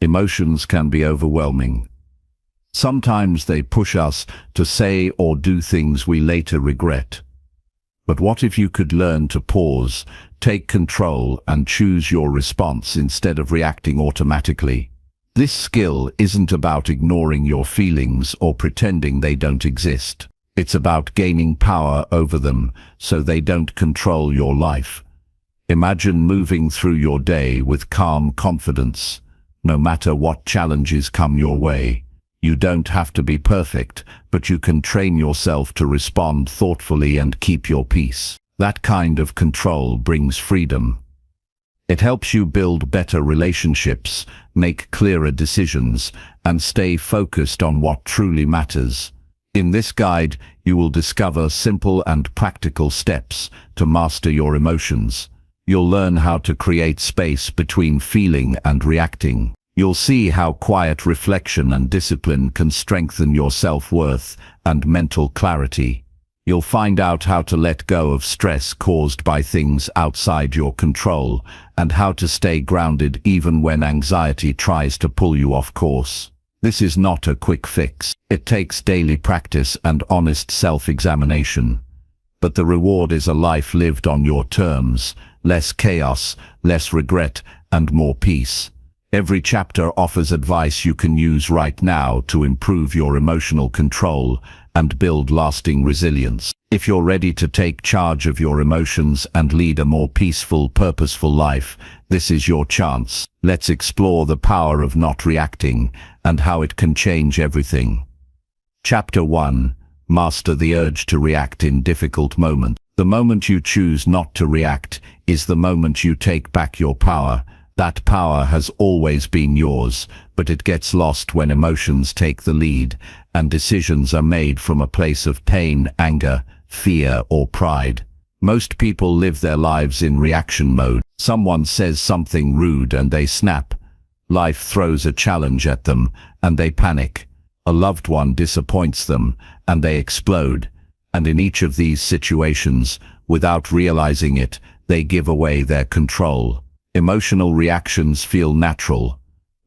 Emotions can be overwhelming. Sometimes they push us to say or do things we later regret. But what if you could learn to pause, take control, and choose your response instead of reacting automatically? This skill isn't about ignoring your feelings or pretending they don't exist. It's about gaining power over them so they don't control your life. Imagine moving through your day with calm confidence, no matter what challenges come your way. You don't have to be perfect, but you can train yourself to respond thoughtfully and keep your peace. That kind of control brings freedom. It helps you build better relationships, make clearer decisions, and stay focused on what truly matters. In this guide, you will discover simple and practical steps to master your emotions. You'll learn how to create space between feeling and reacting. You'll see how quiet reflection and discipline can strengthen your self-worth and mental clarity. You'll find out how to let go of stress caused by things outside your control and how to stay grounded even when anxiety tries to pull you off course. This is not a quick fix. It takes daily practice and honest self-examination. But the reward is a life lived on your terms, less chaos, less regret, and more peace. Every chapter offers advice you can use right now to improve your emotional control and build lasting resilience. If you're ready to take charge of your emotions and lead a more peaceful, purposeful life, this is your chance. Let's explore the power of not reacting and how it can change everything. Chapter 1. Master the urge to react in difficult moments. The moment you choose not to react is the moment you take back your power. That power has always been yours, but it gets lost when emotions take the lead and decisions are made from a place of pain, anger, fear, or pride. Most people live their lives in reaction mode. Someone says something rude and they snap. Life throws a challenge at them and they panic. A loved one disappoints them and they explode. And in each of these situations, without realizing it, they give away their control. Emotional reactions feel natural,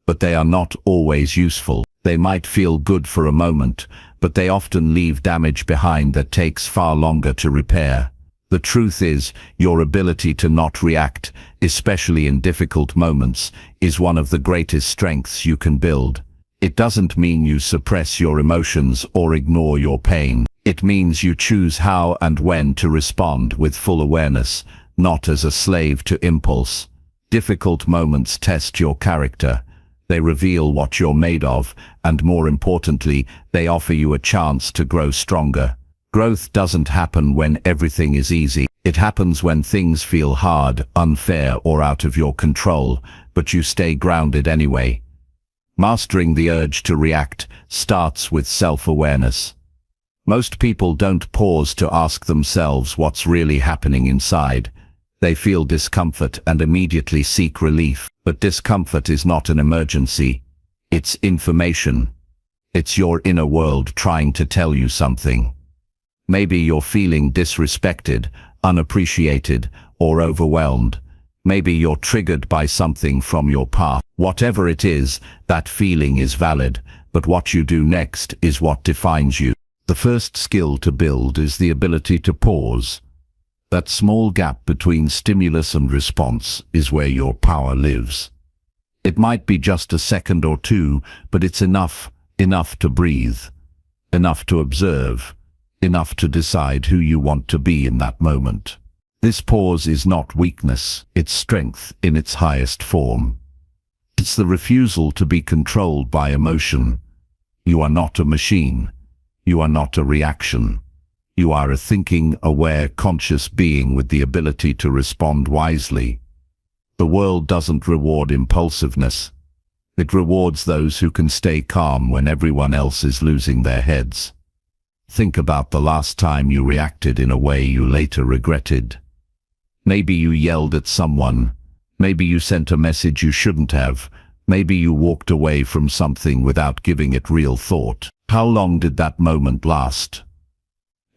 but they are not always useful. They might feel good for a moment, but they often leave damage behind that takes far longer to repair. The truth is, your ability to not react, especially in difficult moments, is one of the greatest strengths you can build. It doesn't mean you suppress your emotions or ignore your pain. It means you choose how and when to respond with full awareness, not as a slave to impulse. Difficult moments test your character. They reveal what you're made of, and more importantly, they offer you a chance to grow stronger. Growth doesn't happen when everything is easy. It happens when things feel hard, unfair, or out of your control, but you stay grounded anyway. Mastering the urge to react starts with self-awareness. Most people don't pause to ask themselves what's really happening inside. They feel discomfort and immediately seek relief. But discomfort is not an emergency. It's information. It's your inner world trying to tell you something. Maybe you're feeling disrespected, unappreciated, or overwhelmed. Maybe you're triggered by something from your past. Whatever it is, that feeling is valid, but what you do next is what defines you. The first skill to build is the ability to pause. That small gap between stimulus and response is where your power lives. It might be just a second or two, but it's enough to breathe, enough to observe, enough to decide who you want to be in that moment. This pause is not weakness, it's strength in its highest form. It's the refusal to be controlled by emotion. You are not a machine. You are not a reaction. You are a thinking, aware, conscious being with the ability to respond wisely. The world doesn't reward impulsiveness. It rewards those who can stay calm when everyone else is losing their heads. Think about the last time you reacted in a way you later regretted. Maybe you yelled at someone. Maybe you sent a message you shouldn't have. Maybe you walked away from something without giving it real thought. How long did that moment last?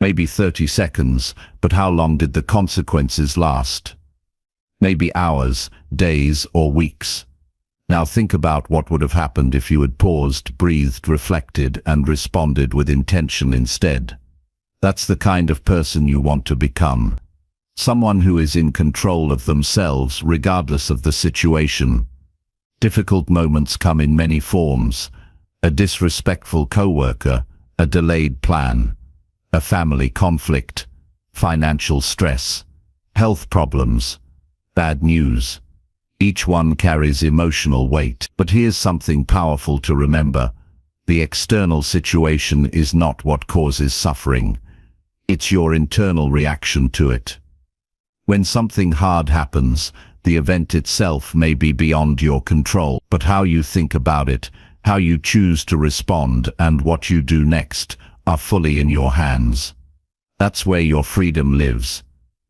Maybe 30 seconds, but how long did the consequences last? Maybe hours, days, or weeks. Now think about what would have happened if you had paused, breathed, reflected, and responded with intention instead. That's the kind of person you want to become. Someone who is in control of themselves regardless of the situation. Difficult moments come in many forms: a disrespectful coworker, a delayed plan, a family conflict, financial stress, health problems, bad news. Each one carries emotional weight. But here's something powerful to remember. The external situation is not what causes suffering. It's your internal reaction to it. When something hard happens, the event itself may be beyond your control, but how you think about it, how you choose to respond, and what you do next are fully in your hands. That's where your freedom lives.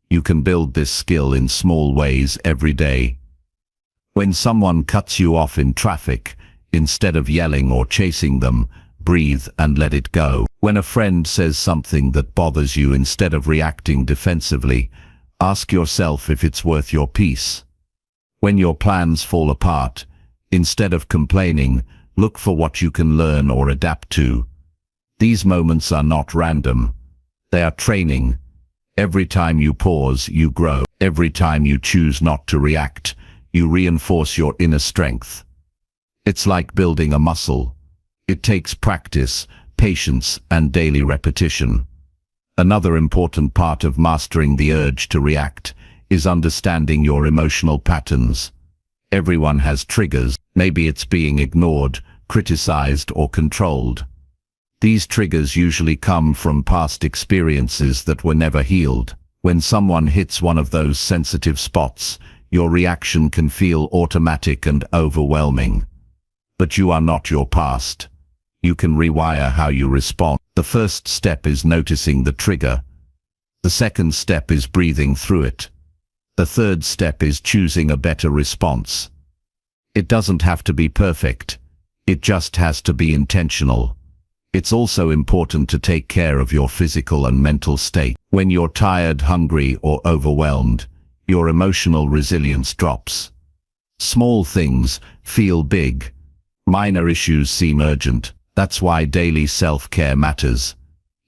You can build this skill in small ways every day. When someone cuts you off in traffic, instead of yelling or chasing them, breathe and let it go. When a friend says something that bothers you, instead of reacting defensively, ask yourself if it's worth your peace. When your plans fall apart, instead of complaining, look for what you can learn or adapt to. These moments are not random. They are training. Every time you pause, you grow. Every time you choose not to react, you reinforce your inner strength. It's like building a muscle. It takes practice, patience, and daily repetition. Another important part of mastering the urge to react is understanding your emotional patterns. Everyone has triggers. Maybe it's being ignored, criticized, or controlled. These triggers usually come from past experiences that were never healed. When someone hits one of those sensitive spots, your reaction can feel automatic and overwhelming. But you are not your past. You can rewire how you respond. The first step is noticing the trigger. The second step is breathing through it. The third step is choosing a better response. It doesn't have to be perfect. It just has to be intentional. It's also important to take care of your physical and mental state. When you're tired, hungry, or overwhelmed, your emotional resilience drops. Small things feel big. Minor issues seem urgent. That's why daily self-care matters.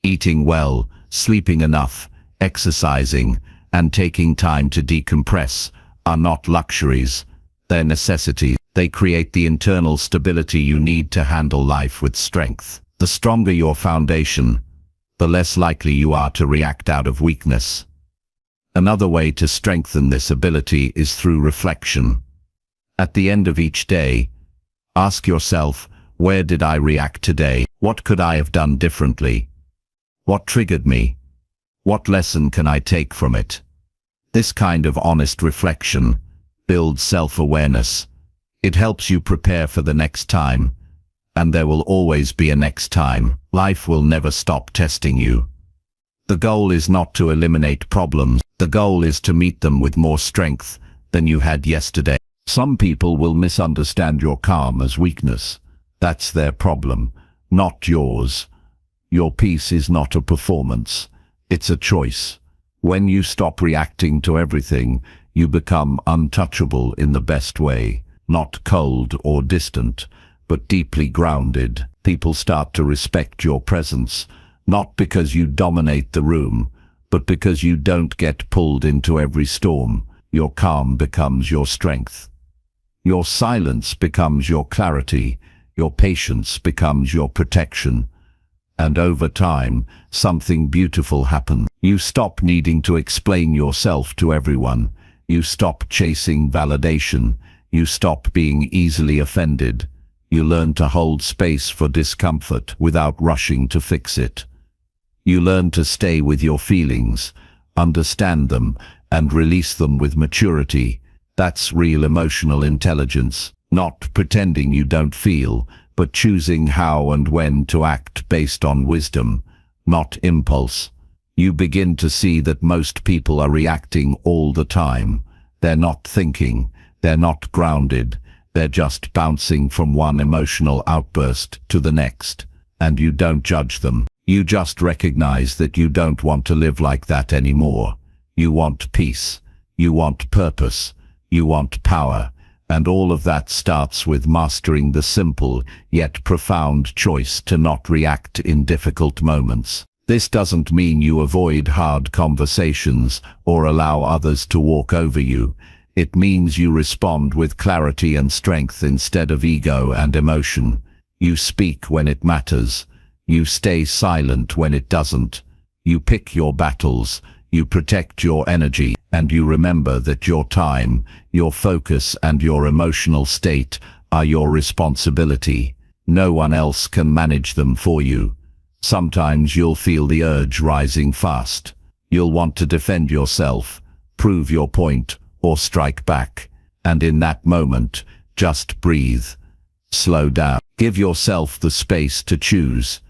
Eating well, sleeping enough, exercising, and taking time to decompress are not luxuries. They're necessities. They create the internal stability you need to handle life with strength. The stronger your foundation, the less likely you are to react out of weakness. Another way to strengthen this ability is through reflection. At the end of each day, ask yourself, where did I react today? What could I have done differently? What triggered me? What lesson can I take from it? This kind of honest reflection builds self-awareness. It helps you prepare for the next time. And there will always be a next time. Life will never stop testing you. The goal is not to eliminate problems. The goal is to meet them with more strength than you had yesterday. Some people will misunderstand your calm as weakness. That's their problem, not yours. Your peace is not a performance. It's a choice. When you stop reacting to everything, you become untouchable in the best way. Not cold or distant, but deeply grounded. People start to respect your presence, not because you dominate the room, but because you don't get pulled into every storm. Your calm becomes your strength. Your silence becomes your clarity. Your patience becomes your protection. And over time, something beautiful happens. You stop needing to explain yourself to everyone. You stop chasing validation. You stop being easily offended. You learn to hold space for discomfort without rushing to fix it. You learn to stay with your feelings, understand them, and release them with maturity. That's real emotional intelligence. Not pretending you don't feel, but choosing how and when to act based on wisdom, not impulse. You begin to see that most people are reacting all the time. They're not thinking, they're not grounded, they're just bouncing from one emotional outburst to the next. And you don't judge them. You just recognize that you don't want to live like that anymore. You want peace. You want purpose. You want power. And all of that starts with mastering the simple yet profound choice to not react in difficult moments. This doesn't mean you avoid hard conversations or allow others to walk over you. It means you respond with clarity and strength instead of ego and emotion. You speak when it matters. You stay silent when it doesn't. You pick your battles. You protect your energy, and you remember that your time, your focus, and your emotional state are your responsibility. No one else can manage them for you. Sometimes you'll feel the urge rising fast. You'll want to defend yourself, prove your point, or strike back. And in that moment, just breathe. Slow down. Give yourself the space to choose.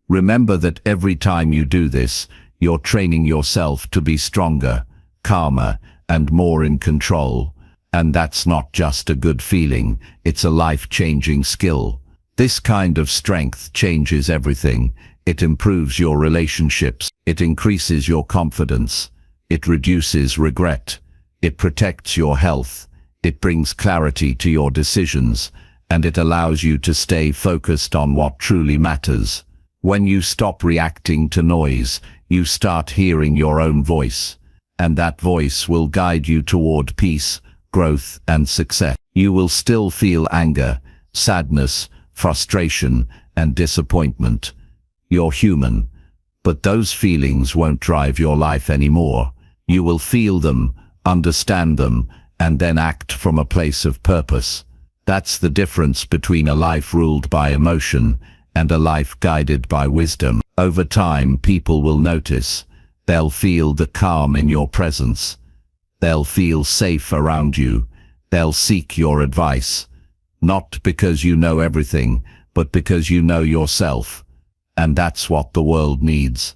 Remember that every time you do this, you're training yourself to be stronger, calmer, and more in control. And that's not just a good feeling, it's a life-changing skill. This kind of strength changes everything. It improves your relationships, it increases your confidence, it reduces regret, it protects your health, it brings clarity to your decisions, and it allows you to stay focused on what truly matters. When you stop reacting to noise, you start hearing your own voice, and that voice will guide you toward peace, growth, and success. You will still feel anger, sadness, frustration, and disappointment. You're human, but those feelings won't drive your life anymore. You will feel them, understand them, and then act from a place of purpose. That's the difference between a life ruled by emotion and a life guided by wisdom. Over time, people will notice. They'll feel the calm in your presence. They'll feel safe around you. They'll seek your advice. Not because you know everything, but because you know yourself. And that's what the world needs.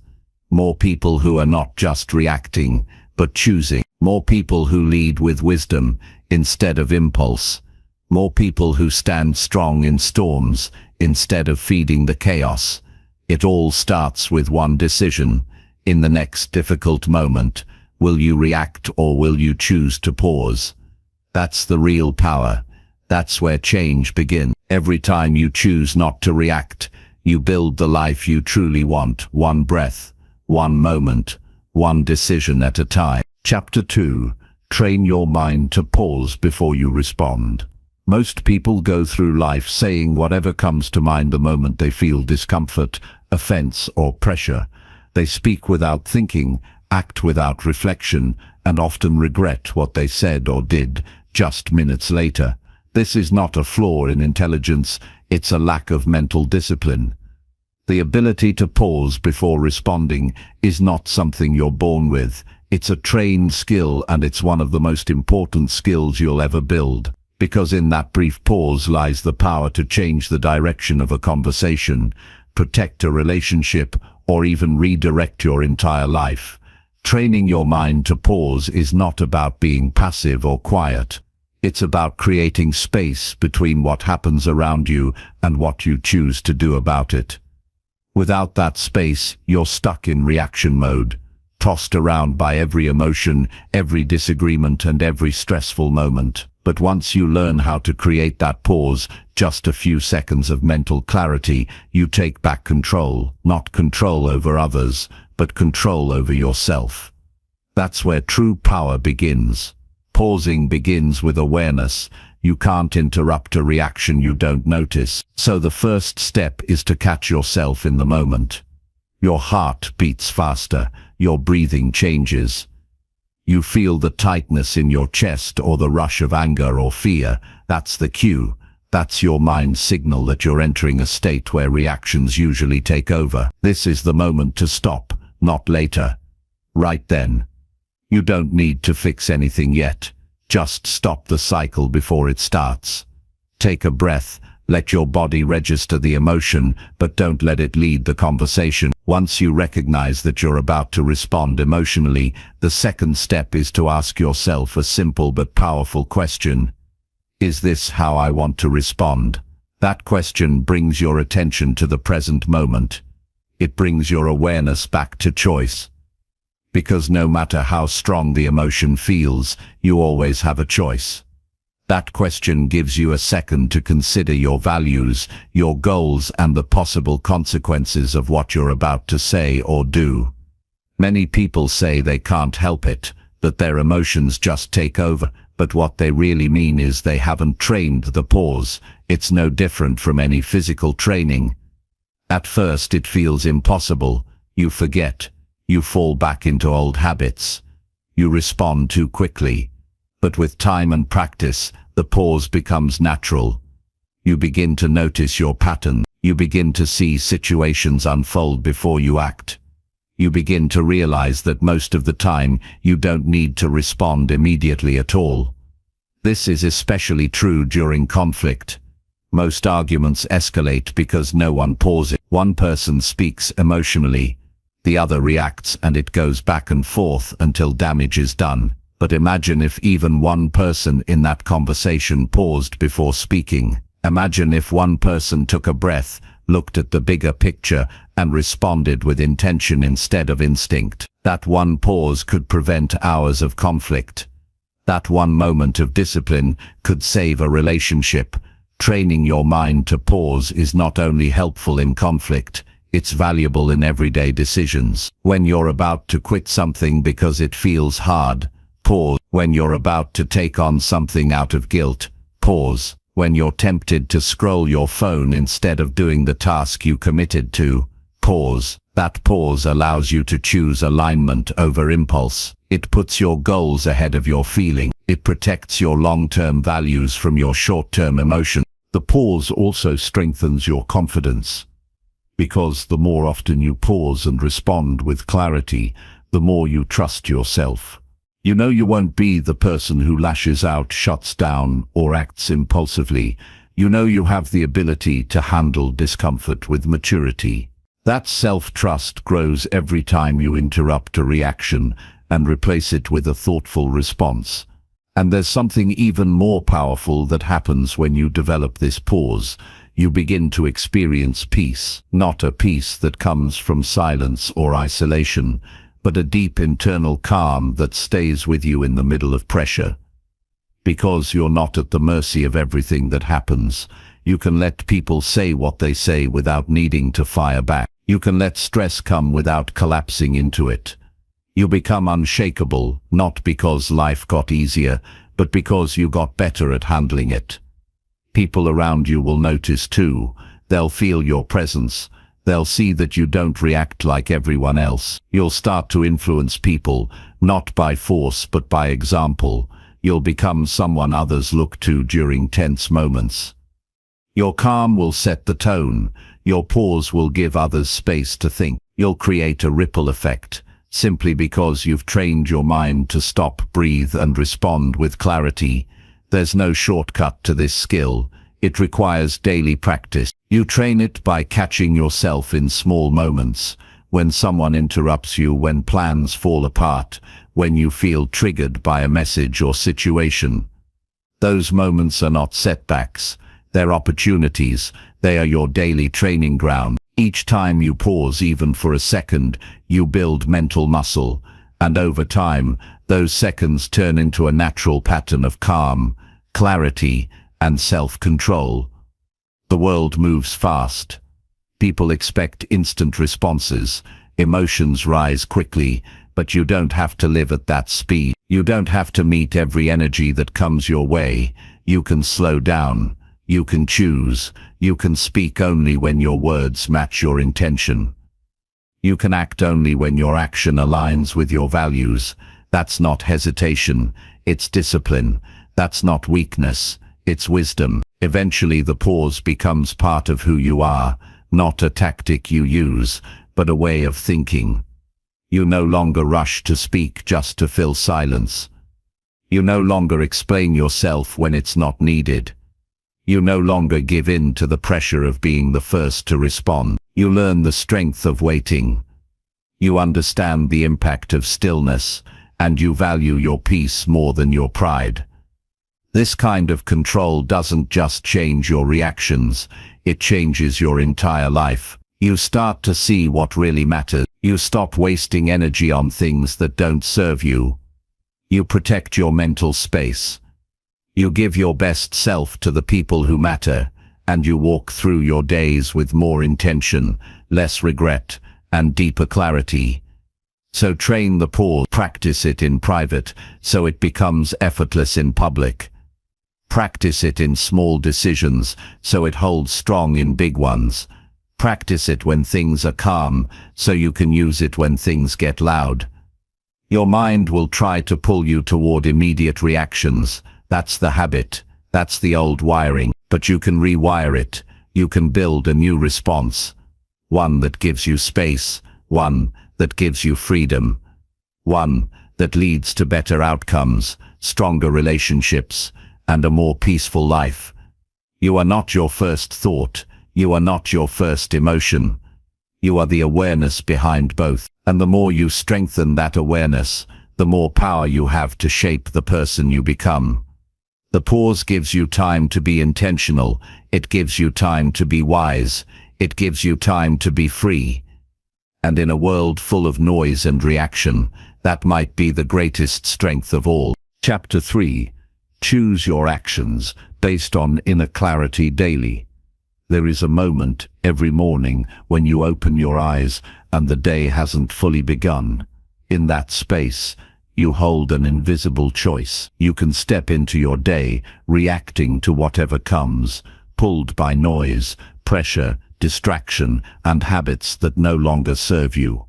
More people who are not just reacting, but choosing. More people who lead with wisdom instead of impulse. More people who stand strong in storms instead of feeding the chaos. It all starts with one decision. In the next difficult moment, will you react or will you choose to pause? That's the real power. That's where change begins. Every time you choose not to react, you build the life you truly want, one breath, one moment, one decision at a time. Chapter 2. Train your mind to pause before you respond. Most people go through life saying whatever comes to mind the moment they feel discomfort, offense, or pressure. They speak without thinking, act without reflection, and often regret what they said or did just minutes later. This is not a flaw in intelligence, it's a lack of mental discipline. The ability to pause before responding is not something you're born with. It's a trained skill, and it's one of the most important skills you'll ever build. Because in that brief pause lies the power to change the direction of a conversation, protect a relationship, or even redirect your entire life. Training your mind to pause is not about being passive or quiet. It's about creating space between what happens around you and what you choose to do about it. Without that space, you're stuck in reaction mode, tossed around by every emotion, every disagreement, and every stressful moment. But once you learn how to create that pause, just a few seconds of mental clarity, you take back control, not control over others, but control over yourself. That's where true power begins. Pausing begins with awareness. You can't interrupt a reaction you don't notice. So the first step is to catch yourself in the moment. Your heart beats faster, your breathing changes. You feel the tightness in your chest or the rush of anger or fear. That's the cue. That's your mind's signal that you're entering a state where reactions usually take over. This is the moment to stop, not later. Right then. You don't need to fix anything yet. Just stop the cycle before it starts. Take a breath. Let your body register the emotion, but don't let it lead the conversation. Once you recognize that you're about to respond emotionally, the second step is to ask yourself a simple but powerful question. Is this how I want to respond? That question brings your attention to the present moment. It brings your awareness back to choice. Because no matter how strong the emotion feels, you always have a choice. That question gives you a second to consider your values, your goals, and the possible consequences of what you're about to say or do. Many people say they can't help it, that their emotions just take over, but what they really mean is they haven't trained the pause. It's no different from any physical training. At first it feels impossible. You forget. You fall back into old habits. You respond too quickly. But with time and practice, the pause becomes natural. You begin to notice your pattern. You begin to see situations unfold before you act. You begin to realize that most of the time, you don't need to respond immediately at all. This is especially true during conflict. Most arguments escalate because no one pauses. One person speaks emotionally, the other reacts, and it goes back and forth until damage is done. But imagine if even one person in that conversation paused before speaking. Imagine if one person took a breath, looked at the bigger picture, and responded with intention instead of instinct. That one pause could prevent hours of conflict. That one moment of discipline could save a relationship. Training your mind to pause is not only helpful in conflict, it's valuable in everyday decisions. When you're about to quit something because it feels hard, pause. When you're about to take on something out of guilt, pause. When you're tempted to scroll your phone instead of doing the task you committed to, pause. That pause allows you to choose alignment over impulse. It puts your goals ahead of your feeling. It protects your long-term values from your short-term emotion. The pause also strengthens your confidence, because the more often you pause and respond with clarity, the more you trust yourself. You know you won't be the person who lashes out, shuts down, or acts impulsively. You know you have the ability to handle discomfort with maturity. That self-trust grows every time you interrupt a reaction and replace it with a thoughtful response. And there's something even more powerful that happens when you develop this pause. You begin to experience peace, not a peace that comes from silence or isolation, but a deep internal calm that stays with you in the middle of pressure. Because you're not at the mercy of everything that happens, you can let people say what they say without needing to fire back. You can let stress come without collapsing into it. You become unshakable, not because life got easier, but because you got better at handling it. People around you will notice too. They'll feel your presence. They'll see that you don't react like everyone else. You'll start to influence people, not by force but by example. You'll become someone others look to during tense moments. Your calm will set the tone. Your pause will give others space to think. You'll create a ripple effect, simply because you've trained your mind to stop, breathe, and respond with clarity. There's no shortcut to this skill. It requires daily practice. You train it by catching yourself in small moments, when someone interrupts you, when plans fall apart, when you feel triggered by a message or situation. Those moments are not setbacks. They're opportunities. They are your daily training ground. Each time you pause, even for a second, you build mental muscle, and over time, those seconds turn into a natural pattern of calm, clarity, and self-control. The world moves fast. People expect instant responses. Emotions rise quickly, but you don't have to live at that speed. You don't have to meet every energy that comes your way. You can slow down. You can choose. You can speak only when your words match your intention. You can act only when your action aligns with your values. That's not hesitation, it's discipline. That's not weakness, it's wisdom. Eventually the pause becomes part of who you are, not a tactic you use, but a way of thinking. You no longer rush to speak just to fill silence. You no longer explain yourself when it's not needed. You no longer give in to the pressure of being the first to respond. You learn the strength of waiting. You understand the impact of stillness, and you value your peace more than your pride. This kind of control doesn't just change your reactions, it changes your entire life. You start to see what really matters. You stop wasting energy on things that don't serve you. You protect your mental space. You give your best self to the people who matter, and you walk through your days with more intention, less regret, and deeper clarity. So train the pause, practice it in private, so it becomes effortless in public. Practice it in small decisions, so it holds strong in big ones. Practice it when things are calm, so you can use it when things get loud. Your mind will try to pull you toward immediate reactions. That's the habit. That's the old wiring. But you can rewire it. You can build a new response. One that gives you space. One that gives you freedom. One that leads to better outcomes, stronger relationships, and a more peaceful life. You are not your first thought. You are not your first emotion. You are the awareness behind both. And the more you strengthen that awareness, the more power you have to shape the person you become. The pause gives you time to be intentional. It gives you time to be wise. It gives you time to be free. And in a world full of noise and reaction, that might be the greatest strength of all. Chapter 3. Choose your actions based on inner clarity daily. There is a moment every morning when you open your eyes and the day hasn't fully begun. In that space, you hold an invisible choice. You can step into your day reacting to whatever comes, pulled by noise, pressure, distraction, and habits that no longer serve you.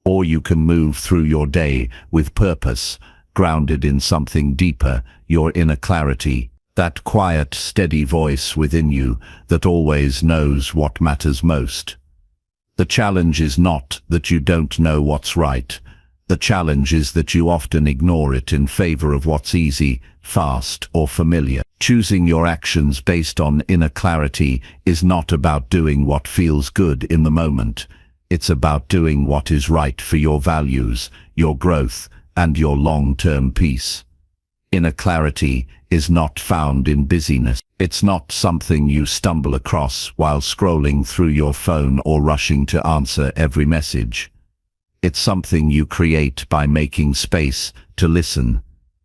Or you can move through your day with purpose, grounded in something deeper, your inner clarity, that quiet, steady voice within you that always knows what matters most. The challenge is not that you don't know what's right. The challenge is that you often ignore it in favor of what's easy, fast, or familiar. Choosing your actions based on inner clarity is not about doing what feels good in the moment. It's about doing what is right for your values, your growth, and your long-term peace. Inner clarity is not found in busyness. It's not something you stumble across while scrolling through your phone or rushing to answer every message. It's something you create by making space to listen.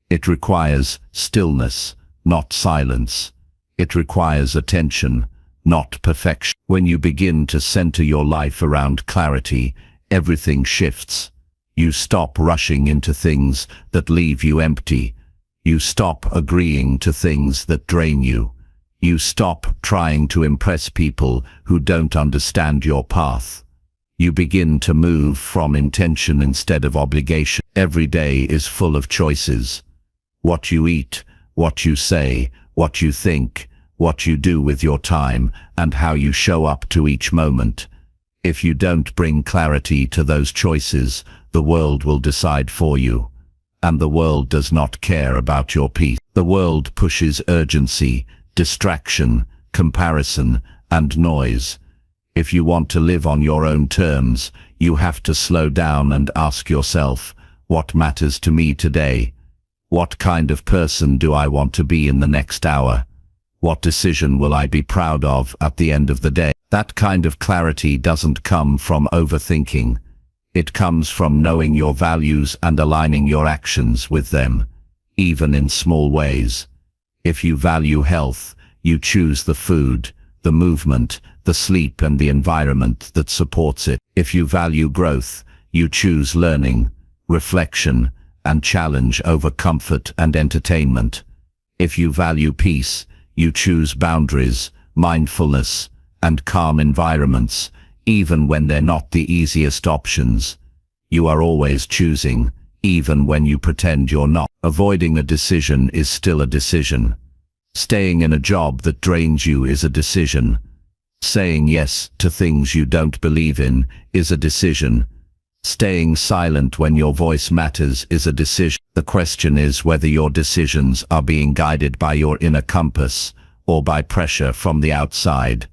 It requires stillness, not silence. It requires attention, not perfection. When you begin to center your life around clarity, everything shifts. You stop rushing into things that leave you empty. You stop agreeing to things that drain you. You stop trying to impress people who don't understand your path. You begin to move from intention instead of obligation. Every day is full of choices. What you eat, what you say, what you think, what you do with your time, and how you show up to each moment. If you don't bring clarity to those choices, the world will decide for you. And the world does not care about your peace. The world pushes urgency, distraction, comparison, and noise. If you want to live on your own terms, you have to slow down and ask yourself, what matters to me today? What kind of person do I want to be in the next hour? What decision will I be proud of at the end of the day? That kind of clarity doesn't come from overthinking. It comes from knowing your values and aligning your actions with them, even in small ways. If you value health, you choose the food, the movement, the sleep, and the environment that supports it. If you value growth, you choose learning, reflection, and challenge over comfort and entertainment. If you value peace, you choose boundaries, mindfulness, and calm environments, even when they're not the easiest options. You are always choosing, even when you pretend you're not. Avoiding a decision is still a decision. Staying in a job that drains you is a decision. Saying yes to things you don't believe in is a decision. Staying silent when your voice matters is a decision. The question is whether your decisions are being guided by your inner compass or by pressure from the outside.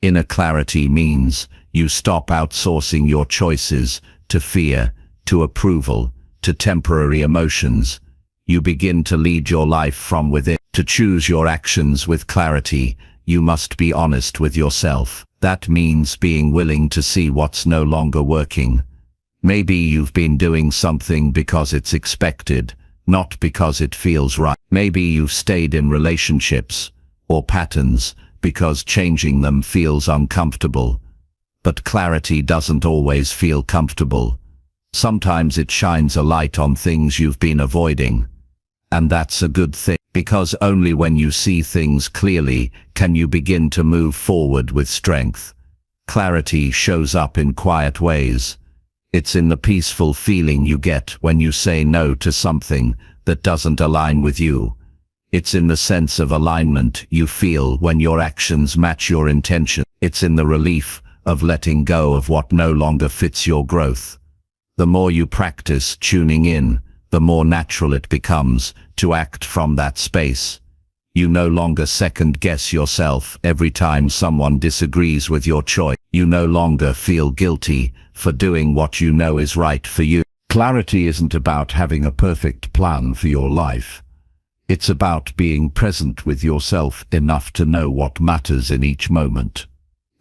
Inner clarity means you stop outsourcing your choices to fear, to approval, to temporary emotions. You begin to lead your life from within. To choose your actions with clarity, you must be honest with yourself. That means being willing to see what's no longer working. Maybe you've been doing something because it's expected. not because it feels right. Maybe you've stayed in relationships or patterns because changing them feels uncomfortable. But clarity doesn't always feel comfortable. Sometimes it shines a light on things you've been avoiding. And that's a good thing, because only when you see things clearly can you begin to move forward with strength. Clarity shows up in quiet ways. It's in the peaceful feeling you get when you say no to something that doesn't align with you. It's in the sense of alignment you feel when your actions match your intention. It's in the relief of letting go of what no longer fits your growth. The more you practice tuning in, the more natural it becomes to act from that space. You no longer second-guess yourself every time someone disagrees with your choice. You no longer feel guilty for doing what you know is right for you. Clarity isn't about having a perfect plan for your life. It's about being present with yourself enough to know what matters in each moment.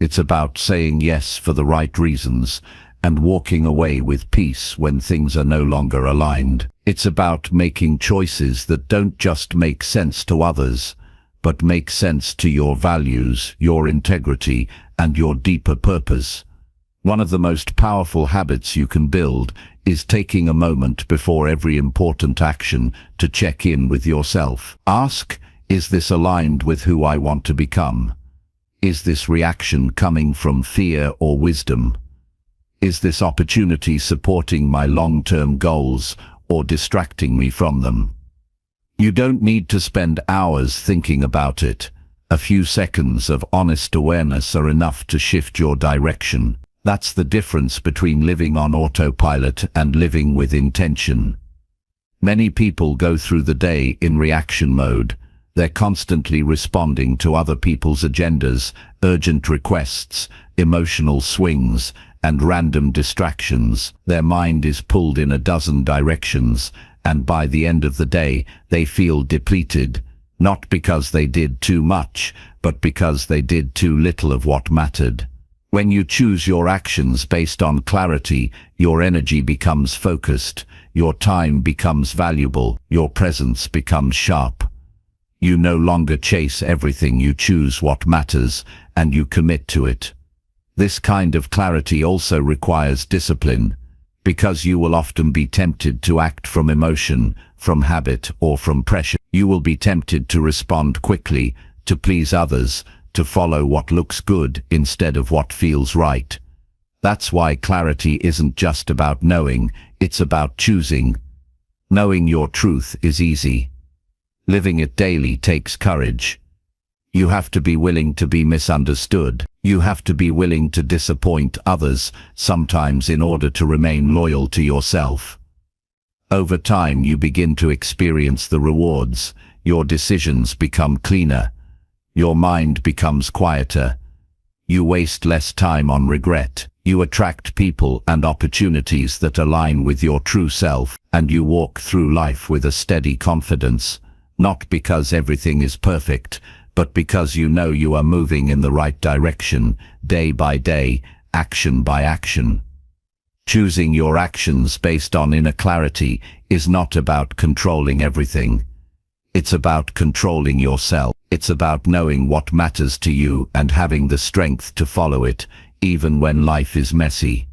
It's about saying yes for the right reasons and walking away with peace when things are no longer aligned. It's about making choices that don't just make sense to others, but make sense to your values, your integrity, and your deeper purpose. One of the most powerful habits you can build is taking a moment before every important action to check in with yourself. Ask, is this aligned with who I want to become? Is this reaction coming from fear or wisdom? Is this opportunity supporting my long-term goals or distracting me from them? You don't need to spend hours thinking about it. A few seconds of honest awareness are enough to shift your direction. That's the difference between living on autopilot and living with intention. Many people go through the day in reaction mode. They're constantly responding to other people's agendas, urgent requests, emotional swings, and random distractions. Their mind is pulled in a dozen directions, and by the end of the day, they feel depleted, not because they did too much, but because they did too little of what mattered. When you choose your actions based on clarity, your energy becomes focused, your time becomes valuable, your presence becomes sharp. You no longer chase everything, you choose what matters, and you commit to it. This kind of clarity also requires discipline, because you will often be tempted to act from emotion, from habit, or from pressure. You will be tempted to respond quickly, to please others, to follow what looks good instead of what feels right. That's why clarity isn't just about knowing, it's about choosing. Knowing your truth is easy. Living it daily takes courage. You have to be willing to be misunderstood. You have to be willing to disappoint others, sometimes in order to remain loyal to yourself. Over time you begin to experience the rewards. Your decisions become cleaner. Your mind becomes quieter. You waste less time on regret. You attract people and opportunities that align with your true self, and you walk through life with a steady confidence, not because everything is perfect, but because you know you are moving in the right direction, day by day, action by action. Choosing your actions based on inner clarity is not about controlling everything. It's about controlling yourself. It's about knowing what matters to you and having the strength to follow it, even when life is messy.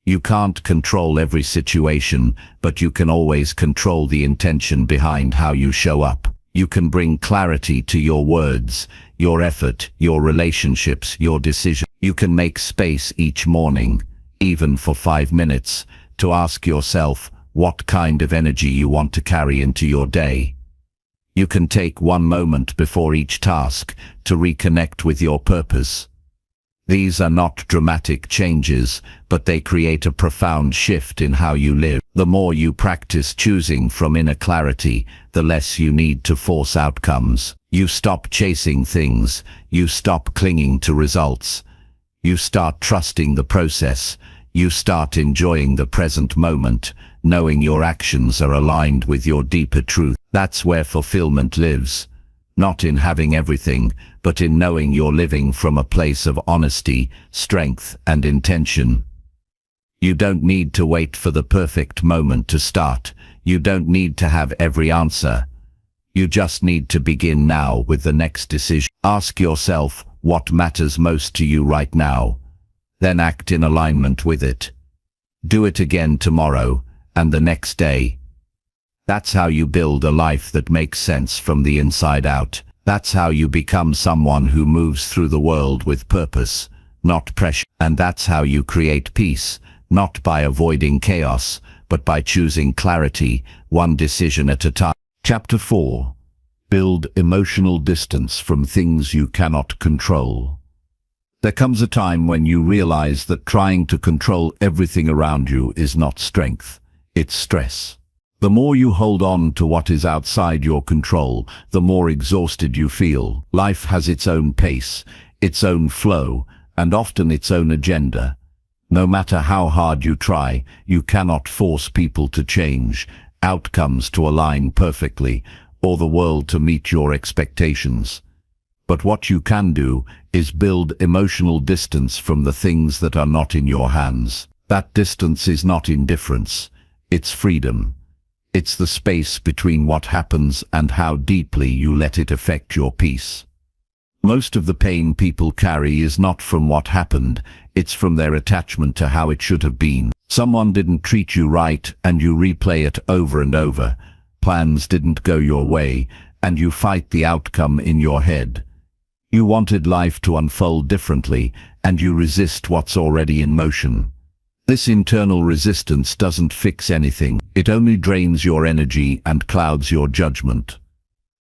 You can't control every situation, but you can always control the intention behind how you show up. You can bring clarity to your words, your effort, your relationships, your decisions. You can make space each morning, even for 5 minutes, to ask yourself what kind of energy you want to carry into your day. You can take one moment before each task to reconnect with your purpose. These are not dramatic changes, but they create a profound shift in how you live. The more you practice choosing from inner clarity, the less you need to force outcomes. You stop chasing things, you stop clinging to results. You start trusting the process, you start enjoying the present moment, knowing your actions are aligned with your deeper truth. That's where fulfillment lives. Not in having everything, but in knowing you're living from a place of honesty, strength, and intention. You don't need to wait for the perfect moment to start. You don't need to have every answer. You just need to begin now with the next decision. Ask yourself what matters most to you right now. Then act in alignment with it. Do it again tomorrow and the next day. That's how you build a life that makes sense from the inside out. That's how you become someone who moves through the world with purpose, not pressure. And that's how you create peace, not by avoiding chaos, but by choosing clarity, one decision at a time. Chapter 4. Build emotional distance from things you cannot control. There comes a time when you realize that trying to control everything around you is not strength, it's stress. The more you hold on to what is outside your control, the more exhausted you feel. Life has its own pace, its own flow, and often its own agenda. No matter how hard you try, you cannot force people to change, outcomes to align perfectly, or the world to meet your expectations. But what you can do is build emotional distance from the things that are not in your hands. That distance is not indifference, it's freedom. It's the space between what happens and how deeply you let it affect your peace. Most of the pain people carry is not from what happened, it's from their attachment to how it should have been. Someone didn't treat you right and you replay it over and over. Plans didn't go your way and you fight the outcome in your head. You wanted life to unfold differently and you resist what's already in motion. This internal resistance doesn't fix anything, it only drains your energy and clouds your judgment.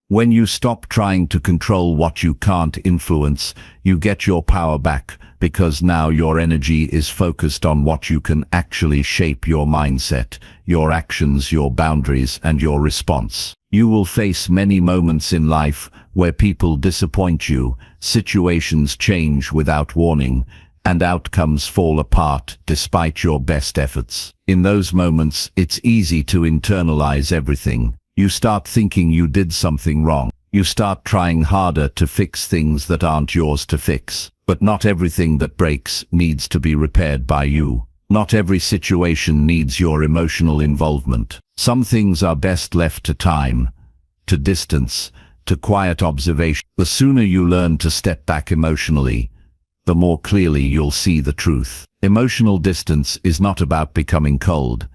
When you stop trying to control what you can't influence, you get your power back, because now your energy is focused on what you can actually shape: your mindset, your actions, your boundaries, and your response. You will face many moments in life where people disappoint you, situations change without warning, and outcomes fall apart despite your best efforts. In those moments, it's easy to internalize everything. You start thinking you did something wrong. You start trying harder to fix things that aren't yours to fix. But not everything that breaks needs to be repaired by you. Not every situation needs your emotional involvement. Some things are best left to time, to distance, to quiet observation. The sooner you learn to step back emotionally, the more clearly you'll see the truth. Emotional distance is not about becoming cold.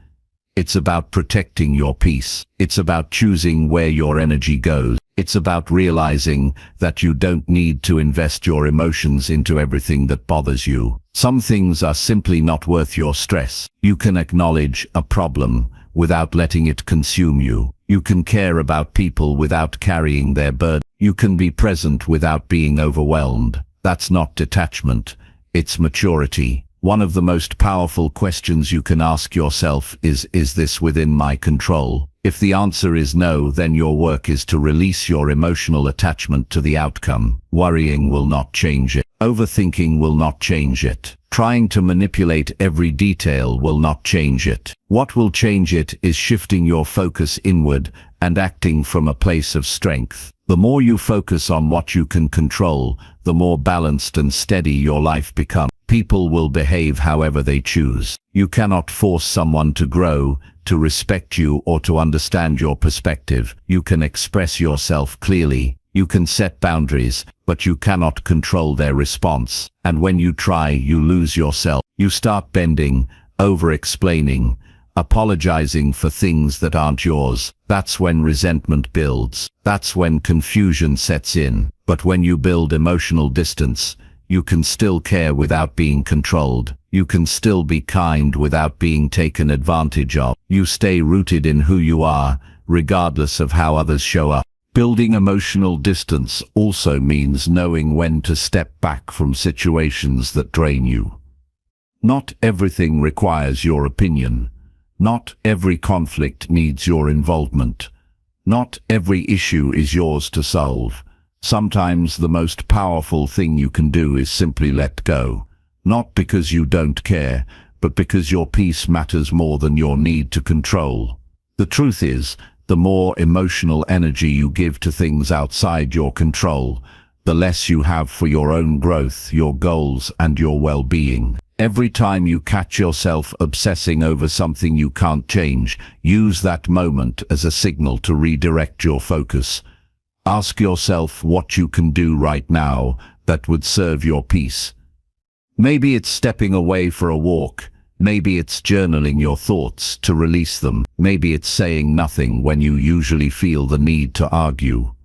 It's about protecting your peace. It's about choosing where your energy goes. It's about realizing that you don't need to invest your emotions into everything that bothers you. Some things are simply not worth your stress. You can acknowledge a problem without letting it consume you. You can care about people without carrying their burden. You can be present without being overwhelmed. That's not detachment, it's maturity. One of the most powerful questions you can ask yourself is this within my control? If the answer is no, then your work is to release your emotional attachment to the outcome. Worrying will not change it. Overthinking will not change it. Trying to manipulate every detail will not change it. What will change it is shifting your focus inward and acting from a place of strength. The more you focus on what you can control, the more balanced and steady your life becomes. People will behave however they choose. You cannot force someone to grow, to respect you, or to understand your perspective. You can express yourself clearly. You can set boundaries, but you cannot control their response. And when you try, you lose yourself. You start bending, over-explaining, apologizing for things that aren't yours. That's when resentment builds. That's when confusion sets in. But when you build emotional distance, you can still care without being controlled. You can still be kind without being taken advantage of. You stay rooted in who you are, regardless of how others show up. Building emotional distance also means knowing when to step back from situations that drain you. Not everything requires your opinion. Not every conflict needs your involvement. Not every issue is yours to solve. Sometimes the most powerful thing you can do is simply let go. Not because you don't care, but because your peace matters more than your need to control. The truth is, the more emotional energy you give to things outside your control, the less you have for your own growth, your goals, and your well-being. Every time you catch yourself obsessing over something you can't change, use that moment as a signal to redirect your focus. Ask yourself what you can do right now that would serve your peace. Maybe it's stepping away for a walk. Maybe it's journaling your thoughts to release them. Maybe it's saying nothing when you usually feel the need to argue.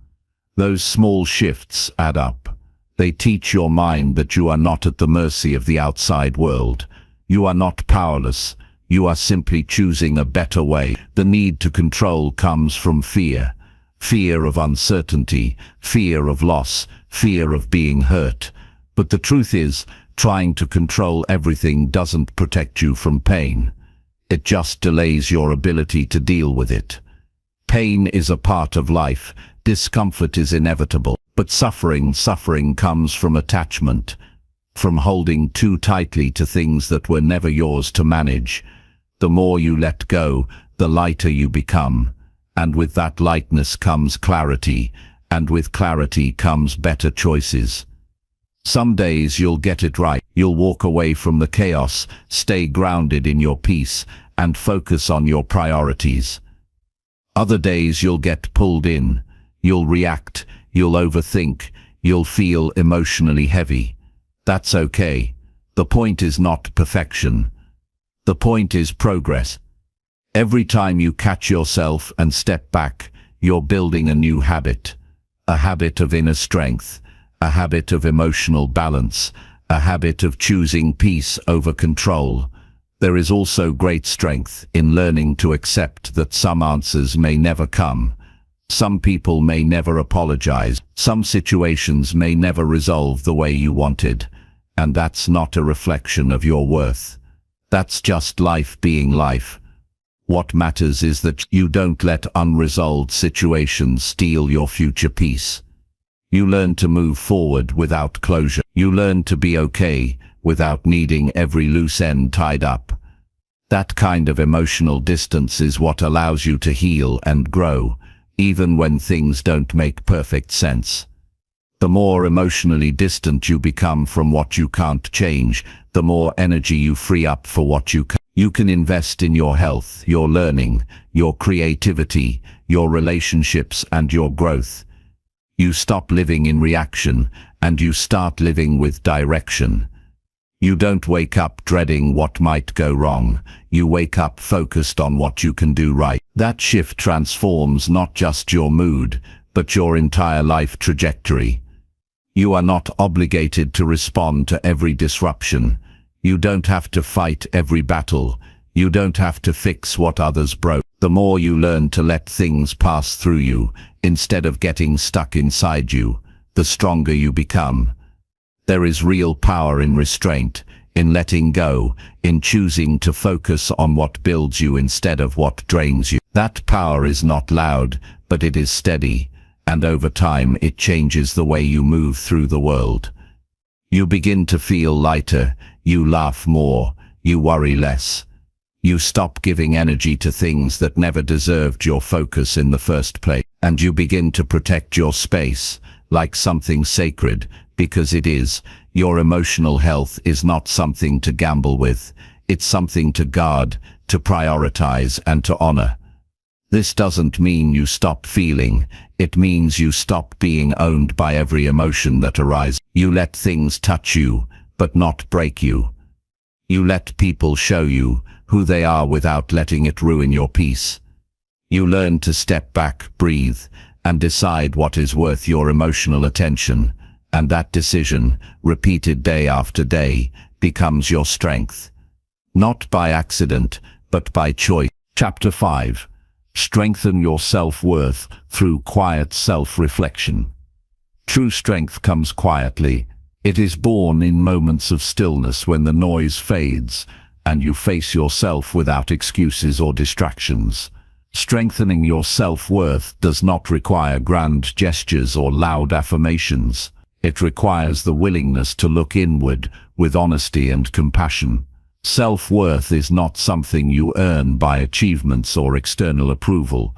Those small shifts add up. They teach your mind that you are not at the mercy of the outside world. You are not powerless. You are simply choosing a better way. The need to control comes from fear. Fear of uncertainty, fear of loss, fear of being hurt. But the truth is, trying to control everything doesn't protect you from pain. It just delays your ability to deal with it. Pain is a part of life. Discomfort is inevitable. But suffering comes from attachment, from holding too tightly to things that were never yours to manage. The more you let go, the lighter you become. And with that lightness comes clarity, and with clarity comes better choices. Some days you'll get it right. You'll walk away from the chaos, stay grounded in your peace, and focus on your priorities. Other days you'll get pulled in. You'll react, you'll overthink, you'll feel emotionally heavy. That's okay. The point is not perfection. The point is progress. Every time you catch yourself and step back, you're building a new habit. A habit of inner strength. A habit of emotional balance, a habit of choosing peace over control. There is also great strength in learning to accept that some answers may never come. Some people may never apologize. Some situations may never resolve the way you wanted. And that's not a reflection of your worth. That's just life being life. What matters is that you don't let unresolved situations steal your future peace. You learn to move forward without closure. You learn to be okay without needing every loose end tied up. That kind of emotional distance is what allows you to heal and grow, even when things don't make perfect sense. The more emotionally distant you become from what you can't change, the more energy you free up for what you can. You can invest in your health, your learning, your creativity, your relationships, and your growth. You stop living in reaction, and you start living with direction. You don't wake up dreading what might go wrong. You wake up focused on what you can do right. That shift transforms not just your mood, but your entire life trajectory. You are not obligated to respond to every disruption. You don't have to fight every battle. You don't have to fix what others broke. The more you learn to let things pass through you, instead of getting stuck inside you, the stronger you become. There is real power in restraint, in letting go, in choosing to focus on what builds you instead of what drains you. That power is not loud, but it is steady, and over time it changes the way you move through the world. You begin to feel lighter, you laugh more, you worry less. You stop giving energy to things that never deserved your focus in the first place, and you begin to protect your space, like something sacred, because it is. Your emotional health is not something to gamble with, it's something to guard, to prioritize, and to honor. This doesn't mean you stop feeling, it means you stop being owned by every emotion that arises. You let things touch you, but not break you. You let people show you who they are without letting it ruin your peace. You learn to step back, breathe, and decide what is worth your emotional attention, and that decision, repeated day after day, becomes your strength. Not by accident, but by choice. Chapter 5. Strengthen your self-worth through quiet self-reflection. True strength comes quietly. It is born in moments of stillness when the noise fades, and you face yourself without excuses or distractions. Strengthening your self-worth does not require grand gestures or loud affirmations. It requires the willingness to look inward with honesty and compassion. Self-worth is not something you earn by achievements or external approval.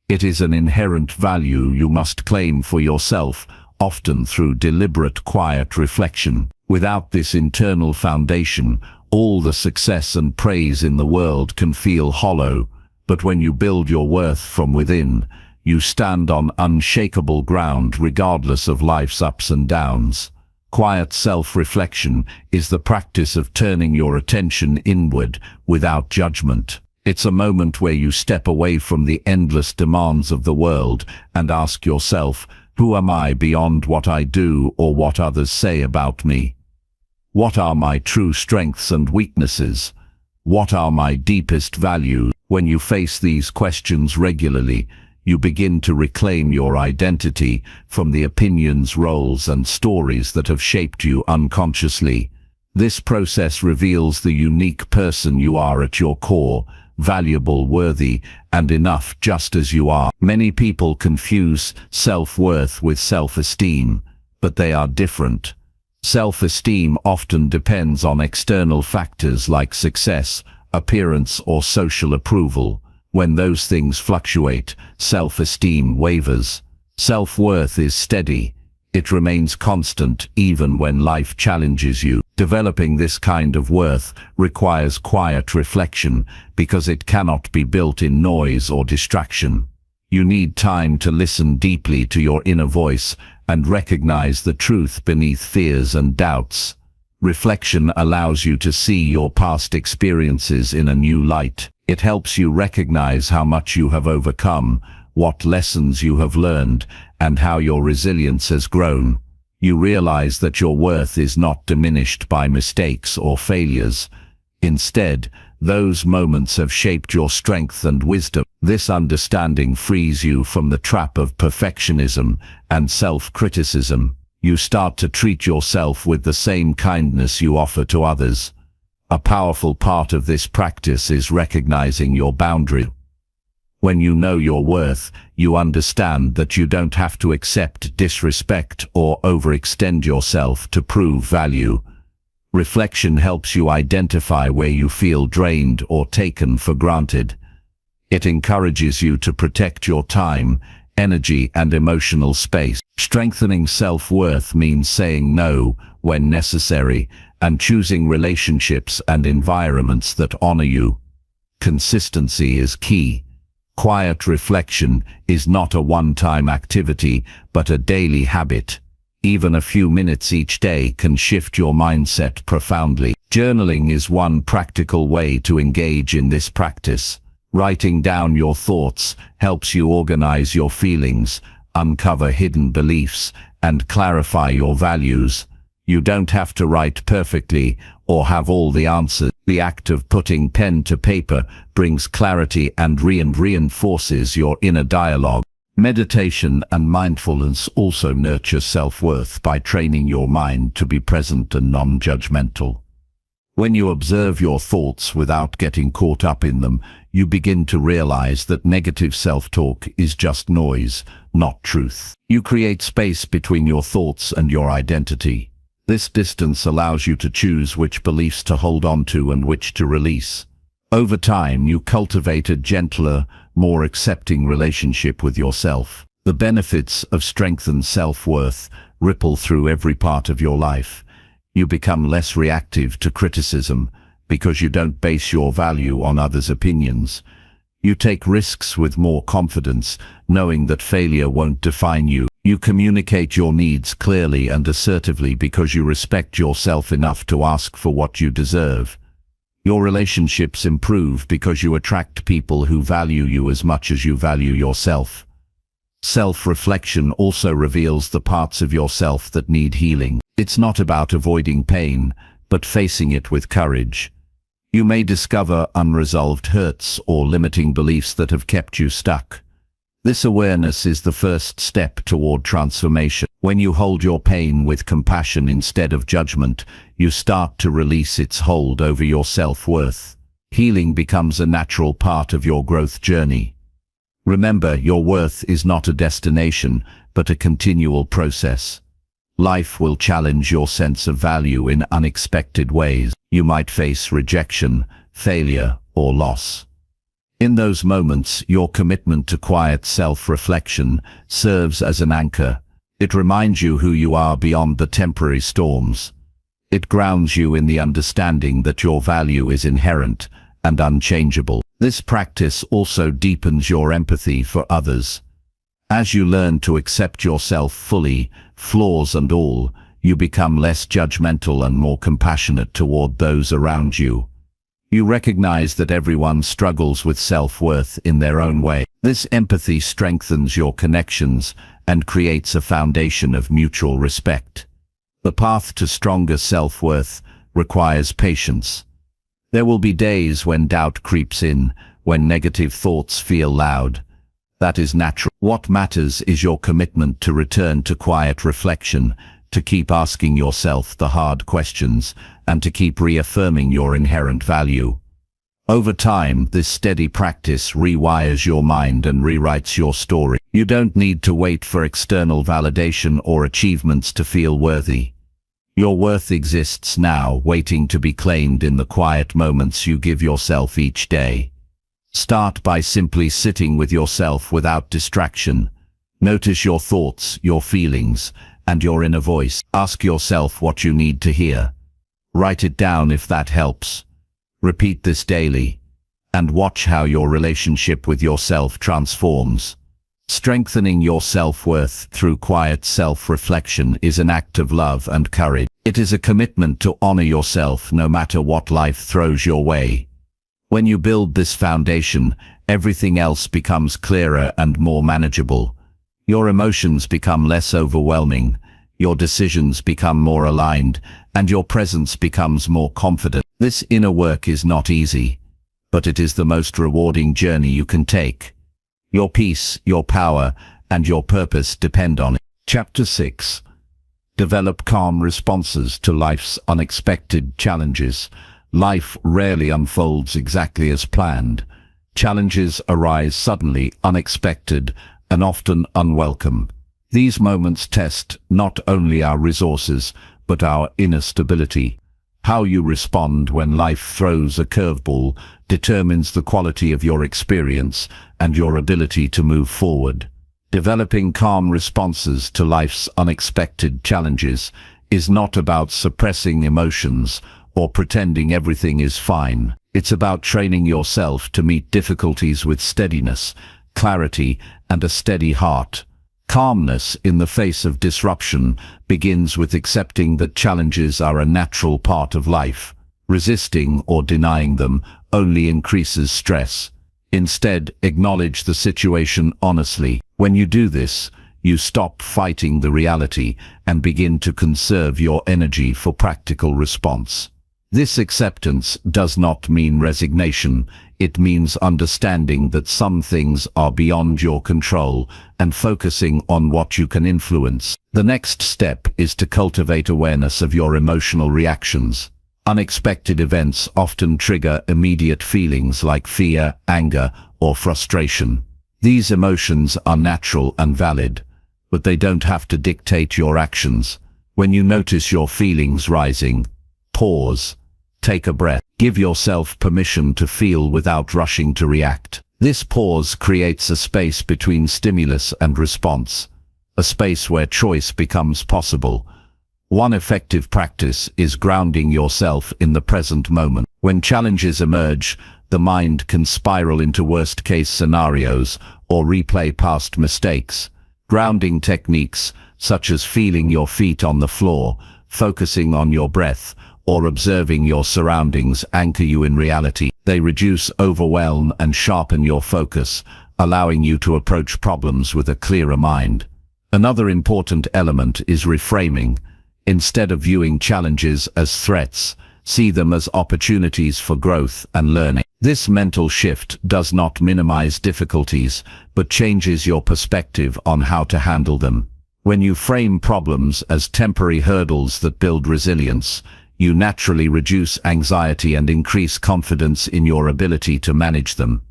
It is an inherent value you must claim for yourself, often through deliberate, quiet reflection. Without this internal foundation, All the success and praise in the world can feel hollow, but when you build your worth from within, you stand on unshakable ground regardless of life's ups and downs. Quiet self-reflection is the practice of turning your attention inward without judgment. It's a moment where you step away from the endless demands of the world and ask yourself, who am I beyond what I do or what others say about me? What are my true strengths and weaknesses? What are my deepest values? When you face these questions regularly, you begin to reclaim your identity from the opinions, roles, and stories that have shaped you unconsciously. This process reveals the unique person you are at your core, valuable, worthy, and enough just as you are. Many people confuse self-worth with self-esteem, but they are different. Self-esteem often depends on external factors like success, appearance, or social approval. When those things fluctuate, self-esteem wavers. Self-worth is steady. It remains constant even when life challenges you. Developing this kind of worth requires quiet reflection because it cannot be built in noise or distraction. You need time to listen deeply to your inner voice and recognize the truth beneath fears and doubts. Reflection allows you to see your past experiences in a new light. It helps you recognize how much you have overcome, what lessons you have learned, and how your resilience has grown. You realize that your worth is not diminished by mistakes or failures. Instead, those moments have shaped your strength and wisdom. This understanding frees you from the trap of perfectionism and self-criticism. You start to treat yourself with the same kindness you offer to others. A powerful part of this practice is recognizing your boundary. When you know your worth, you understand that you don't have to accept disrespect or overextend yourself to prove value. Reflection helps you identify where you feel drained or taken for granted. It encourages you to protect your time, energy, and emotional space. Strengthening self-worth means saying no when necessary and choosing relationships and environments that honor you. Consistency is key. Quiet reflection is not a one-time activity, but a daily habit. Even a few minutes each day can shift your mindset profoundly. Journaling is one practical way to engage in this practice. Writing down your thoughts helps you organize your feelings, uncover hidden beliefs, and clarify your values. You don't have to write perfectly or have all the answers. The act of putting pen to paper brings clarity and reinforces your inner dialogue. Meditation and mindfulness also nurture self-worth by training your mind to be present and non-judgmental. When you observe your thoughts without getting caught up in them, you begin to realize that negative self-talk is just noise, not truth. You create space between your thoughts and your identity. This distance allows you to choose which beliefs to hold on to and which to release. Over time, you cultivate a gentler, more accepting relationship with yourself. The benefits of strengthened self-worth ripple through every part of your life. You become less reactive to criticism because you don't base your value on others' opinions. You take risks with more confidence, knowing that failure won't define you. You communicate your needs clearly and assertively because you respect yourself enough to ask for what you deserve. Your relationships improve because you attract people who value you as much as you value yourself. Self-reflection also reveals the parts of yourself that need healing. It's not about avoiding pain, but facing it with courage. You may discover unresolved hurts or limiting beliefs that have kept you stuck. This awareness is the first step toward transformation. When you hold your pain with compassion instead of judgment, you start to release its hold over your self-worth. Healing becomes a natural part of your growth journey. Remember, your worth is not a destination, but a continual process. Life will challenge your sense of value in unexpected ways. You might face rejection, failure, or loss. In those moments, your commitment to quiet self-reflection serves as an anchor. It reminds you who you are beyond the temporary storms. It grounds you in the understanding that your value is inherent and unchangeable. This practice also deepens your empathy for others. As you learn to accept yourself fully, flaws and all, you become less judgmental and more compassionate toward those around you. You recognize that everyone struggles with self-worth in their own way. This empathy strengthens your connections and creates a foundation of mutual respect. The path to stronger self-worth requires patience. There will be days when doubt creeps in, when negative thoughts feel loud. That is natural. What matters is your commitment to return to quiet reflection, to keep asking yourself the hard questions, and to keep reaffirming your inherent value. Over time, this steady practice rewires your mind and rewrites your story. You don't need to wait for external validation or achievements to feel worthy. Your worth exists now, waiting to be claimed in the quiet moments you give yourself each day. Start by simply sitting with yourself without distraction. Notice your thoughts, your feelings, and your inner voice. Ask yourself what you need to hear. Write it down if that helps. Repeat this daily, and watch how your relationship with yourself transforms. Strengthening your self-worth through quiet self-reflection is an act of love and courage. It is a commitment to honor yourself no matter what life throws your way. When you build this foundation, everything else becomes clearer and more manageable. Your emotions become less overwhelming, your decisions become more aligned, and your presence becomes more confident. This inner work is not easy, but it is the most rewarding journey you can take. Your peace, your power, and your purpose depend on it. Chapter 6. Develop calm responses to life's unexpected challenges. Life rarely unfolds exactly as planned. Challenges arise suddenly, unexpected, and often unwelcome. These moments test not only our resources, but our inner stability. How you respond when life throws a curveball determines the quality of your experience and your ability to move forward. Developing calm responses to life's unexpected challenges is not about suppressing emotions or pretending everything is fine. It's about training yourself to meet difficulties with steadiness, clarity, and a steady heart. Calmness in the face of disruption begins with accepting that challenges are a natural part of life. Resisting or denying them only increases stress. Instead, acknowledge the situation honestly. When you do this, you stop fighting the reality and begin to conserve your energy for practical response. This acceptance does not mean resignation. It means understanding that some things are beyond your control and focusing on what you can influence. The next step is to cultivate awareness of your emotional reactions. Unexpected events often trigger immediate feelings like fear, anger, or frustration. These emotions are natural and valid, but they don't have to dictate your actions. When you notice your feelings rising, pause. Take a breath. Give yourself permission to feel without rushing to react. This pause creates a space between stimulus and response, a space where choice becomes possible. One effective practice is grounding yourself in the present moment. When challenges emerge, the mind can spiral into worst-case scenarios or replay past mistakes. Grounding techniques, such as feeling your feet on the floor, focusing on your breath, or observing your surroundings, anchor you in reality. They reduce overwhelm and sharpen your focus, allowing you to approach problems with a clearer mind. Another important element is reframing. Instead of viewing challenges as threats, see them as opportunities for growth and learning. This mental shift does not minimize difficulties, but changes your perspective on how to handle them. When you frame problems as temporary hurdles that build resilience, you naturally reduce anxiety and increase confidence in your ability to manage them.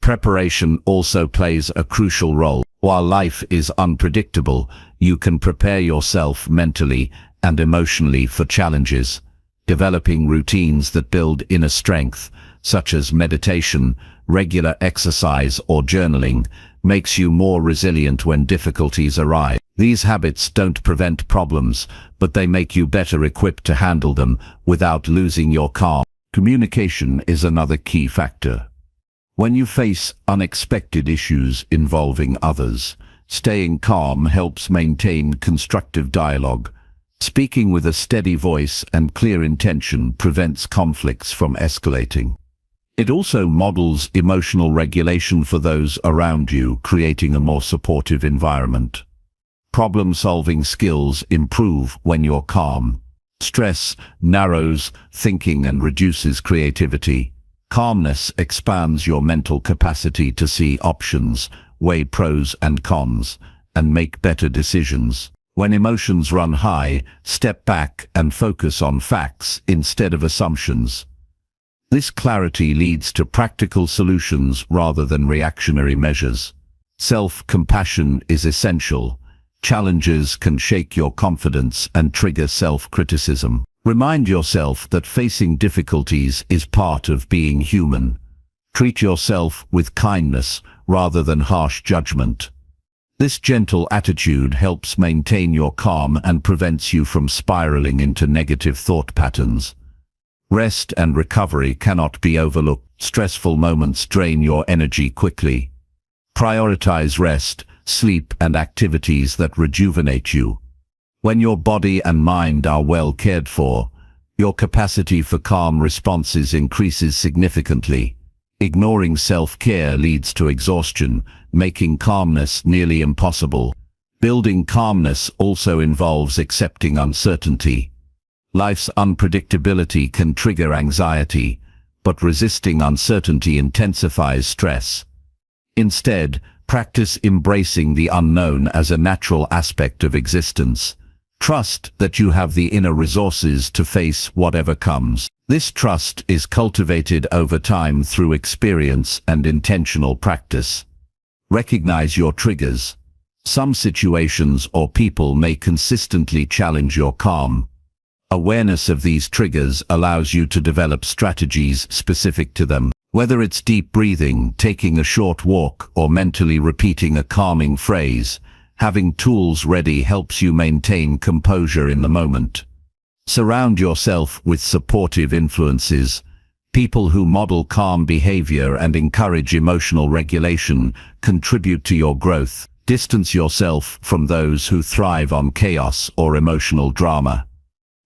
Preparation also plays a crucial role. While life is unpredictable, you can prepare yourself mentally and emotionally for challenges. Developing routines that build inner strength, such as meditation, regular exercise, or journaling, makes you more resilient when difficulties arise. These habits don't prevent problems, but they make you better equipped to handle them without losing your calm. Communication is another key factor. When you face unexpected issues involving others, staying calm helps maintain constructive dialogue. Speaking with a steady voice and clear intention prevents conflicts from escalating. It also models emotional regulation for those around you, creating a more supportive environment. Problem-solving skills improve when you're calm. Stress narrows thinking and reduces creativity. Calmness expands your mental capacity to see options, weigh pros and cons, and make better decisions. When emotions run high, step back and focus on facts instead of assumptions. This clarity leads to practical solutions rather than reactionary measures. Self-compassion is essential. Challenges can shake your confidence and trigger self-criticism. Remind yourself that facing difficulties is part of being human. Treat yourself with kindness rather than harsh judgment. This gentle attitude helps maintain your calm and prevents you from spiraling into negative thought patterns. Rest and recovery cannot be overlooked. Stressful moments drain your energy quickly. Prioritize rest, sleep, and activities that rejuvenate you. When your body and mind are well cared for, your capacity for calm responses increases significantly. Ignoring self-care leads to exhaustion, making calmness nearly impossible. Building calmness also involves accepting uncertainty. Life's unpredictability can trigger anxiety, but resisting uncertainty intensifies stress. Instead, practice embracing the unknown as a natural aspect of existence. Trust that you have the inner resources to face whatever comes. This trust is cultivated over time through experience and intentional practice. Recognize your triggers. Some situations or people may consistently challenge your calm. Awareness of these triggers allows you to develop strategies specific to them. Whether it's deep breathing, taking a short walk, or mentally repeating a calming phrase, having tools ready helps you maintain composure in the moment. Surround yourself with supportive influences. People who model calm behavior and encourage emotional regulation contribute to your growth. Distance yourself from those who thrive on chaos or emotional drama.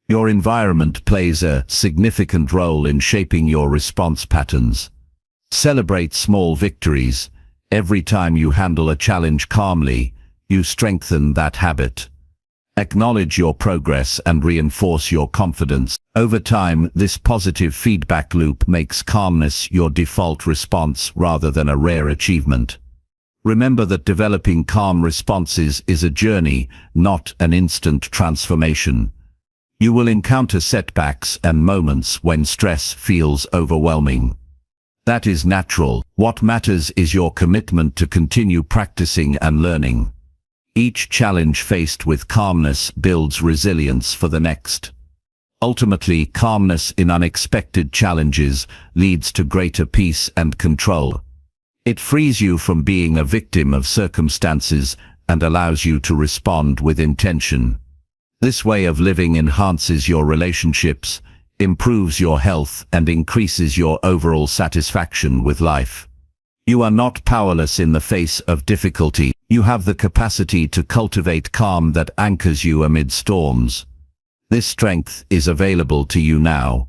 Your environment plays a significant role in shaping your response patterns. Celebrate small victories. Every time you handle a challenge calmly, you strengthen that habit. Acknowledge your progress and reinforce your confidence. Over time, this positive feedback loop makes calmness your default response rather than a rare achievement. Remember that developing calm responses is a journey, not an instant transformation. You will encounter setbacks and moments when stress feels overwhelming. That is natural. What matters is your commitment to continue practicing and learning. Each challenge faced with calmness builds resilience for the next. Ultimately, calmness in unexpected challenges leads to greater peace and control. It frees you from being a victim of circumstances and allows you to respond with intention. This way of living enhances your relationships, improves your health, and increases your overall satisfaction with life. You are not powerless in the face of difficulty. You have the capacity to cultivate calm that anchors you amid storms. This strength is available to you now.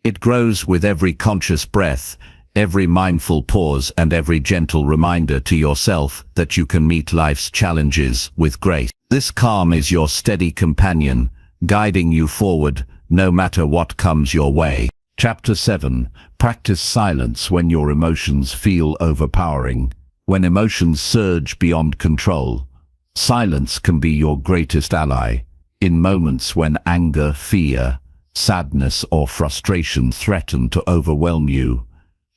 It grows with every conscious breath, every mindful pause, and every gentle reminder to yourself that you can meet life's challenges with grace. This calm is your steady companion, guiding you forward, no matter what comes your way. Chapter 7. Practice silence when your emotions feel overpowering. When emotions surge beyond control, silence can be your greatest ally. In moments when anger, fear, sadness, or frustration threaten to overwhelm you,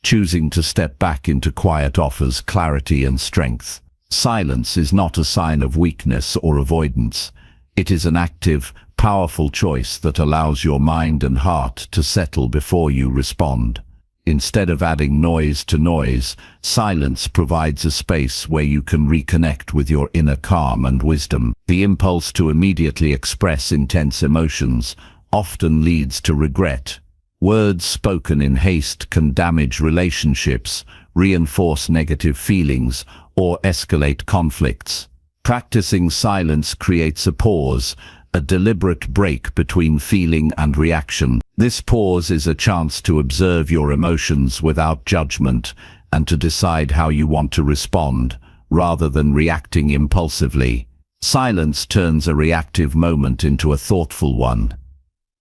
choosing to step back into quiet offers clarity and strength. Silence is not a sign of weakness or avoidance. It is an active, powerful choice that allows your mind and heart to settle before you respond. Instead of adding noise to noise, silence provides a space where you can reconnect with your inner calm and wisdom. The impulse to immediately express intense emotions often leads to regret. Words spoken in haste can damage relationships, reinforce negative feelings, or escalate conflicts. Practicing silence creates a pause, a deliberate break between feeling and reaction. This pause is a chance to observe your emotions without judgment and to decide how you want to respond, rather than reacting impulsively. Silence turns a reactive moment into a thoughtful one.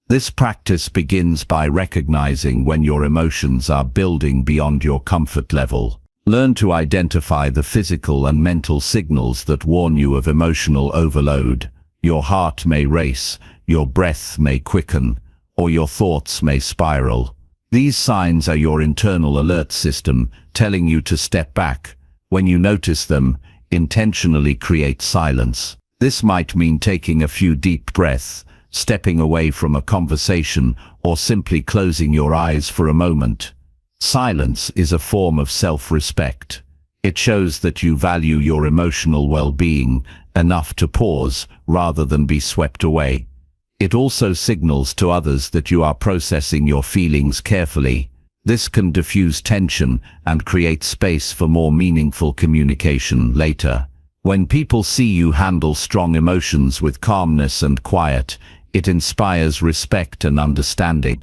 This practice begins by recognizing when your emotions are building beyond your comfort level. Learn to identify the physical and mental signals that warn you of emotional overload. Your heart may race, your breath may quicken, or your thoughts may spiral. These signs are your internal alert system telling you to step back. When you notice them, intentionally create silence. This might mean taking a few deep breaths, stepping away from a conversation, or simply closing your eyes for a moment. Silence is a form of self-respect. It shows that you value your emotional well-being enough to pause rather than be swept away. It also signals to others that you are processing your feelings carefully. This can diffuse tension and create space for more meaningful communication later. When people see you handle strong emotions with calmness and quiet, it inspires respect and understanding.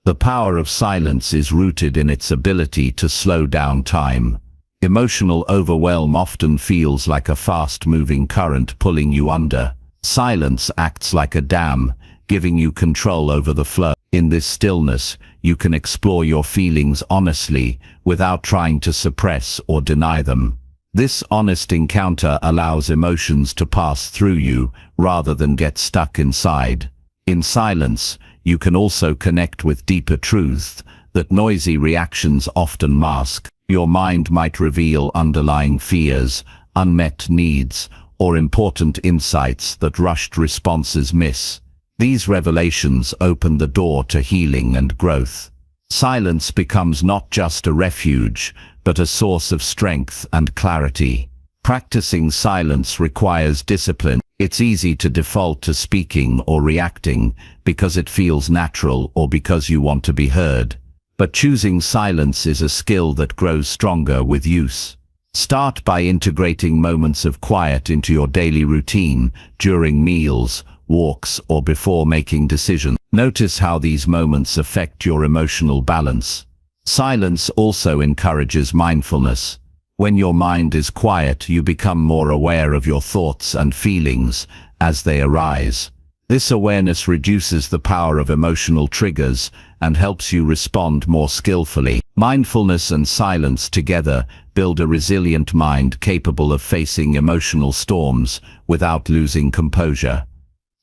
The power of silence is rooted in its ability to slow down time. Emotional overwhelm often feels like a fast-moving current pulling you under. Silence acts like a dam, giving you control over the flow. In this stillness, you can explore your feelings honestly, without trying to suppress or deny them. This honest encounter allows emotions to pass through you, rather than get stuck inside. In silence, you can also connect with deeper truths that noisy reactions often mask. Your mind might reveal underlying fears, unmet needs, or important insights that rushed responses miss. These revelations open the door to healing and growth. Silence becomes not just a refuge, but a source of strength and clarity. Practicing silence requires discipline. It's easy to default to speaking or reacting because it feels natural or because you want to be heard. But choosing silence is a skill that grows stronger with use. Start by integrating moments of quiet into your daily routine, during meals, walks, or before making decisions. Notice how these moments affect your emotional balance. Silence also encourages mindfulness. When your mind is quiet, you become more aware of your thoughts and feelings as they arise. This awareness reduces the power of emotional triggers and helps you respond more skillfully. Mindfulness and silence together build a resilient mind capable of facing emotional storms without losing composure.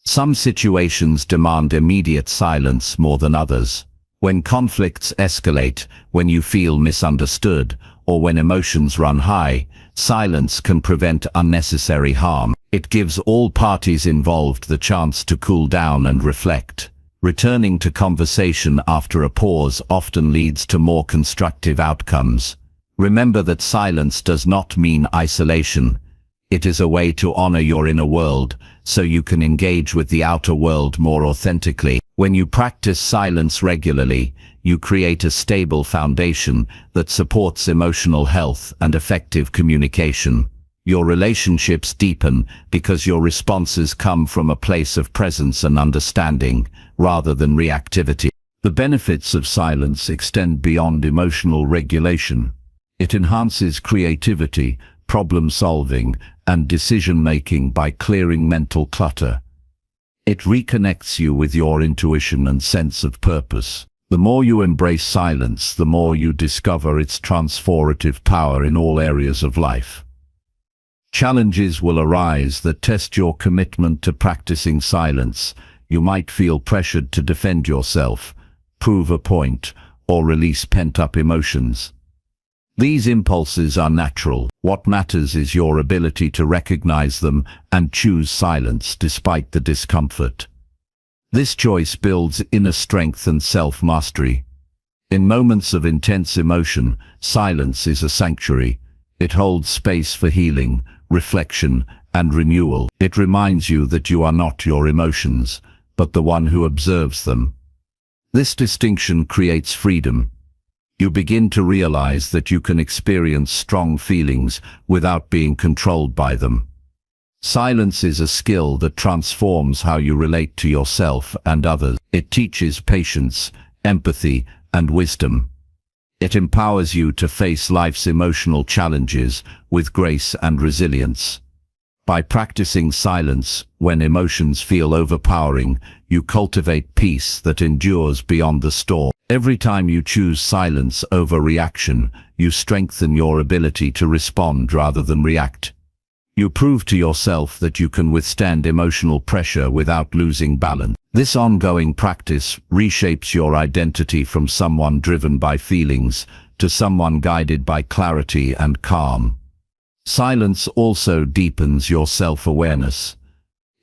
Some situations demand immediate silence more than others. When conflicts escalate, when you feel misunderstood, or when emotions run high, silence can prevent unnecessary harm. It gives all parties involved the chance to cool down and reflect. Returning to conversation after a pause often leads to more constructive outcomes. Remember that silence does not mean isolation. It is a way to honor your inner world, so you can engage with the outer world more authentically. When you practice silence regularly, you create a stable foundation that supports emotional health and effective communication. Your relationships deepen because your responses come from a place of presence and understanding, rather than reactivity. The benefits of silence extend beyond emotional regulation. It enhances creativity, problem-solving, and decision-making by clearing mental clutter. It reconnects you with your intuition and sense of purpose. The more you embrace silence, the more you discover its transformative power in all areas of life. Challenges will arise that test your commitment to practicing silence. You might feel pressured to defend yourself, prove a point, or release pent-up emotions. These impulses are natural. What matters is your ability to recognize them and choose silence despite the discomfort. This choice builds inner strength and self-mastery. In moments of intense emotion, silence is a sanctuary. It holds space for healing, reflection, and renewal. It reminds you that you are not your emotions, but the one who observes them. This distinction creates freedom. You begin to realize that you can experience strong feelings without being controlled by them. Silence is a skill that transforms how you relate to yourself and others. It teaches patience, empathy, and wisdom. It empowers you to face life's emotional challenges with grace and resilience. By practicing silence when emotions feel overpowering, you cultivate peace that endures beyond the storm. Every time you choose silence over reaction, you strengthen your ability to respond rather than react. You prove to yourself that you can withstand emotional pressure without losing balance. This ongoing practice reshapes your identity from someone driven by feelings to someone guided by clarity and calm. Silence also deepens your self-awareness.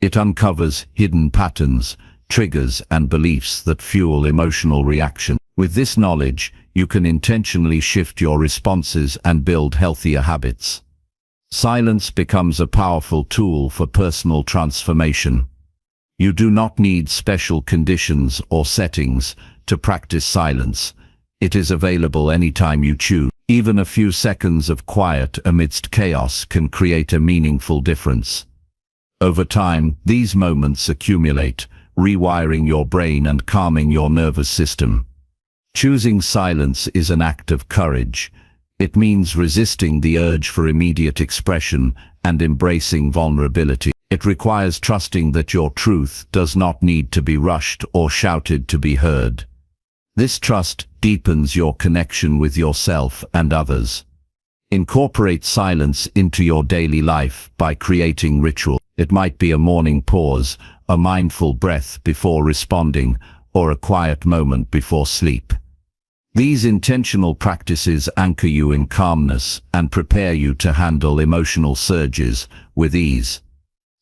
It uncovers hidden patterns, triggers, and beliefs that fuel emotional reaction. With this knowledge, you can intentionally shift your responses and build healthier habits. Silence becomes a powerful tool for personal transformation. You do not need special conditions or settings to practice silence. It is available anytime you choose. Even a few seconds of quiet amidst chaos can create a meaningful difference. Over time, these moments accumulate, rewiring your brain and calming your nervous system. Choosing silence is an act of courage. It means resisting the urge for immediate expression and embracing vulnerability. It requires trusting that your truth does not need to be rushed or shouted to be heard. This trust deepens your connection with yourself and others. Incorporate silence into your daily life by creating ritual. It might be a morning pause, a mindful breath before responding, or a quiet moment before sleep. These intentional practices anchor you in calmness and prepare you to handle emotional surges with ease.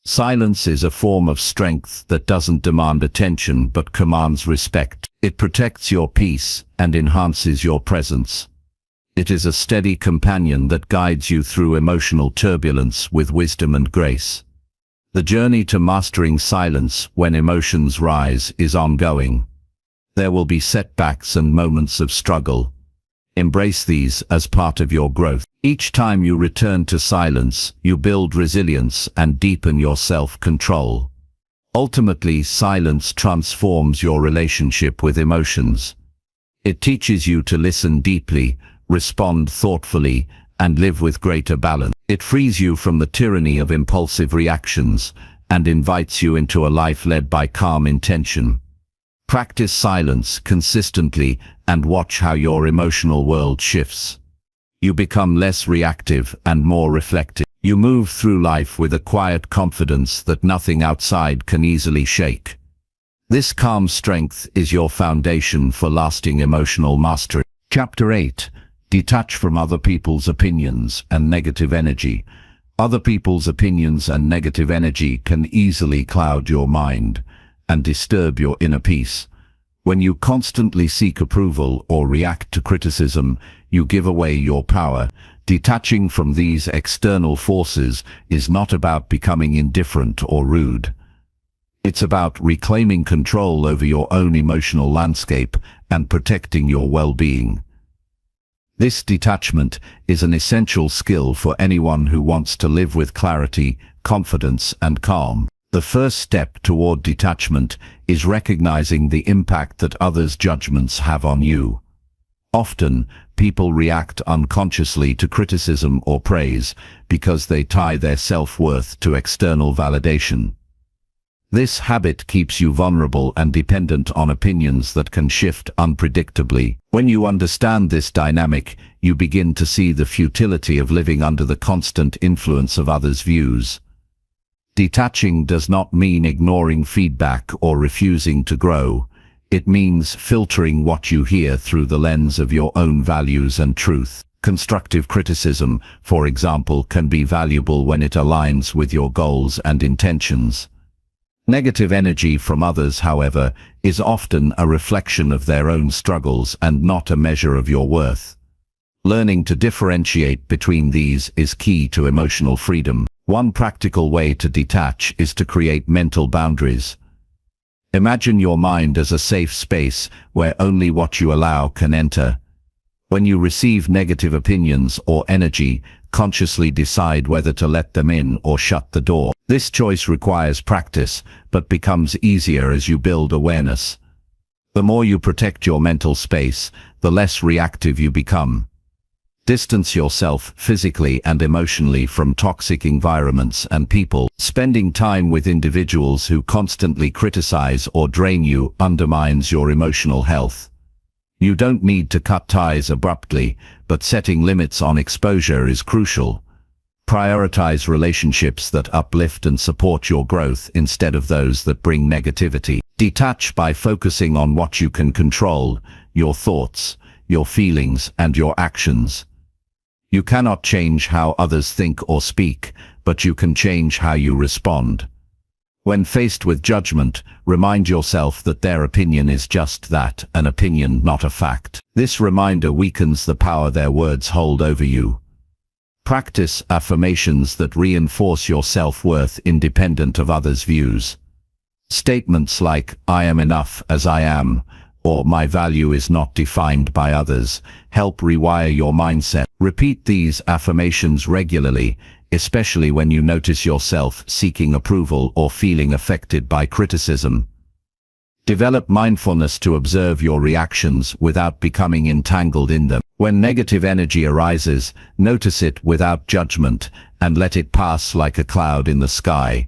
Silence is a form of strength that doesn't demand attention but commands respect. It protects your peace and enhances your presence. It is a steady companion that guides you through emotional turbulence with wisdom and grace. The journey to mastering silence when emotions rise is ongoing. There will be setbacks and moments of struggle. Embrace these as part of your growth. Each time you return to silence, you build resilience and deepen your self-control. Ultimately, silence transforms your relationship with emotions. It teaches you to listen deeply, respond thoughtfully, and live with greater balance. It frees you from the tyranny of impulsive reactions and invites you into a life led by calm intention. Practice silence consistently and watch how your emotional world shifts. You become less reactive and more reflective. You move through life with a quiet confidence that nothing outside can easily shake. This calm strength is your foundation for lasting emotional mastery. Chapter 8. Detach from other people's opinions and negative energy. Other people's opinions and negative energy can easily cloud your mind and disturb your inner peace. When you constantly seek approval or react to criticism, you give away your power. Detaching from these external forces is not about becoming indifferent or rude. It's about reclaiming control over your own emotional landscape and protecting your well-being. This detachment is an essential skill for anyone who wants to live with clarity, confidence, and calm. The first step toward detachment is recognizing the impact that others' judgments have on you. Often, people react unconsciously to criticism or praise because they tie their self-worth to external validation. This habit keeps you vulnerable and dependent on opinions that can shift unpredictably. When you understand this dynamic, you begin to see the futility of living under the constant influence of others' views. Detaching does not mean ignoring feedback or refusing to grow. It means filtering what you hear through the lens of your own values and truth. Constructive criticism, for example, can be valuable when it aligns with your goals and intentions. Negative energy from others, however, is often a reflection of their own struggles and not a measure of your worth. Learning to differentiate between these is key to emotional freedom. One practical way to detach is to create mental boundaries. Imagine your mind as a safe space where only what you allow can enter. When you receive negative opinions or energy, consciously decide whether to let them in or shut the door. This choice requires practice, but becomes easier as you build awareness. The more you protect your mental space, the less reactive you become. Distance yourself physically and emotionally from toxic environments and people. Spending time with individuals who constantly criticize or drain you undermines your emotional health. You don't need to cut ties abruptly, but setting limits on exposure is crucial. Prioritize relationships that uplift and support your growth instead of those that bring negativity. Detach by focusing on what you can control: your thoughts, your feelings, and your actions. You cannot change how others think or speak, but you can change how you respond. When faced with judgment, remind yourself that their opinion is just that, an opinion, not a fact. This reminder weakens the power their words hold over you. Practice affirmations that reinforce your self-worth independent of others' views. Statements like, "I am enough as I am," or "my value is not defined by others," help rewire your mindset. Repeat these affirmations regularly, especially when you notice yourself seeking approval or feeling affected by criticism. Develop mindfulness to observe your reactions without becoming entangled in them. When negative energy arises, notice it without judgment and let it pass like a cloud in the sky.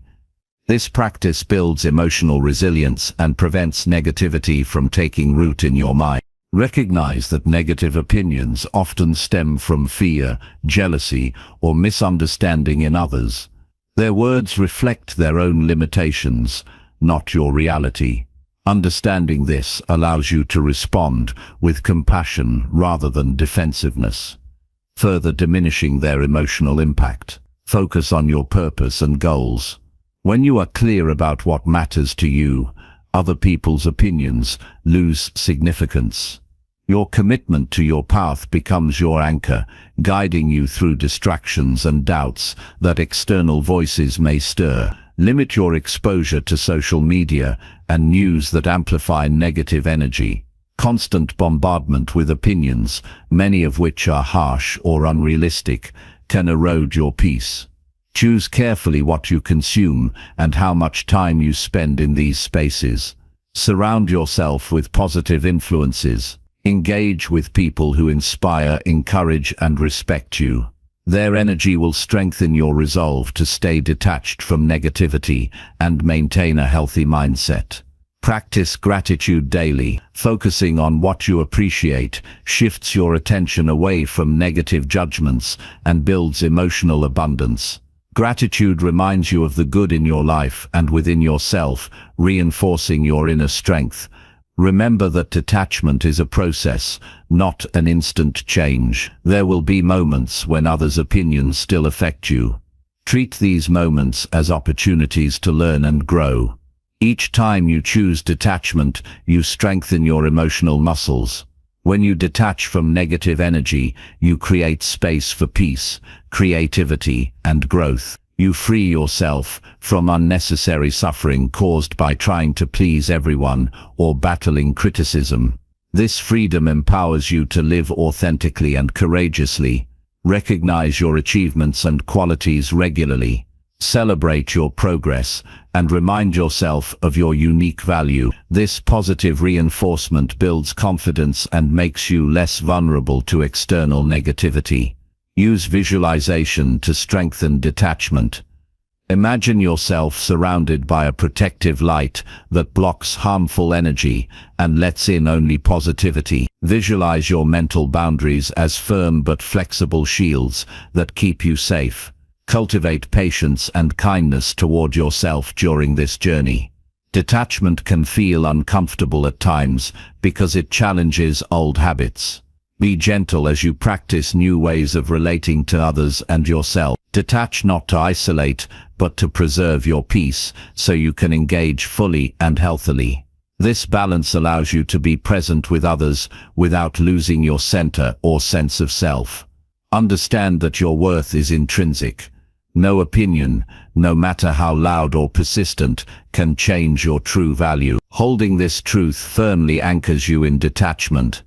This practice builds emotional resilience and prevents negativity from taking root in your mind. Recognize that negative opinions often stem from fear, jealousy, or misunderstanding in others. Their words reflect their own limitations, not your reality. Understanding this allows you to respond with compassion rather than defensiveness, further diminishing their emotional impact. Focus on your purpose and goals. When you are clear about what matters to you, other people's opinions lose significance. Your commitment to your path becomes your anchor, guiding you through distractions and doubts that external voices may stir. Limit your exposure to social media and news that amplify negative energy. Constant bombardment with opinions, many of which are harsh or unrealistic, can erode your peace. Choose carefully what you consume and how much time you spend in these spaces. Surround yourself with positive influences. Engage with people who inspire, encourage, and respect you. Their energy will strengthen your resolve to stay detached from negativity and maintain a healthy mindset. Practice gratitude daily. Focusing on what you appreciate shifts your attention away from negative judgments and builds emotional abundance. Gratitude reminds you of the good in your life and within yourself, reinforcing your inner strength. Remember that detachment is a process, not an instant change. There will be moments when others' opinions still affect you. Treat these moments as opportunities to learn and grow. Each time you choose detachment, you strengthen your emotional muscles. When you detach from negative energy, you create space for peace, creativity, and growth. You free yourself from unnecessary suffering caused by trying to please everyone or battling criticism. This freedom empowers you to live authentically and courageously. Recognize your achievements and qualities regularly. Celebrate your progress and remind yourself of your unique value. This positive reinforcement builds confidence and makes you less vulnerable to external negativity. Use visualization to strengthen detachment. Imagine yourself surrounded by a protective light that blocks harmful energy and lets in only positivity. Visualize your mental boundaries as firm but flexible shields that keep you safe. Cultivate patience and kindness toward yourself during this journey. Detachment can feel uncomfortable at times because it challenges old habits. Be gentle as you practice new ways of relating to others and yourself. Detach not to isolate, but to preserve your peace so you can engage fully and healthily. This balance allows you to be present with others without losing your center or sense of self. Understand that your worth is intrinsic, No opinion, no matter how loud or persistent, can change your true value. Holding this truth firmly anchors you in detachment.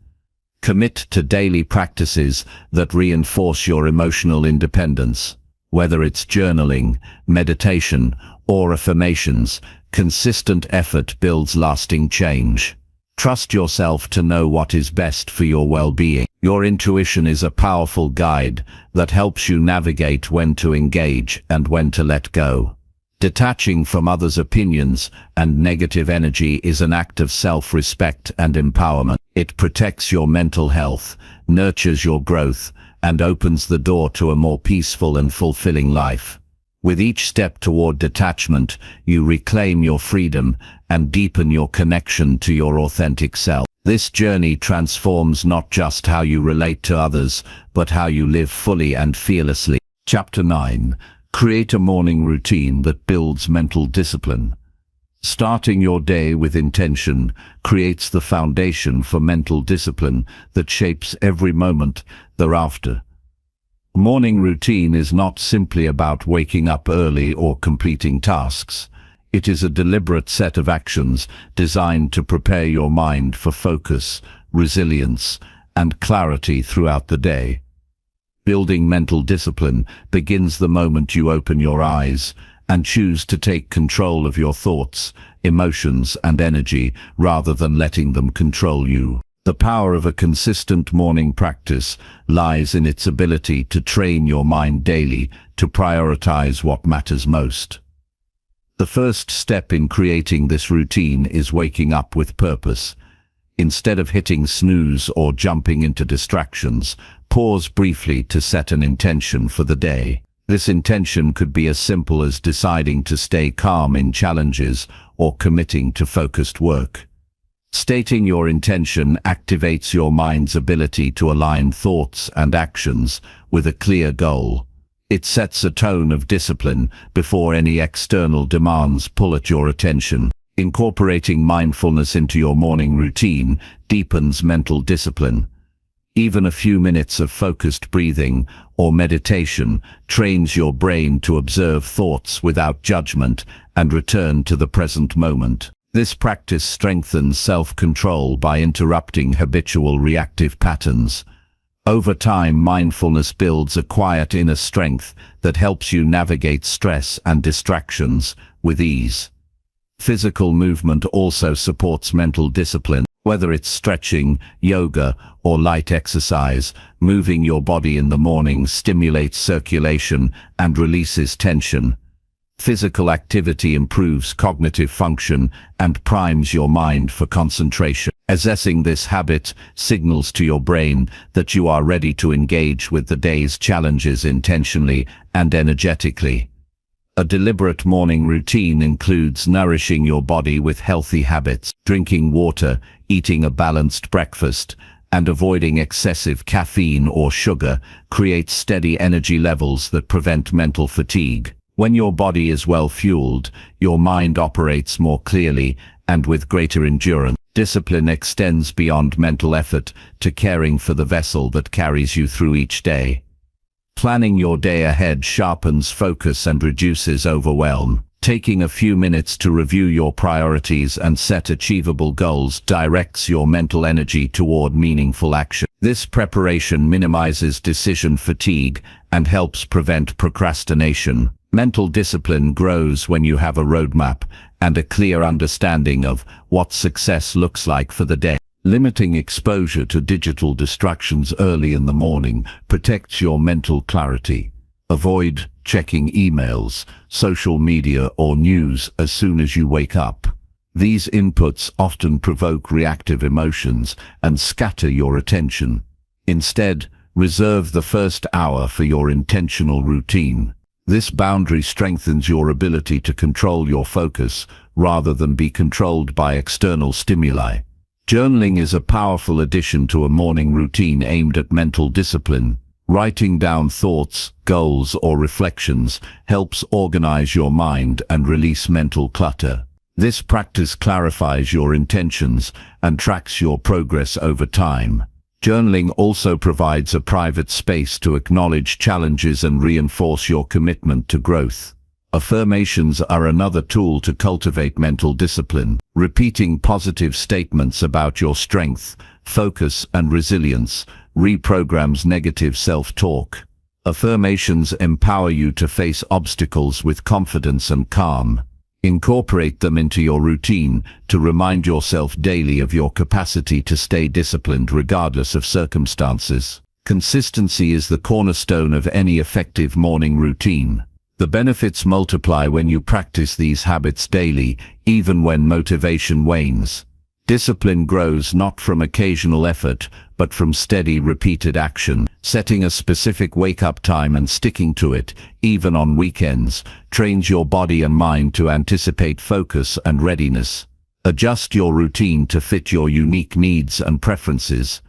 Commit to daily practices that reinforce your emotional independence. Whether it's journaling, meditation, or affirmations, consistent effort builds lasting change. Trust yourself to know what is best for your well-being. Your intuition is a powerful guide that helps you navigate when to engage and when to let go. Detaching from others' opinions and negative energy is an act of self-respect and empowerment. It protects your mental health, nurtures your growth, and opens the door to a more peaceful and fulfilling life. With each step toward detachment, you reclaim your freedom and deepen your connection to your authentic self. This journey transforms not just how you relate to others, but how you live fully and fearlessly. Chapter 9. Create a morning routine that builds mental discipline. Starting your day with intention creates the foundation for mental discipline that shapes every moment thereafter. Morning routine is not simply about waking up early or completing tasks. It is a deliberate set of actions designed to prepare your mind for focus, resilience, and clarity throughout the day. Building mental discipline begins the moment you open your eyes and choose to take control of your thoughts, emotions, and energy rather than letting them control you. The power of a consistent morning practice lies in its ability to train your mind daily to prioritize what matters most. The first step in creating this routine is waking up with purpose. Instead of hitting snooze or jumping into distractions, pause briefly to set an intention for the day. This intention could be as simple as deciding to stay calm in challenges or committing to focused work. Stating your intention activates your mind's ability to align thoughts and actions with a clear goal. It sets a tone of discipline before any external demands pull at your attention. Incorporating mindfulness into your morning routine deepens mental discipline. Even a few minutes of focused breathing or meditation trains your brain to observe thoughts without judgment and return to the present moment. This practice strengthens self-control by interrupting habitual reactive patterns. Over time, mindfulness builds a quiet inner strength that helps you navigate stress and distractions with ease. Physical movement also supports mental discipline. Whether it's stretching, yoga, or light exercise, moving your body in the morning stimulates circulation and releases tension. Physical activity improves cognitive function and primes your mind for concentration. Assessing this habit signals to your brain that you are ready to engage with the day's challenges intentionally and energetically. A deliberate morning routine includes nourishing your body with healthy habits, drinking water, eating a balanced breakfast, and avoiding excessive caffeine or sugar creates steady energy levels that prevent mental fatigue. When your body is well fueled, your mind operates more clearly and with greater endurance. Discipline extends beyond mental effort to caring for the vessel that carries you through each day. Planning your day ahead sharpens focus and reduces overwhelm. Taking a few minutes to review your priorities and set achievable goals directs your mental energy toward meaningful action. This preparation minimizes decision fatigue and helps prevent procrastination. Mental discipline grows when you have a roadmap and a clear understanding of what success looks like for the day. Limiting exposure to digital distractions early in the morning protects your mental clarity. Avoid checking emails, social media, or news as soon as you wake up. These inputs often provoke reactive emotions and scatter your attention. Instead, reserve the first hour for your intentional routine. This boundary strengthens your ability to control your focus rather than be controlled by external stimuli. Journaling is a powerful addition to a morning routine aimed at mental discipline. Writing down thoughts, goals, or reflections helps organize your mind and release mental clutter. This practice clarifies your intentions and tracks your progress over time. Journaling also provides a private space to acknowledge challenges and reinforce your commitment to growth. Affirmations are another tool to cultivate mental discipline. Repeating positive statements about your strength, focus, and resilience reprograms negative self-talk. Affirmations empower you to face obstacles with confidence and calm. Incorporate them into your routine to remind yourself daily of your capacity to stay disciplined regardless of circumstances. Consistency is the cornerstone of any effective morning routine. The benefits multiply when you practice these habits daily, even when motivation wanes. Discipline grows not from occasional effort, but from steady, repeated action. Setting a specific wake-up time and sticking to it, even on weekends, trains your body and mind to anticipate focus and readiness. Adjust your routine to fit your unique needs and preferences.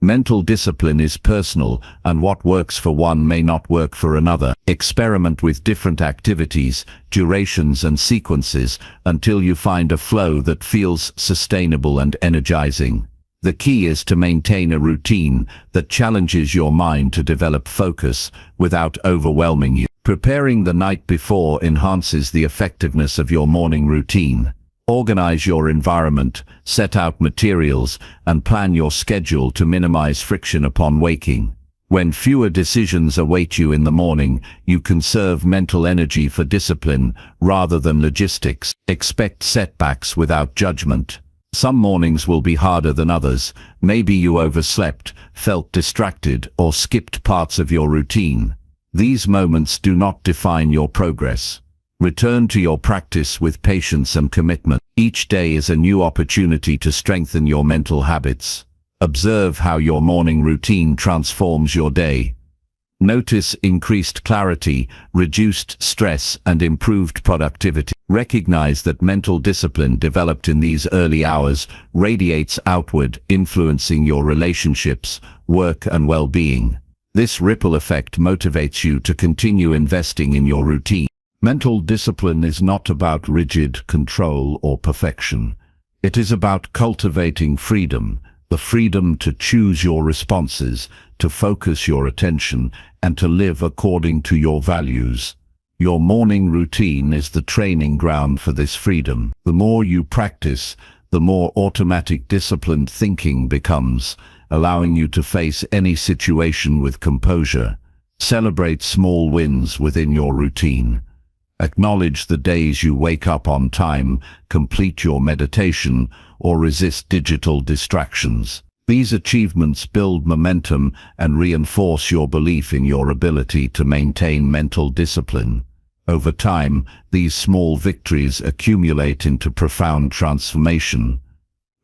Mental discipline is personal, and what works for one may not work for another. Experiment with different activities, durations, and sequences until you find a flow that feels sustainable and energizing. The key is to maintain a routine that challenges your mind to develop focus without overwhelming you. Preparing the night before enhances the effectiveness of your morning routine. Organize your environment, set out materials, and plan your schedule to minimize friction upon waking. When fewer decisions await you in the morning, you conserve mental energy for discipline rather than logistics. Expect setbacks without judgment. Some mornings will be harder than others. Maybe you overslept, felt distracted, or skipped parts of your routine. These moments do not define your progress. Return to your practice with patience and commitment. Each day is a new opportunity to strengthen your mental habits. Observe how your morning routine transforms your day. Notice increased clarity, reduced stress, and improved productivity. Recognize that mental discipline developed in these early hours radiates outward, influencing your relationships, work, and well-being. This ripple effect motivates you to continue investing in your routine. Mental discipline is not about rigid control or perfection. It is about cultivating freedom, the freedom to choose your responses, to focus your attention, and to live according to your values. Your morning routine is the training ground for this freedom. The more you practice, the more automatic disciplined thinking becomes, allowing you to face any situation with composure. Celebrate small wins within your routine. Acknowledge the days you wake up on time, complete your meditation, or resist digital distractions. These achievements build momentum and reinforce your belief in your ability to maintain mental discipline. Over time, these small victories accumulate into profound transformation.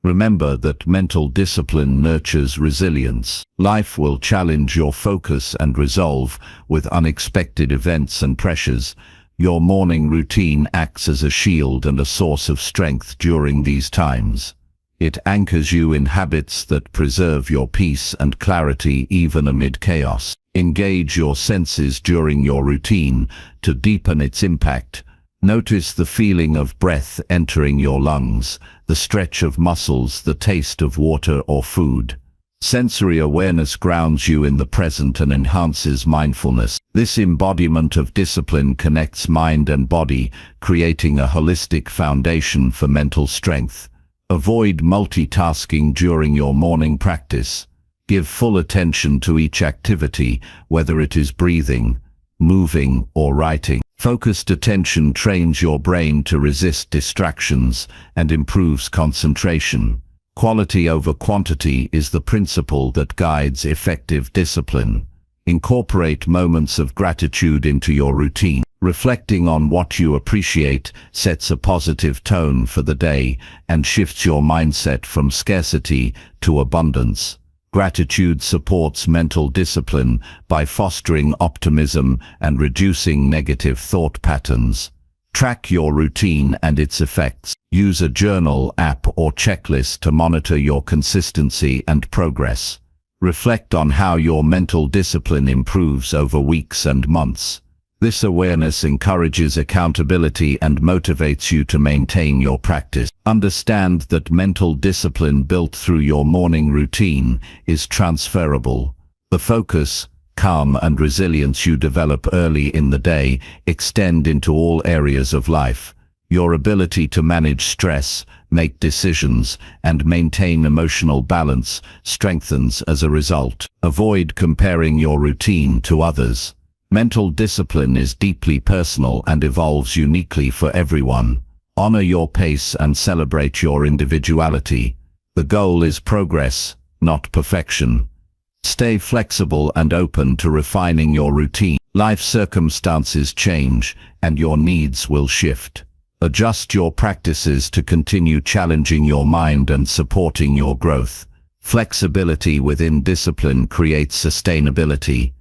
Remember that mental discipline nurtures resilience. Life will challenge your focus and resolve with unexpected events and pressures. Your morning routine acts as a shield and a source of strength during these times. It anchors you in habits that preserve your peace and clarity even amid chaos. Engage your senses during your routine to deepen its impact. Notice the feeling of breath entering your lungs, the stretch of muscles, the taste of water or food. Sensory awareness grounds you in the present and enhances mindfulness. This embodiment of discipline connects mind and body, creating a holistic foundation for mental strength. Avoid multitasking during your morning practice. Give full attention to each activity, whether it is breathing, moving, or writing. Focused attention trains your brain to resist distractions and improves concentration. Quality over quantity is the principle that guides effective discipline. Incorporate moments of gratitude into your routine. Reflecting on what you appreciate sets a positive tone for the day and shifts your mindset from scarcity to abundance. Gratitude supports mental discipline by fostering optimism and reducing negative thought patterns. Track your routine and its effects. Use a journal, app, or checklist to monitor your consistency and progress. Reflect on how your mental discipline improves over weeks and months. This awareness encourages accountability and motivates you to maintain your practice. Understand that mental discipline built through your morning routine is transferable. The focus, calm and resilience you develop early in the day extend into all areas of life. Your ability to manage stress, make decisions, and maintain emotional balance strengthens as a result. Avoid comparing your routine to others. Mental discipline is deeply personal and evolves uniquely for everyone. Honor your pace and celebrate your individuality. The goal is progress, not perfection. Stay flexible and open to refining your routine. Life circumstances change, and your needs will shift. Adjust your practices to continue challenging your mind and supporting your growth. Flexibility within discipline creates sustainability.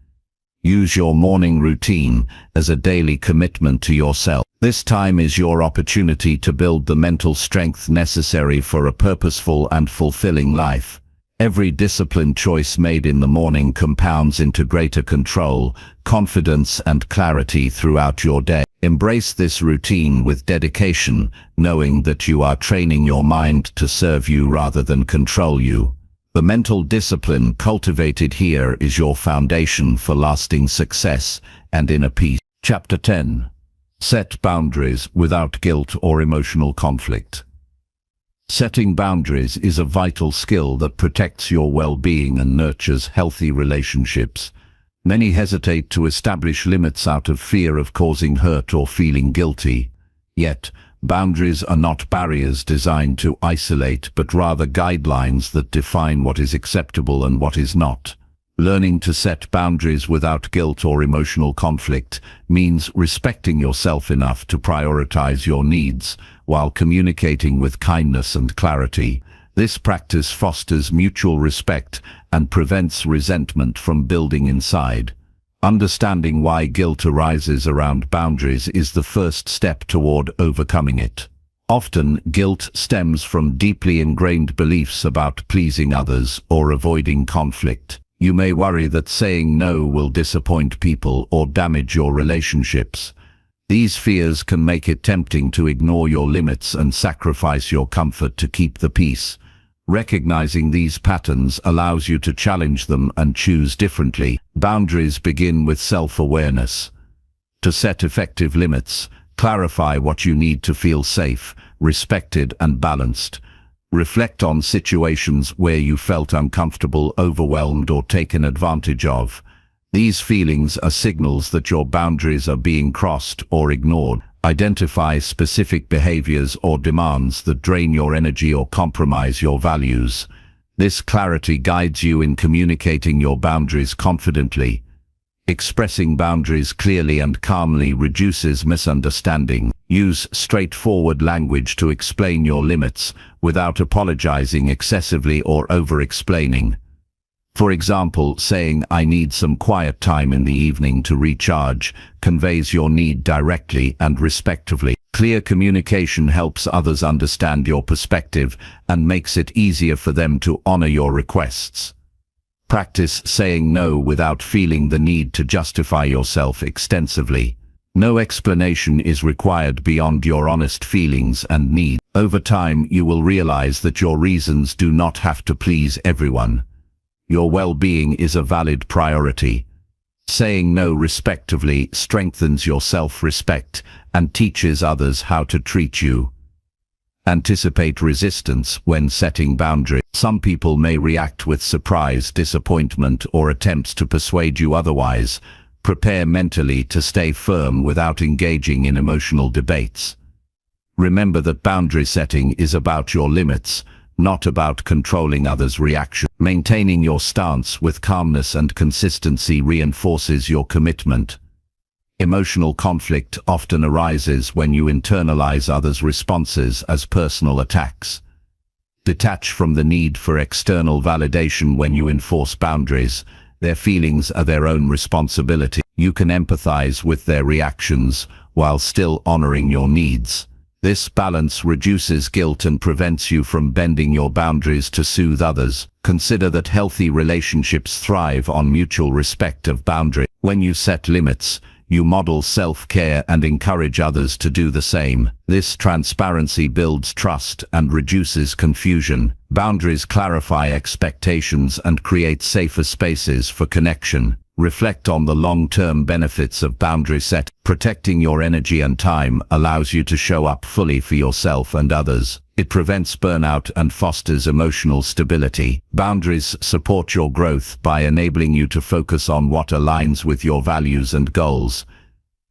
Use your morning routine as a daily commitment to yourself. This time is your opportunity to build the mental strength necessary for a purposeful and fulfilling life. Every disciplined choice made in the morning compounds into greater control, confidence, and clarity throughout your day. Embrace this routine with dedication, knowing that you are training your mind to serve you rather than control you. The mental discipline cultivated here is your foundation for lasting success and inner peace. Chapter 10. Set boundaries without guilt or emotional conflict. Setting boundaries is a vital skill that protects your well-being and nurtures healthy relationships. Many hesitate to establish limits out of fear of causing hurt or feeling guilty. Yet, boundaries are not barriers designed to isolate, but rather guidelines that define what is acceptable and what is not. Learning to set boundaries without guilt or emotional conflict means respecting yourself enough to prioritize your needs while communicating with kindness and clarity. This practice fosters mutual respect and prevents resentment from building inside. Understanding why guilt arises around boundaries is the first step toward overcoming it. Often, guilt stems from deeply ingrained beliefs about pleasing others or avoiding conflict. You may worry that saying no will disappoint people or damage your relationships. These fears can make it tempting to ignore your limits and sacrifice your comfort to keep the peace. Recognizing these patterns allows you to challenge them and choose differently. Boundaries begin with self-awareness. To set effective limits, clarify what you need to feel safe, respected, and balanced. Reflect on situations where you felt uncomfortable, overwhelmed, or taken advantage of. These feelings are signals that your boundaries are being crossed or ignored. Identify specific behaviors or demands that drain your energy or compromise your values. This clarity guides you in communicating your boundaries confidently. Expressing boundaries clearly and calmly reduces misunderstanding. Use straightforward language to explain your limits without apologizing excessively or over-explaining. For example, saying, "I need some quiet time in the evening to recharge," conveys your need directly and respectfully. Clear communication helps others understand your perspective and makes it easier for them to honor your requests. Practice saying no without feeling the need to justify yourself extensively. No explanation is required beyond your honest feelings and needs. Over time, you will realize that your reasons do not have to please everyone. Your well-being is a valid priority. Saying no respectfully strengthens your self-respect and teaches others how to treat you. Anticipate resistance when setting boundaries. Some people may react with surprise, disappointment, or attempts to persuade you otherwise. Prepare mentally to stay firm without engaging in emotional debates. Remember that boundary setting is about your limits, not about controlling others' reaction. Maintaining your stance with calmness and consistency reinforces your commitment. Emotional conflict often arises when you internalize others' responses as personal attacks. Detach from the need for external validation when you enforce boundaries. Their feelings are their own responsibility. You can empathize with their reactions while still honoring your needs. This balance reduces guilt and prevents you from bending your boundaries to soothe others. Consider that healthy relationships thrive on mutual respect of boundaries. When you set limits, you model self-care and encourage others to do the same. This transparency builds trust and reduces confusion. Boundaries clarify expectations and create safer spaces for connection. Reflect on the long-term benefits of boundary setting. Protecting your energy and time allows you to show up fully for yourself and others. It prevents burnout and fosters emotional stability. Boundaries support your growth by enabling you to focus on what aligns with your values and goals.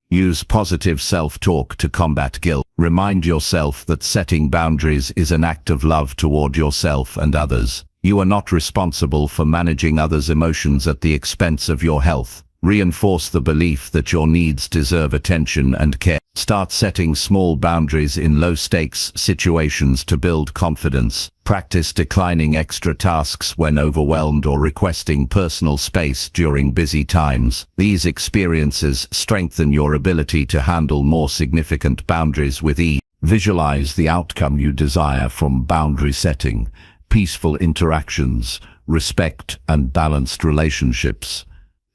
Use positive self-talk to combat guilt. Remind yourself that setting boundaries is an act of love toward yourself and others. You are not responsible for managing others' emotions at the expense of your health. Reinforce the belief that your needs deserve attention and care. Start setting small boundaries in low-stakes situations to build confidence. Practice declining extra tasks when overwhelmed or requesting personal space during busy times. These experiences strengthen your ability to handle more significant boundaries with ease. Visualize the outcome you desire from boundary setting: peaceful interactions, respect, and balanced relationships.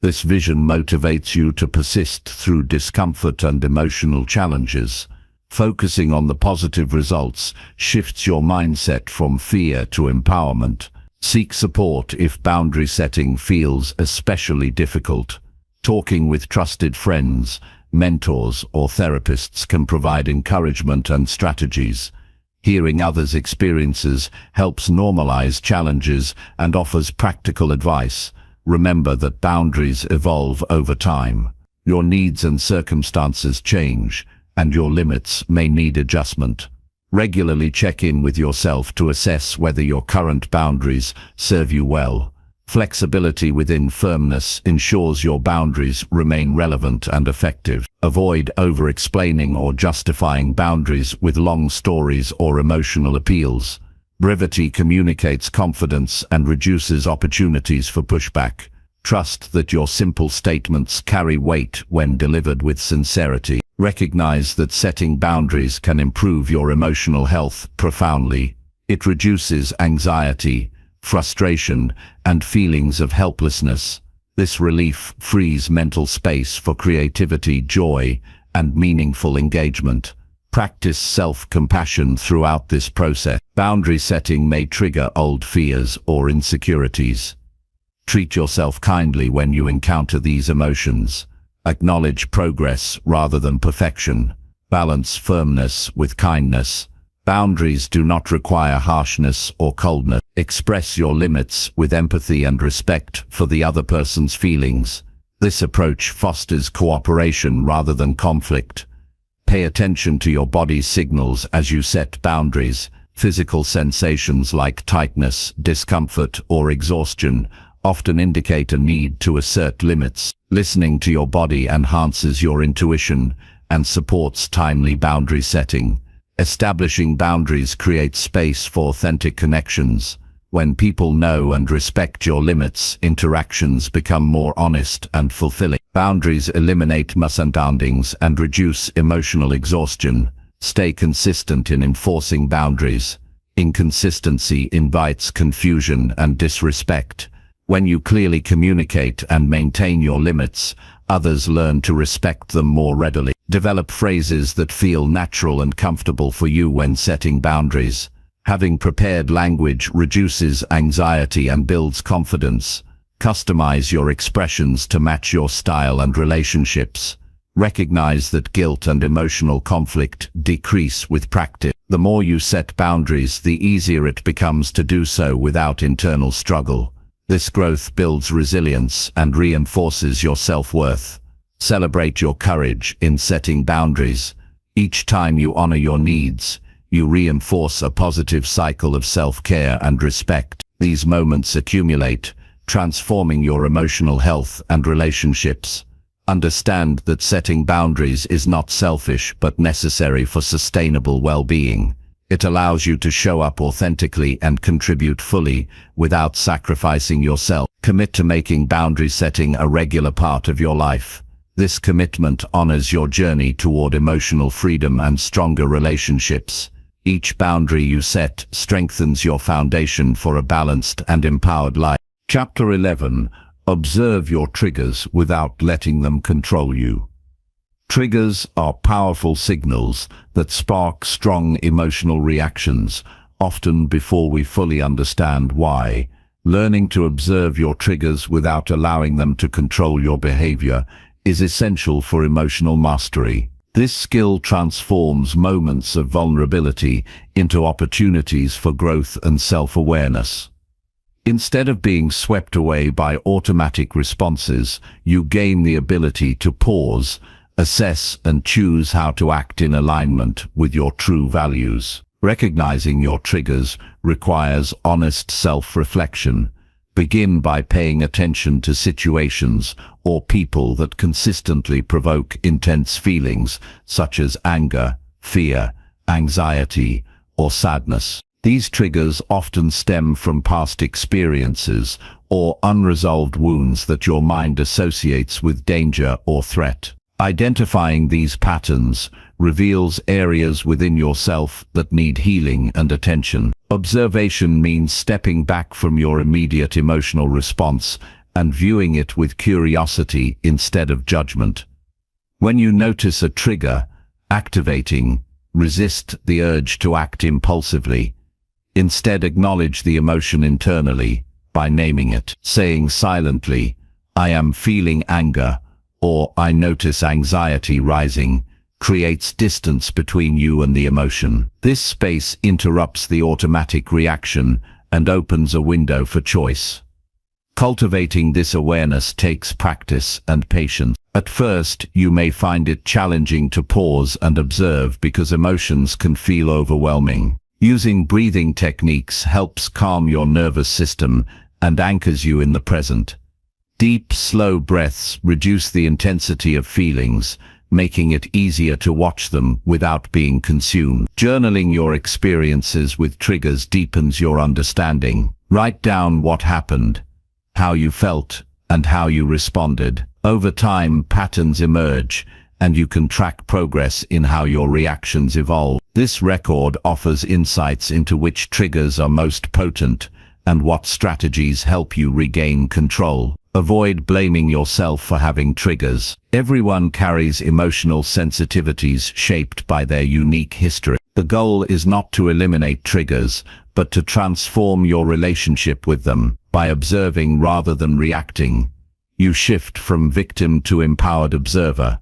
This vision motivates you to persist through discomfort and emotional challenges. Focusing on the positive results shifts your mindset from fear to empowerment. Seek support if boundary setting feels especially difficult. Talking with trusted friends, mentors, or therapists can provide encouragement and strategies. Hearing others' experiences helps normalize challenges and offers practical advice. Remember that boundaries evolve over time. Your needs and circumstances change, and your limits may need adjustment. Regularly check in with yourself to assess whether your current boundaries serve you well. Flexibility within firmness ensures your boundaries remain relevant and effective. Avoid over-explaining or justifying boundaries with long stories or emotional appeals. Brevity communicates confidence and reduces opportunities for pushback. Trust that your simple statements carry weight when delivered with sincerity. Recognize that setting boundaries can improve your emotional health profoundly. It reduces anxiety, frustration, and feelings of helplessness. This relief frees mental space for creativity, joy, and meaningful engagement. Practice self-compassion throughout this process. Boundary setting may trigger old fears or insecurities. Treat yourself kindly when you encounter these emotions. Acknowledge progress rather than perfection. Balance firmness with kindness. Boundaries do not require harshness or coldness. Express your limits with empathy and respect for the other person's feelings. This approach fosters cooperation rather than conflict. Pay attention to your body's signals as you set boundaries. Physical sensations like tightness, discomfort, or exhaustion often indicate a need to assert limits. Listening to your body enhances your intuition and supports timely boundary setting. Establishing boundaries creates space for authentic connections. When people know and respect your limits, interactions become more honest and fulfilling. Boundaries eliminate misunderstandings and reduce emotional exhaustion. Stay consistent in enforcing boundaries. Inconsistency invites confusion and disrespect. When you clearly communicate and maintain your limits, others learn to respect them more readily. Develop phrases that feel natural and comfortable for you when setting boundaries. Having prepared language reduces anxiety and builds confidence. Customize your expressions to match your style and relationships. Recognize that guilt and emotional conflict decrease with practice. The more you set boundaries, the easier it becomes to do so without internal struggle. This growth builds resilience and reinforces your self-worth. Celebrate your courage in setting boundaries. Each time you honor your needs, you reinforce a positive cycle of self-care and respect. These moments accumulate, transforming your emotional health and relationships. Understand that setting boundaries is not selfish but necessary for sustainable well-being. It allows you to show up authentically and contribute fully without sacrificing yourself. Commit to making boundary setting a regular part of your life. This commitment honors your journey toward emotional freedom and stronger relationships. Each boundary you set strengthens your foundation for a balanced and empowered life. Chapter 11. Observe your triggers without letting them control you. Triggers are powerful signals that spark strong emotional reactions, often before we fully understand why. Learning to observe your triggers without allowing them to control your behavior is essential for emotional mastery. This skill transforms moments of vulnerability into opportunities for growth and self-awareness. Instead of being swept away by automatic responses, you gain the ability to pause, assess, and choose how to act in alignment with your true values. Recognizing your triggers requires honest self-reflection. Begin by paying attention to situations or people that consistently provoke intense feelings, such as anger, fear, anxiety, or sadness. These triggers often stem from past experiences or unresolved wounds that your mind associates with danger or threat. Identifying these patterns reveals areas within yourself that need healing and attention. Observation means stepping back from your immediate emotional response and viewing it with curiosity instead of judgment. When you notice a trigger activating, resist the urge to act impulsively. Instead, acknowledge the emotion internally by naming it, saying silently, "I am feeling anger," or "I notice anxiety rising," creates distance between you and the emotion. This space interrupts the automatic reaction and opens a window for choice. Cultivating this awareness takes practice and patience. At first, you may find it challenging to pause and observe because emotions can feel overwhelming. Using breathing techniques helps calm your nervous system and anchors you in the present. Deep, slow breaths reduce the intensity of feelings, making it easier to watch them without being consumed. Journaling your experiences with triggers deepens your understanding. Write down what happened, how you felt, and how you responded. Over time, patterns emerge, and you can track progress in how your reactions evolve. This record offers insights into which triggers are most potent and what strategies help you regain control. Avoid blaming yourself for having triggers. Everyone carries emotional sensitivities shaped by their unique history. The goal is not to eliminate triggers, but to transform your relationship with them. By observing rather than reacting, you shift from victim to empowered observer.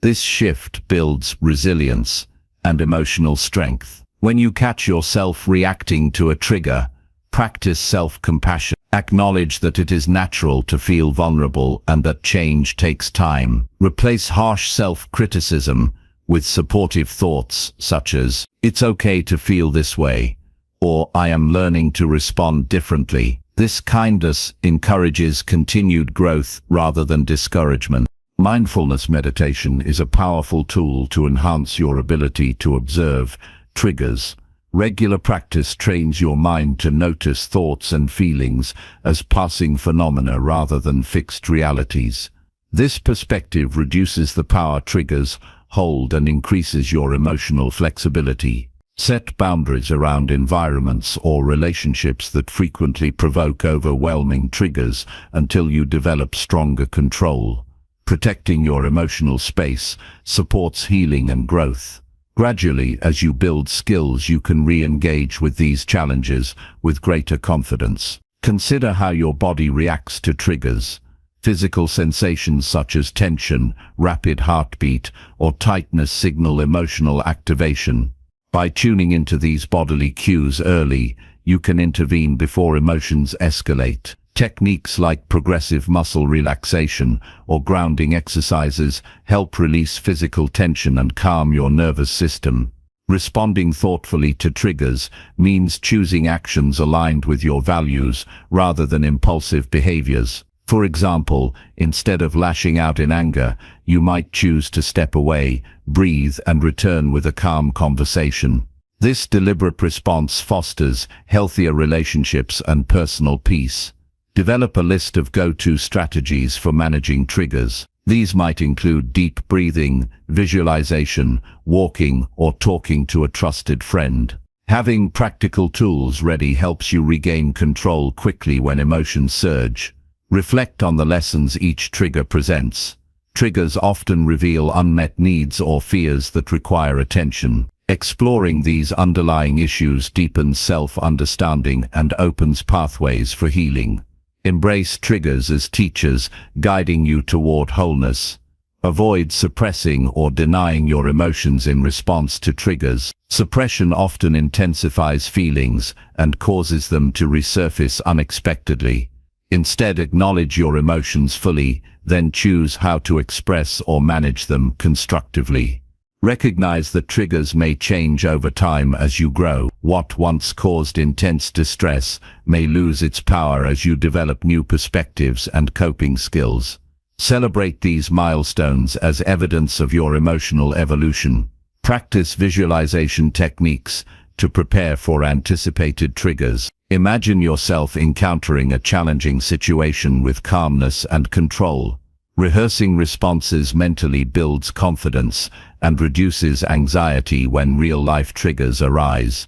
This shift builds resilience and emotional strength. When you catch yourself reacting to a trigger, practice self-compassion. Acknowledge that it is natural to feel vulnerable and that change takes time. Replace harsh self-criticism with supportive thoughts such as, "It's okay to feel this way," or "I am learning to respond differently." This kindness encourages continued growth rather than discouragement. Mindfulness meditation is a powerful tool to enhance your ability to observe triggers. Regular practice trains your mind to notice thoughts and feelings as passing phenomena rather than fixed realities. This perspective reduces the power triggers hold and increases your emotional flexibility. Set boundaries around environments or relationships that frequently provoke overwhelming triggers until you develop stronger control. Protecting your emotional space supports healing and growth. Gradually, as you build skills, you can re-engage with these challenges with greater confidence. Consider how your body reacts to triggers. Physical sensations such as tension, rapid heartbeat, or tightness signal emotional activation. By tuning into these bodily cues early, you can intervene before emotions escalate. Techniques like progressive muscle relaxation or grounding exercises help release physical tension and calm your nervous system. Responding thoughtfully to triggers means choosing actions aligned with your values rather than impulsive behaviors. For example, instead of lashing out in anger, you might choose to step away, breathe, and return with a calm conversation. This deliberate response fosters healthier relationships and personal peace. Develop a list of go-to strategies for managing triggers. These might include deep breathing, visualization, walking, or talking to a trusted friend. Having practical tools ready helps you regain control quickly when emotions surge. Reflect on the lessons each trigger presents. Triggers often reveal unmet needs or fears that require attention. Exploring these underlying issues deepens self-understanding and opens pathways for healing. Embrace triggers as teachers, guiding you toward wholeness. Avoid suppressing or denying your emotions in response to triggers. Suppression often intensifies feelings and causes them to resurface unexpectedly. Instead, acknowledge your emotions fully, then choose how to express or manage them constructively. Recognize that triggers may change over time as you grow. What once caused intense distress may lose its power as you develop new perspectives and coping skills. Celebrate these milestones as evidence of your emotional evolution. Practice visualization techniques to prepare for anticipated triggers. Imagine yourself encountering a challenging situation with calmness and control. Rehearsing responses mentally builds confidence and reduces anxiety when real-life triggers arise.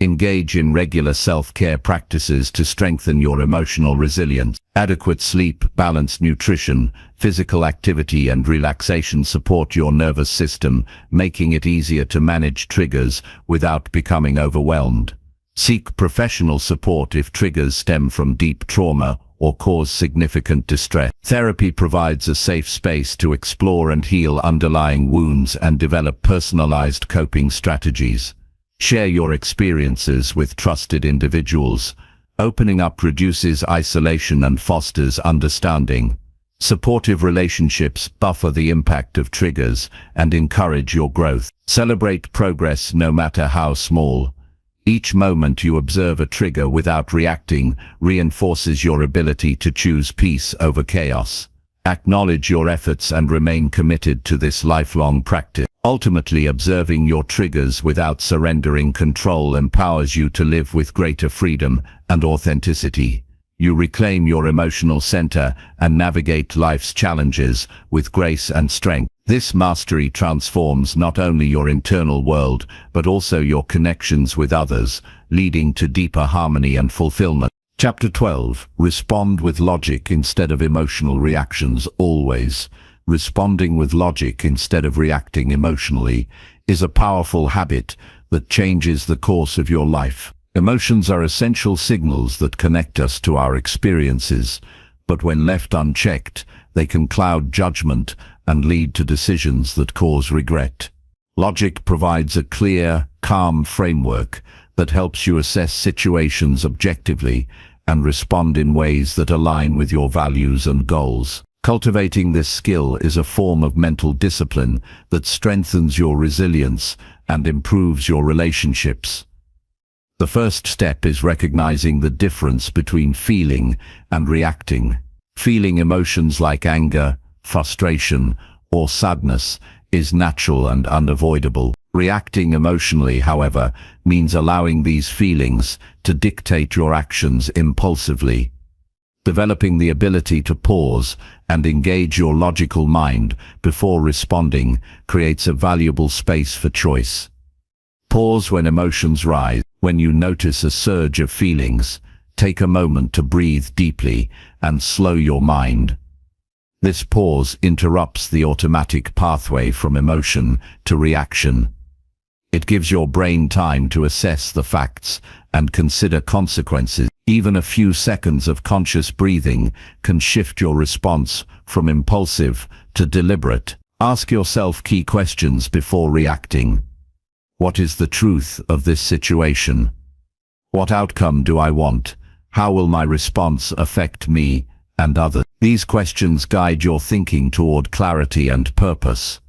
Engage in regular self-care practices to strengthen your emotional resilience. Adequate sleep, balanced nutrition, physical activity and relaxation support your nervous system, making it easier to manage triggers without becoming overwhelmed. Seek professional support if triggers stem from deep trauma or cause significant distress. Therapy provides a safe space to explore and heal underlying wounds and develop personalized coping strategies. Share your experiences with trusted individuals. Opening up reduces isolation and fosters understanding. Supportive relationships buffer the impact of triggers and encourage your growth. Celebrate progress no matter how small. Each moment you observe a trigger without reacting reinforces your ability to choose peace over chaos. Acknowledge your efforts and remain committed to this lifelong practice. Ultimately, observing your triggers without surrendering control empowers you to live with greater freedom and authenticity. You reclaim your emotional center and navigate life's challenges with grace and strength. This mastery transforms not only your internal world, but also your connections with others, leading to deeper harmony and fulfillment. Chapter 12. Respond with logic instead of emotional reactions. Always. Responding with logic instead of reacting emotionally is a powerful habit that changes the course of your life. Emotions are essential signals that connect us to our experiences, but when left unchecked, they can cloud judgment and lead to decisions that cause regret. Logic provides a clear, calm framework that helps you assess situations objectively and respond in ways that align with your values and goals. Cultivating this skill is a form of mental discipline that strengthens your resilience and improves your relationships. The first step is recognizing the difference between feeling and reacting. Feeling emotions like anger, frustration, or sadness is natural and unavoidable. Reacting emotionally, however, means allowing these feelings to dictate your actions impulsively. Developing the ability to pause and engage your logical mind before responding creates a valuable space for choice. Pause when emotions rise. When you notice a surge of feelings, take a moment to breathe deeply and slow your mind. This pause interrupts the automatic pathway from emotion to reaction. It gives your brain time to assess the facts and consider consequences. Even a few seconds of conscious breathing can shift your response from impulsive to deliberate. Ask yourself key questions before reacting. What is the truth of this situation? What outcome do I want? How will my response affect me and others? These questions guide your thinking toward clarity and purpose.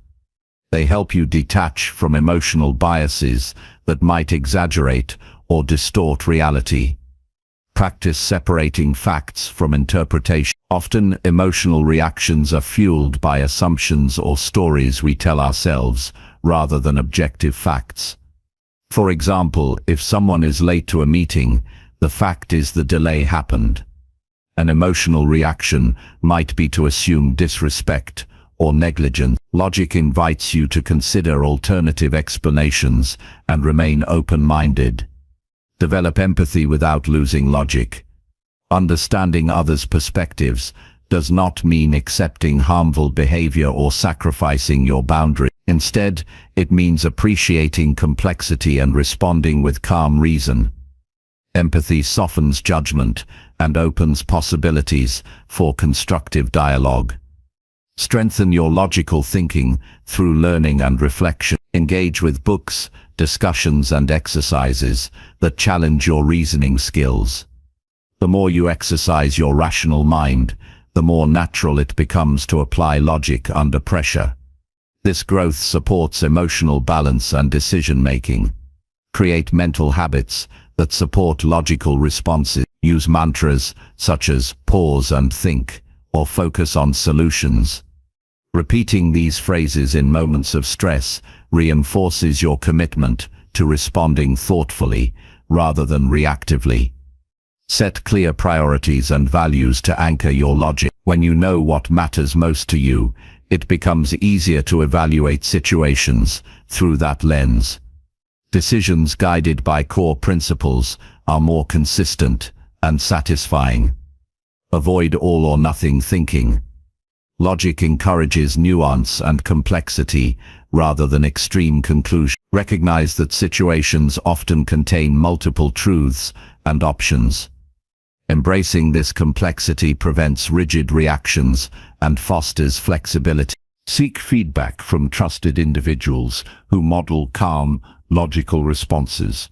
They help you detach from emotional biases that might exaggerate or distort reality. Practice separating facts from interpretation. Often, emotional reactions are fueled by assumptions or stories we tell ourselves, rather than objective facts. For example, if someone is late to a meeting, the fact is the delay happened. An emotional reaction might be to assume disrespect or negligence. Logic invites you to consider alternative explanations and remain open-minded. Develop empathy without losing logic. Understanding others' perspectives does not mean accepting harmful behavior or sacrificing your boundaries. Instead, it means appreciating complexity and responding with calm reason. Empathy softens judgment and opens possibilities for constructive dialogue. Strengthen your logical thinking through learning and reflection. Engage with books, discussions, and exercises that challenge your reasoning skills. The more you exercise your rational mind, the more natural it becomes to apply logic under pressure. This growth supports emotional balance and decision-making. Create mental habits that support logical responses. Use mantras such as pause and think, or focus on solutions. Repeating these phrases in moments of stress reinforces your commitment to responding thoughtfully rather than reactively. Set clear priorities and values to anchor your logic. When you know what matters most to you, it becomes easier to evaluate situations through that lens. Decisions guided by core principles are more consistent and satisfying. Avoid all or nothing thinking. Logic encourages nuance and complexity rather than extreme conclusion. Recognize that situations often contain multiple truths and options. Embracing this complexity prevents rigid reactions and fosters flexibility. Seek feedback from trusted individuals who model calm, logical responses.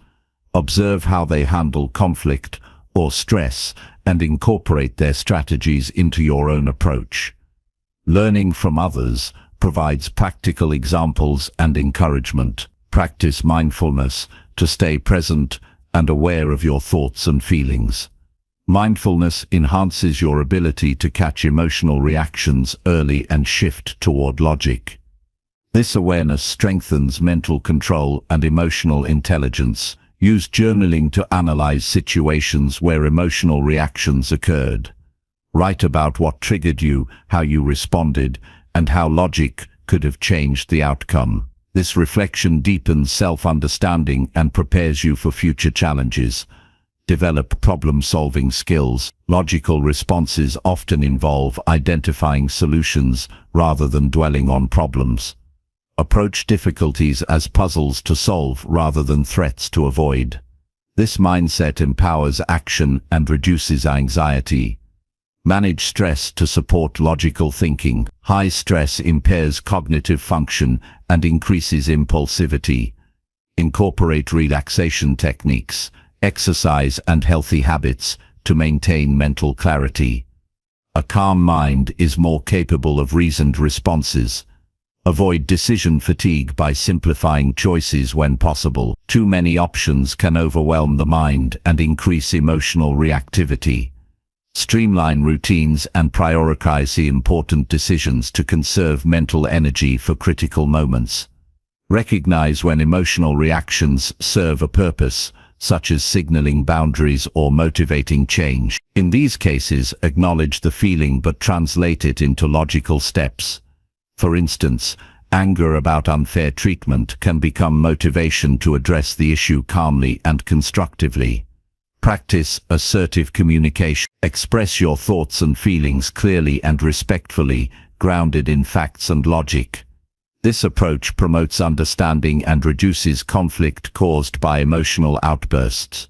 Observe how they handle conflict or stress and incorporate their strategies into your own approach. Learning from others provides practical examples and encouragement. Practice mindfulness to stay present and aware of your thoughts and feelings. Mindfulness enhances your ability to catch emotional reactions early and shift toward logic. This awareness strengthens mental control and emotional intelligence. Use journaling to analyze situations where emotional reactions occurred. Write about what triggered you, how you responded, and how logic could have changed the outcome. This reflection deepens self-understanding and prepares you for future challenges. Develop problem-solving skills. Logical responses often involve identifying solutions rather than dwelling on problems. Approach difficulties as puzzles to solve rather than threats to avoid. This mindset empowers action and reduces anxiety. Manage stress to support logical thinking. High stress impairs cognitive function and increases impulsivity. Incorporate relaxation techniques, exercise, and healthy habits to maintain mental clarity. A calm mind is more capable of reasoned responses. Avoid decision fatigue by simplifying choices when possible. Too many options can overwhelm the mind and increase emotional reactivity. Streamline routines and prioritize the important decisions to conserve mental energy for critical moments. Recognize when emotional reactions serve a purpose, such as signaling boundaries or motivating change. In these cases, acknowledge the feeling but translate it into logical steps. For instance, anger about unfair treatment can become motivation to address the issue calmly and constructively. Practice assertive communication. Express your thoughts and feelings clearly and respectfully, grounded in facts and logic. This approach promotes understanding and reduces conflict caused by emotional outbursts.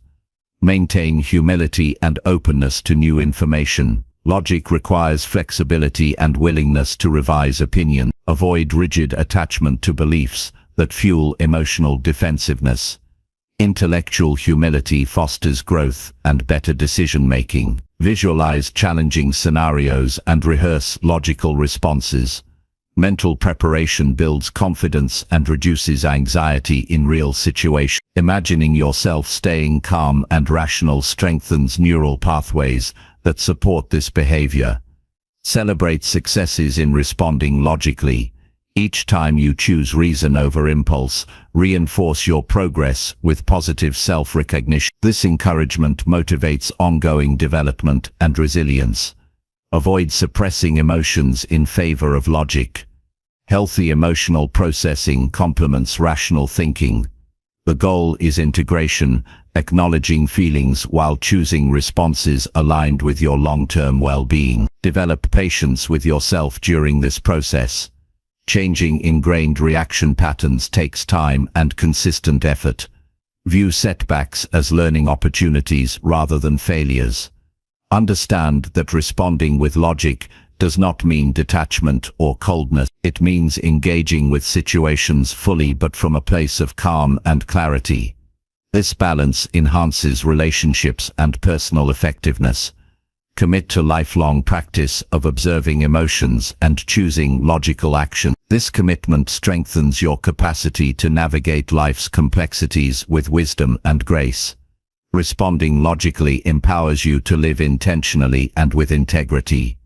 Maintain humility and openness to new information. Logic requires flexibility and willingness to revise opinion. Avoid rigid attachment to beliefs that fuel emotional defensiveness. Intellectual humility fosters growth and better decision-making. Visualize challenging scenarios and rehearse logical responses. Mental preparation builds confidence and reduces anxiety in real situations. Imagining yourself staying calm and rational strengthens neural pathways that support this behavior. Celebrate successes in responding logically. Each time you choose reason over impulse, reinforce your progress with positive self-recognition. This encouragement motivates ongoing development and resilience. Avoid suppressing emotions in favor of logic. Healthy emotional processing complements rational thinking. The goal is integration, acknowledging feelings while choosing responses aligned with your long-term well-being. Develop patience with yourself during this process. Changing ingrained reaction patterns takes time and consistent effort. View setbacks as learning opportunities rather than failures. Understand that responding with logic does not mean detachment or coldness. It means engaging with situations fully but from a place of calm and clarity. This balance enhances relationships and personal effectiveness. Commit to lifelong practice of observing emotions and choosing logical action. This commitment strengthens your capacity to navigate life's complexities with wisdom and grace. Responding logically empowers you to live intentionally and with integrity.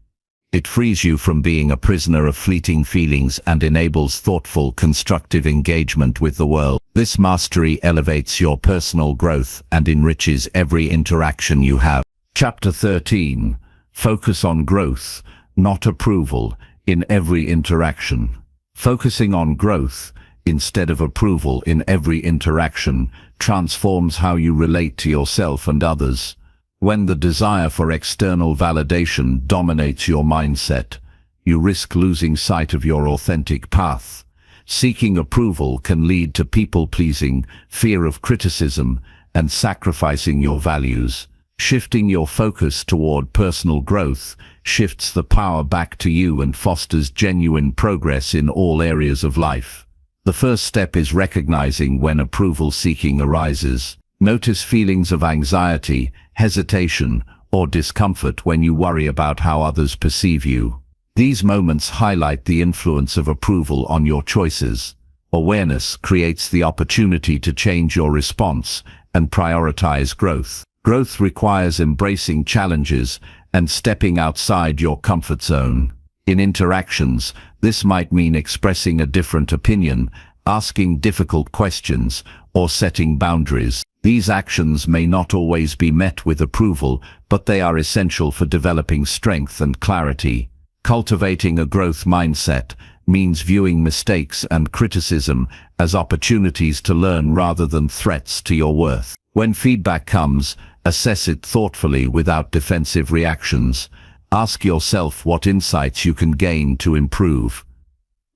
It frees you from being a prisoner of fleeting feelings and enables thoughtful, constructive engagement with the world. This mastery elevates your personal growth and enriches every interaction you have. Chapter 13. Focus on growth, not approval, in every interaction. Focusing on growth, instead of approval in every interaction, transforms how you relate to yourself and others. When the desire for external validation dominates your mindset, you risk losing sight of your authentic path. Seeking approval can lead to people-pleasing, fear of criticism, and sacrificing your values. Shifting your focus toward personal growth shifts the power back to you and fosters genuine progress in all areas of life. The first step is recognizing when approval-seeking arises. Notice feelings of anxiety, hesitation, or discomfort when you worry about how others perceive you. These moments highlight the influence of approval on your choices. Awareness creates the opportunity to change your response and prioritize growth. Growth requires embracing challenges and stepping outside your comfort zone. In interactions, this might mean expressing a different opinion, asking difficult questions, or setting boundaries. These actions may not always be met with approval, but they are essential for developing strength and clarity. Cultivating a growth mindset means viewing mistakes and criticism as opportunities to learn rather than threats to your worth. When feedback comes, assess it thoughtfully without defensive reactions. Ask yourself what insights you can gain to improve.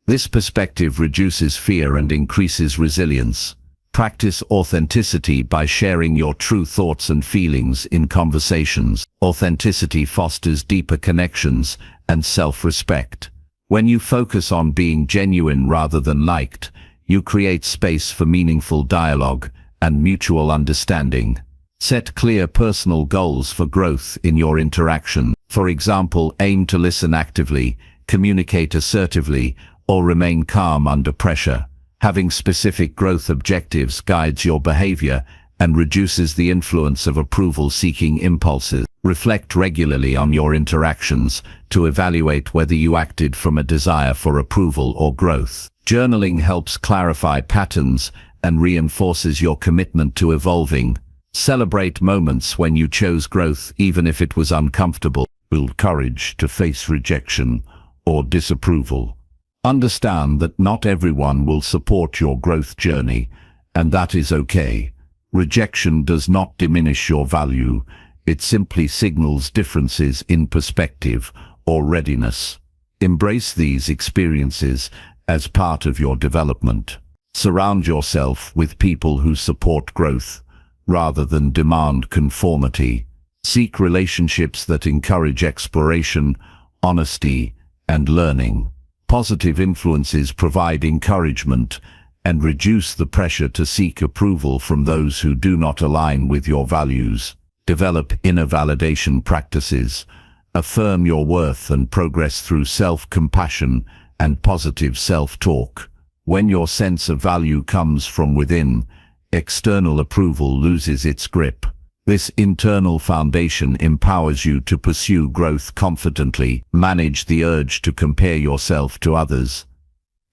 This perspective reduces fear and increases resilience. Practice authenticity by sharing your true thoughts and feelings in conversations. Authenticity fosters deeper connections and self-respect. When you focus on being genuine rather than liked, you create space for meaningful dialogue and mutual understanding. Set clear personal goals for growth in your interaction. For example, aim to listen actively, communicate assertively, or remain calm under pressure. Having specific growth objectives guides your behavior and reduces the influence of approval-seeking impulses. Reflect regularly on your interactions to evaluate whether you acted from a desire for approval or growth. Journaling helps clarify patterns and reinforces your commitment to evolving. Celebrate moments when you chose growth even if it was uncomfortable. Build courage to face rejection or disapproval. Understand that not everyone will support your growth journey, and that is okay. Rejection does not diminish your value, it simply signals differences in perspective or readiness. Embrace these experiences as part of your development. Surround yourself with people who support growth, rather than demand conformity. Seek relationships that encourage exploration, honesty, and learning. Positive influences provide encouragement and reduce the pressure to seek approval from those who do not align with your values. Develop inner validation practices. Affirm your worth and progress through self-compassion and positive self-talk. When your sense of value comes from within, external approval loses its grip. This internal foundation empowers you to pursue growth confidently. Manage the urge to compare yourself to others.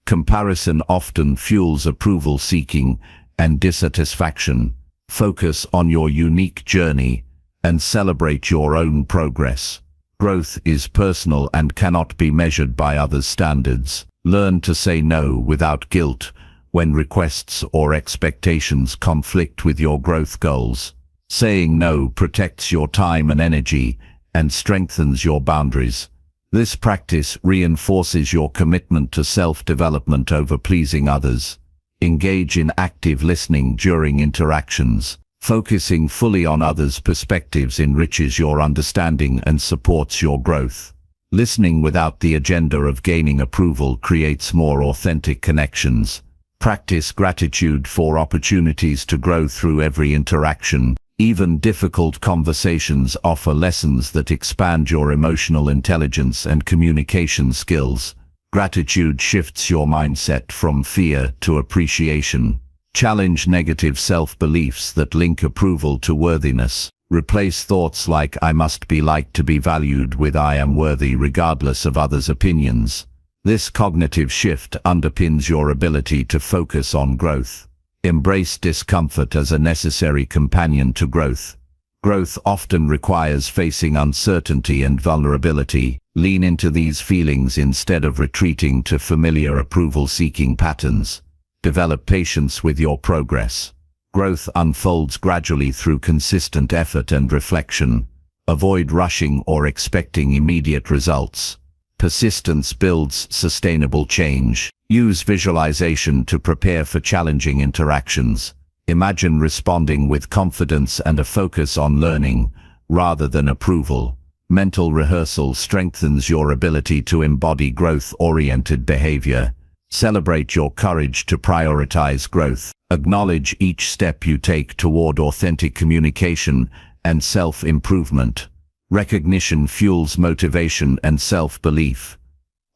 Comparison often fuels approval-seeking and dissatisfaction. Focus on your unique journey and celebrate your own progress. Growth is personal and cannot be measured by others' standards. Learn to say no without guilt when requests or expectations conflict with your growth goals. Saying no protects your time and energy and strengthens your boundaries. This practice reinforces your commitment to self-development over pleasing others. Engage in active listening during interactions. Focusing fully on others' perspectives enriches your understanding and supports your growth. Listening without the agenda of gaining approval creates more authentic connections. Practice gratitude for opportunities to grow through every interaction. Even difficult conversations offer lessons that expand your emotional intelligence and communication skills. Gratitude shifts your mindset from fear to appreciation. Challenge negative self-beliefs that link approval to worthiness. Replace thoughts like "I must be liked to be valued" with "I am worthy regardless of others' opinions." This cognitive shift underpins your ability to focus on growth. Embrace discomfort as a necessary companion to growth. Growth often requires facing uncertainty and vulnerability. Lean into these feelings instead of retreating to familiar approval-seeking patterns. Develop patience with your progress. Growth unfolds gradually through consistent effort and reflection. Avoid rushing or expecting immediate results. Persistence builds sustainable change. Use visualization to prepare for challenging interactions. Imagine responding with confidence and a focus on learning, rather than approval. Mental rehearsal strengthens your ability to embody growth-oriented behavior. Celebrate your courage to prioritize growth. Acknowledge each step you take toward authentic communication and self-improvement. Recognition fuels motivation and self-belief.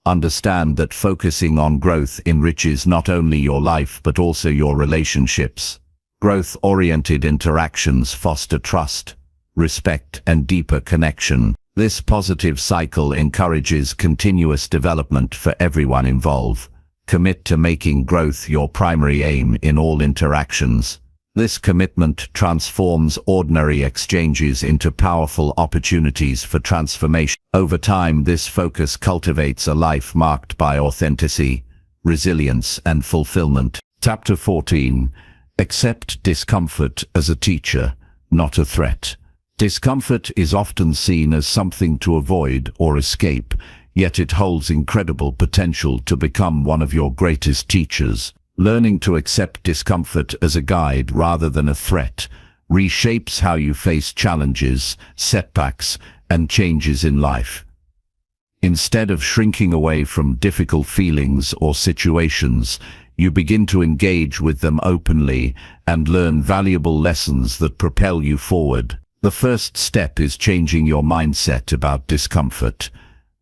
Understand that focusing on growth enriches not only your life but also your relationships. Growth-oriented interactions foster trust, respect, and deeper connection. This positive cycle encourages continuous development for everyone involved. Commit to making growth your primary aim in all interactions. This commitment transforms ordinary exchanges into powerful opportunities for transformation. Over time, this focus cultivates a life marked by authenticity, resilience, and fulfillment. Chapter 14. Accept discomfort as a teacher, not a threat. Discomfort is often seen as something to avoid or escape, yet it holds incredible potential to become one of your greatest teachers. Learning to accept discomfort as a guide rather than a threat reshapes how you face challenges, setbacks, and changes in life. Instead of shrinking away from difficult feelings or situations, you begin to engage with them openly and learn valuable lessons that propel you forward. The first step is changing your mindset about discomfort.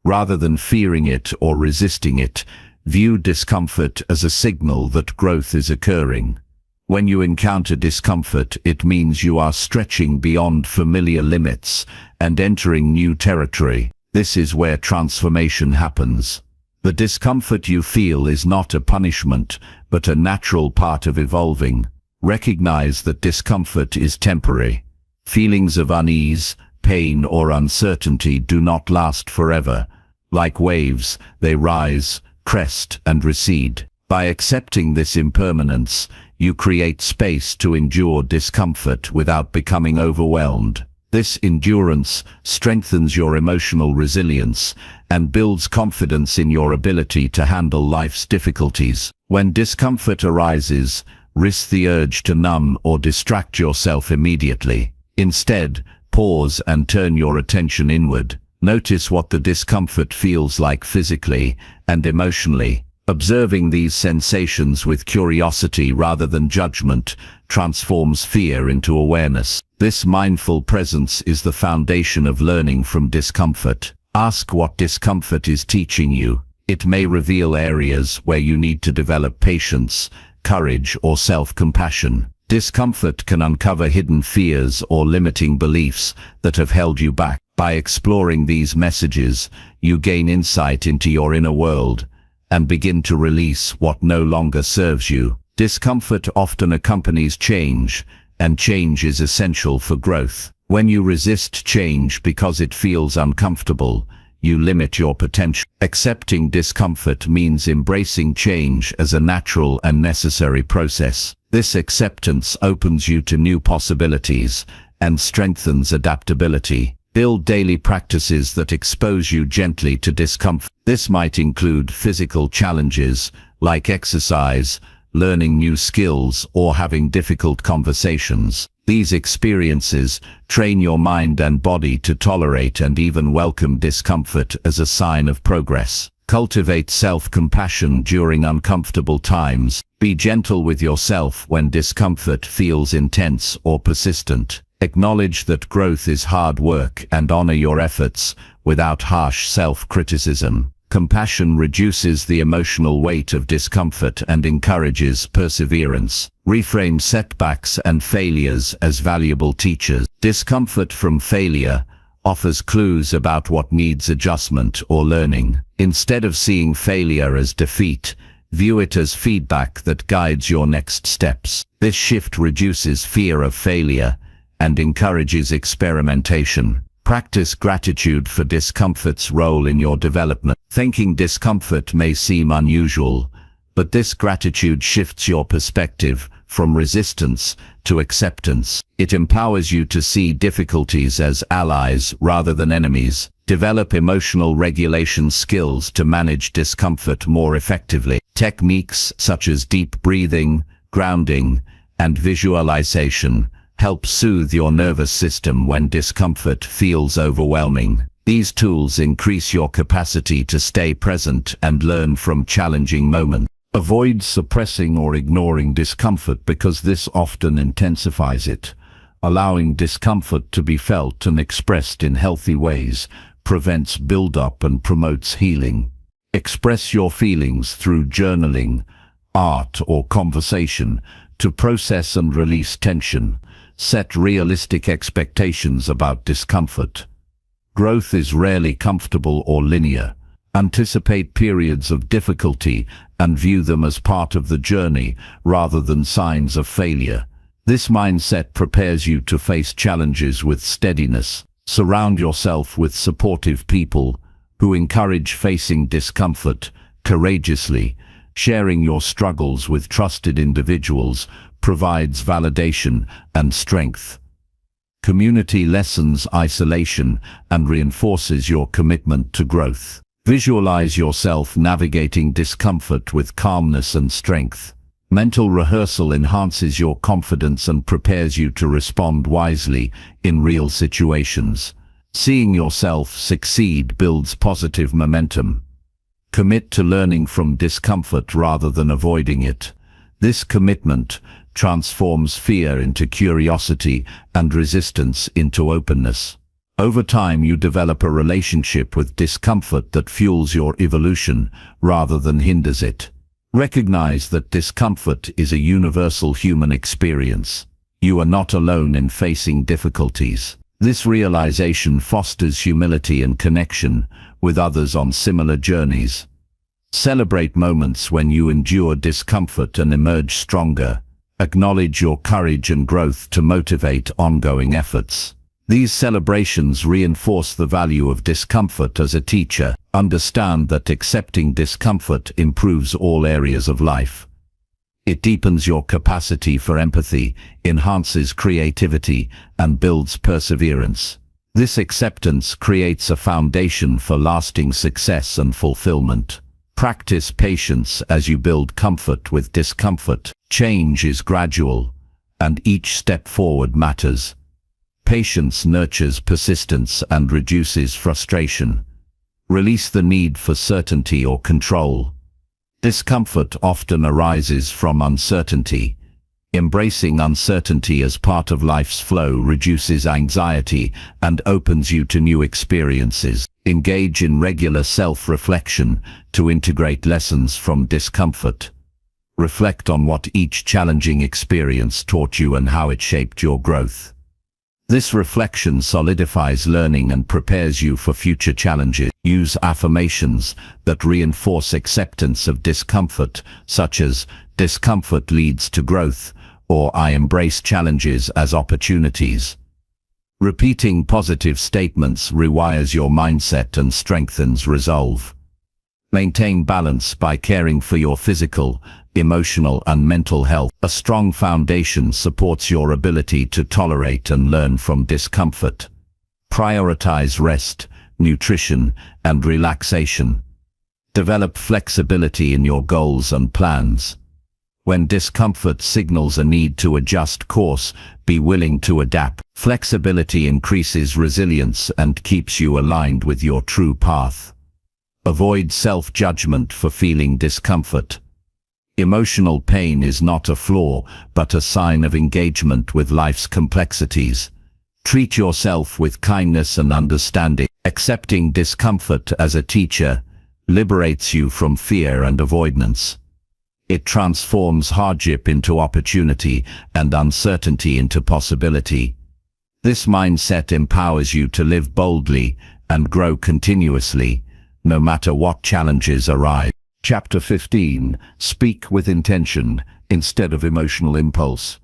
Rather than fearing it or resisting it, view discomfort as a signal that growth is occurring. When you encounter discomfort, it means you are stretching beyond familiar limits and entering new territory. This is where transformation happens. The discomfort you feel is not a punishment, but a natural part of evolving. Recognize that discomfort is temporary. Feelings of unease, pain, or uncertainty do not last forever. Like waves, they rise, crest, and recede. By accepting this impermanence, you create space to endure discomfort without becoming overwhelmed. This endurance strengthens your emotional resilience and builds confidence in your ability to handle life's difficulties. When discomfort arises, resist the urge to numb or distract yourself immediately. Instead, pause and turn your attention inward. Notice what the discomfort feels like physically and emotionally. Observing these sensations with curiosity rather than judgment transforms fear into awareness. This mindful presence is the foundation of learning from discomfort. Ask what discomfort is teaching you. It may reveal areas where you need to develop patience, courage, or self-compassion. Discomfort can uncover hidden fears or limiting beliefs that have held you back. By exploring these messages, you gain insight into your inner world and begin to release what no longer serves you. Discomfort often accompanies change, and change is essential for growth. When you resist change because it feels uncomfortable, you limit your potential. Accepting discomfort means embracing change as a natural and necessary process. This acceptance opens you to new possibilities and strengthens adaptability. Build daily practices that expose you gently to discomfort. This might include physical challenges like exercise, learning new skills, or having difficult conversations. These experiences train your mind and body to tolerate and even welcome discomfort as a sign of progress. Cultivate self-compassion during uncomfortable times. Be gentle with yourself when discomfort feels intense or persistent. Acknowledge that growth is hard work and honor your efforts without harsh self-criticism. Compassion reduces the emotional weight of discomfort and encourages perseverance. Reframe setbacks and failures as valuable teachers. Discomfort from failure offers clues about what needs adjustment or learning. Instead of seeing failure as defeat, view it as feedback that guides your next steps. This shift reduces fear of failure and encourages experimentation. Practice gratitude for discomfort's role in your development. Thinking discomfort may seem unusual, but this gratitude shifts your perspective from resistance to acceptance. It empowers you to see difficulties as allies rather than enemies. Develop emotional regulation skills to manage discomfort more effectively. Techniques such as deep breathing, grounding, and visualization help soothe your nervous system when discomfort feels overwhelming. These tools increase your capacity to stay present and learn from challenging moments. Avoid suppressing or ignoring discomfort because this often intensifies it. Allowing discomfort to be felt and expressed in healthy ways prevents buildup and promotes healing. Express your feelings through journaling, art, or conversation to process and release tension. Set realistic expectations about discomfort. Growth is rarely comfortable or linear. Anticipate periods of difficulty and view them as part of the journey rather than signs of failure. This mindset prepares you to face challenges with steadiness. Surround yourself with supportive people who encourage facing discomfort courageously. Sharing your struggles with trusted individuals provides validation and strength. Community lessens isolation and reinforces your commitment to growth. Visualize yourself navigating discomfort with calmness and strength. Mental rehearsal enhances your confidence and prepares you to respond wisely in real situations. Seeing yourself succeed builds positive momentum. Commit to learning from discomfort rather than avoiding it. This commitment transforms fear into curiosity and resistance into openness. Over time, you develop a relationship with discomfort that fuels your evolution rather than hinders it. Recognize that discomfort is a universal human experience. You are not alone in facing difficulties. This realization fosters humility and connection with others on similar journeys. Celebrate moments when you endure discomfort and emerge stronger. Acknowledge your courage and growth to motivate ongoing efforts. These celebrations reinforce the value of discomfort as a teacher. Understand that accepting discomfort improves all areas of life. It deepens your capacity for empathy, enhances creativity, and builds perseverance. This acceptance creates a foundation for lasting success and fulfillment. Practice patience as you build comfort with discomfort. Change is gradual, and each step forward matters. Patience nurtures persistence and reduces frustration. Release the need for certainty or control. Discomfort often arises from uncertainty. Embracing uncertainty as part of life's flow reduces anxiety and opens you to new experiences. Engage in regular self-reflection to integrate lessons from discomfort. Reflect on what each challenging experience taught you and how it shaped your growth. This reflection solidifies learning and prepares you for future challenges. Use affirmations that reinforce acceptance of discomfort, such as "discomfort leads to growth," or "I embrace challenges as opportunities." Repeating positive statements rewires your mindset and strengthens resolve. Maintain balance by caring for your physical, emotional and mental health. A strong foundation supports your ability to tolerate and learn from discomfort. Prioritize rest, nutrition, and relaxation. Develop flexibility in your goals and plans. When discomfort signals a need to adjust course, be willing to adapt. Flexibility increases resilience and keeps you aligned with your true path. Avoid self-judgment for feeling discomfort. Emotional pain is not a flaw, but a sign of engagement with life's complexities. Treat yourself with kindness and understanding. Accepting discomfort as a teacher liberates you from fear and avoidance. It transforms hardship into opportunity and uncertainty into possibility. This mindset empowers you to live boldly and grow continuously, no matter what challenges arise. Chapter 15. Speak with intention instead of emotional impulse.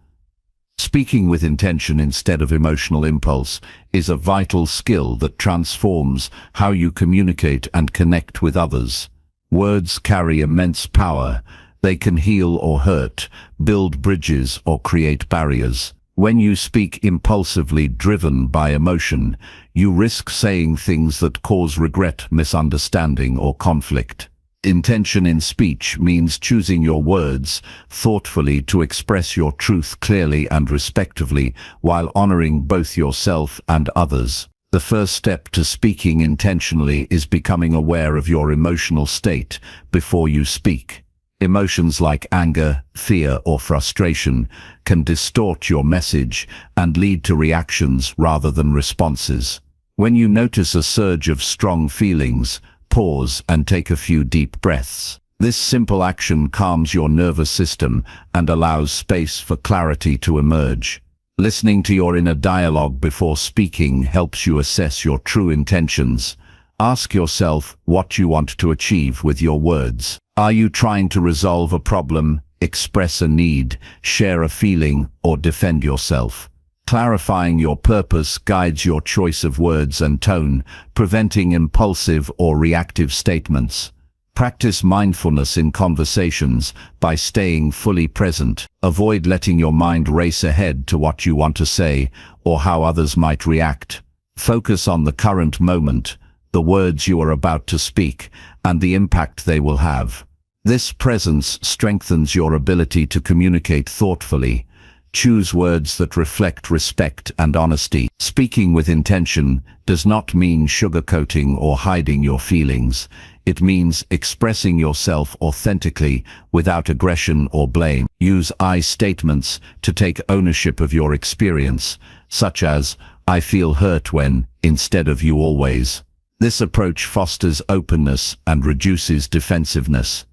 Speaking with intention instead of emotional impulse is a vital skill that transforms how you communicate and connect with others. Words carry immense power. They can heal or hurt, build bridges or create barriers. When you speak impulsively driven by emotion, you risk saying things that cause regret, misunderstanding or conflict. Intention in speech means choosing your words thoughtfully to express your truth clearly and respectfully while honoring both yourself and others. The first step to speaking intentionally is becoming aware of your emotional state before you speak. Emotions like anger, fear, or frustration can distort your message and lead to reactions rather than responses. When you notice a surge of strong feelings, pause and take a few deep breaths. This simple action calms your nervous system and allows space for clarity to emerge. Listening to your inner dialogue before speaking helps you assess your true intentions. Ask yourself what you want to achieve with your words. Are you trying to resolve a problem, express a need, share a feeling, or defend yourself? Clarifying your purpose guides your choice of words and tone, preventing impulsive or reactive statements. Practice mindfulness in conversations by staying fully present. Avoid letting your mind race ahead to what you want to say or how others might react. Focus on the current moment, the words you are about to speak, and the impact they will have. This presence strengthens your ability to communicate thoughtfully. Choose words that reflect respect and honesty. Speaking with intention does not mean sugarcoating or hiding your feelings. It means expressing yourself authentically without aggression or blame. Use I statements to take ownership of your experience, such as, "I feel hurt when," instead of "you always." This approach fosters openness and reduces defensiveness.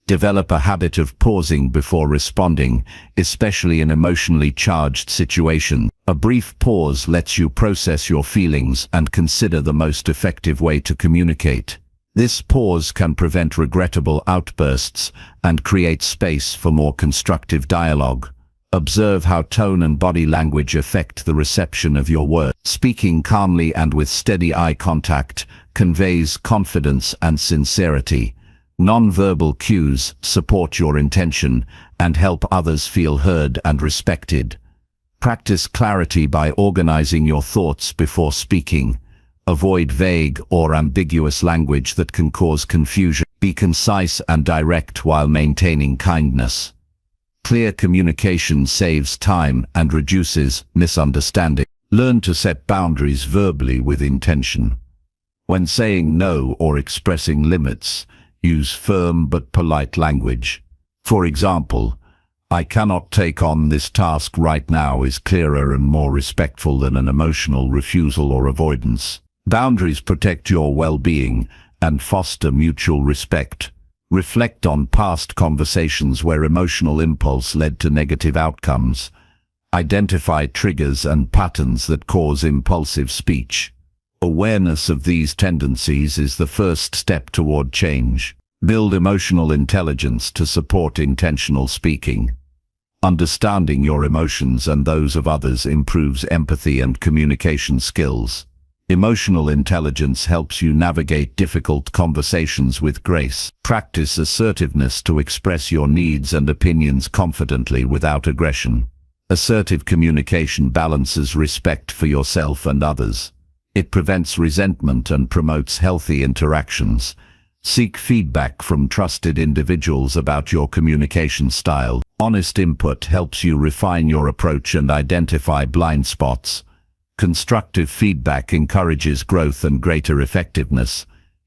Develop a habit of pausing before responding, especially in emotionally charged situations. A brief pause lets you process your feelings and consider the most effective way to communicate. This pause can prevent regrettable outbursts and create space for more constructive dialogue. Observe how tone and body language affect the reception of your words. Speaking calmly and with steady eye contact conveys confidence and sincerity. Non-verbal cues support your intention and help others feel heard and respected. Practice clarity by organizing your thoughts before speaking. Avoid vague or ambiguous language that can cause confusion. Be concise and direct while maintaining kindness. Clear communication saves time and reduces misunderstanding. Learn to set boundaries verbally with intention. When saying no or expressing limits, use firm but polite language. For example, "I cannot take on this task right now" is clearer and more respectful than an emotional refusal or avoidance. Boundaries protect your well-being and foster mutual respect. Reflect on past conversations where emotional impulse led to negative outcomes. Identify triggers and patterns that cause impulsive speech. Awareness of these tendencies is the first step toward change. Build emotional intelligence to support intentional speaking. Understanding your emotions and those of others improves empathy and communication skills. Emotional intelligence helps you navigate difficult conversations with grace. Practice assertiveness to express your needs and opinions confidently without aggression. Assertive communication balances respect for yourself and others. It prevents resentment and promotes healthy interactions. Seek feedback from trusted individuals about your communication style. Honest input helps you refine your approach and identify blind spots. Constructive feedback encourages growth and greater effectiveness.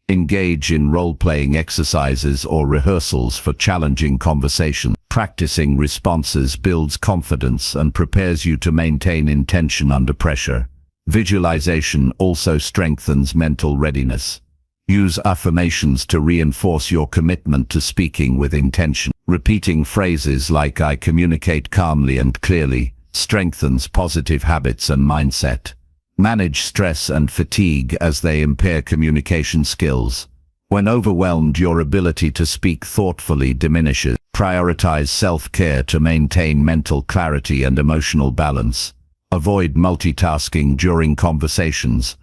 Engage in role-playing exercises or rehearsals for challenging conversation. Practicing responses builds confidence and prepares you to maintain intention under pressure. Visualization also strengthens mental readiness. Use affirmations to reinforce your commitment to speaking with intention. Repeating phrases like "I communicate calmly and clearly" strengthens positive habits and mindset. Manage stress and fatigue as they impair communication skills. When overwhelmed, your ability to speak thoughtfully diminishes. Prioritize self-care to maintain mental clarity and emotional balance. Avoid multitasking during conversations.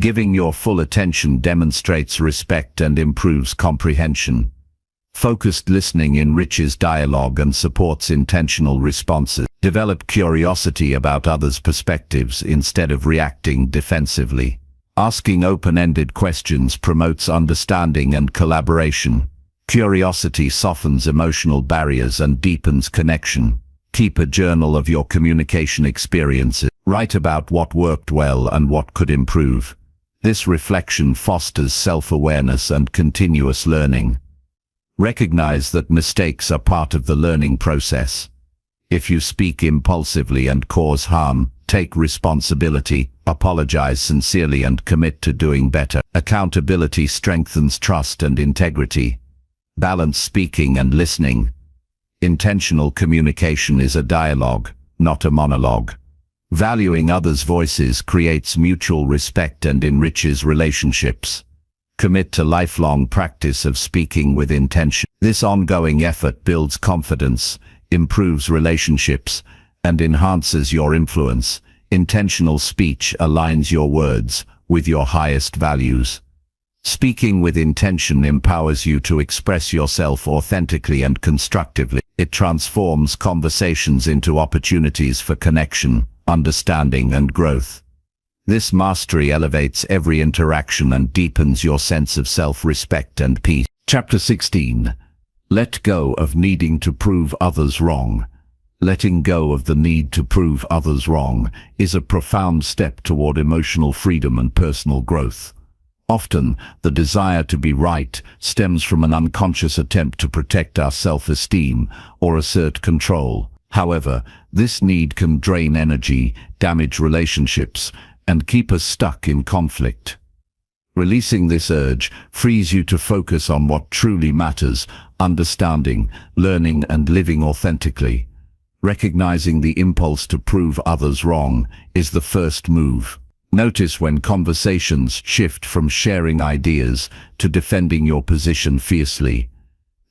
Giving your full attention demonstrates respect and improves comprehension. Focused listening enriches dialogue and supports intentional responses. Develop curiosity about others' perspectives instead of reacting defensively. Asking open-ended questions promotes understanding and collaboration. Curiosity softens emotional barriers and deepens connection. Keep a journal of your communication experiences. Write about what worked well and what could improve. This reflection fosters self-awareness and continuous learning. Recognize that mistakes are part of the learning process. If you speak impulsively and cause harm, take responsibility, apologize sincerely and commit to doing better. Accountability strengthens trust and integrity. Balance speaking and listening. Intentional communication is a dialogue, not a monologue. Valuing others' voices creates mutual respect and enriches relationships. Commit to lifelong practice of speaking with intention. This ongoing effort builds confidence, improves relationships, and enhances your influence. Intentional speech aligns your words with your highest values. Speaking with intention empowers you to express yourself authentically and constructively. It transforms conversations into opportunities for connection, understanding, and growth. This mastery elevates every interaction and deepens your sense of self-respect and peace. Chapter 16. Let go of needing to prove others wrong. Letting go of the need to prove others wrong is a profound step toward emotional freedom and personal growth. Often, the desire to be right stems from an unconscious attempt to protect our self-esteem or assert control. However, this need can drain energy, damage relationships, and keep us stuck in conflict. Releasing this urge frees you to focus on what truly matters: understanding, learning, and living authentically. Recognizing the impulse to prove others wrong is the first move. Notice when conversations shift from sharing ideas to defending your position fiercely.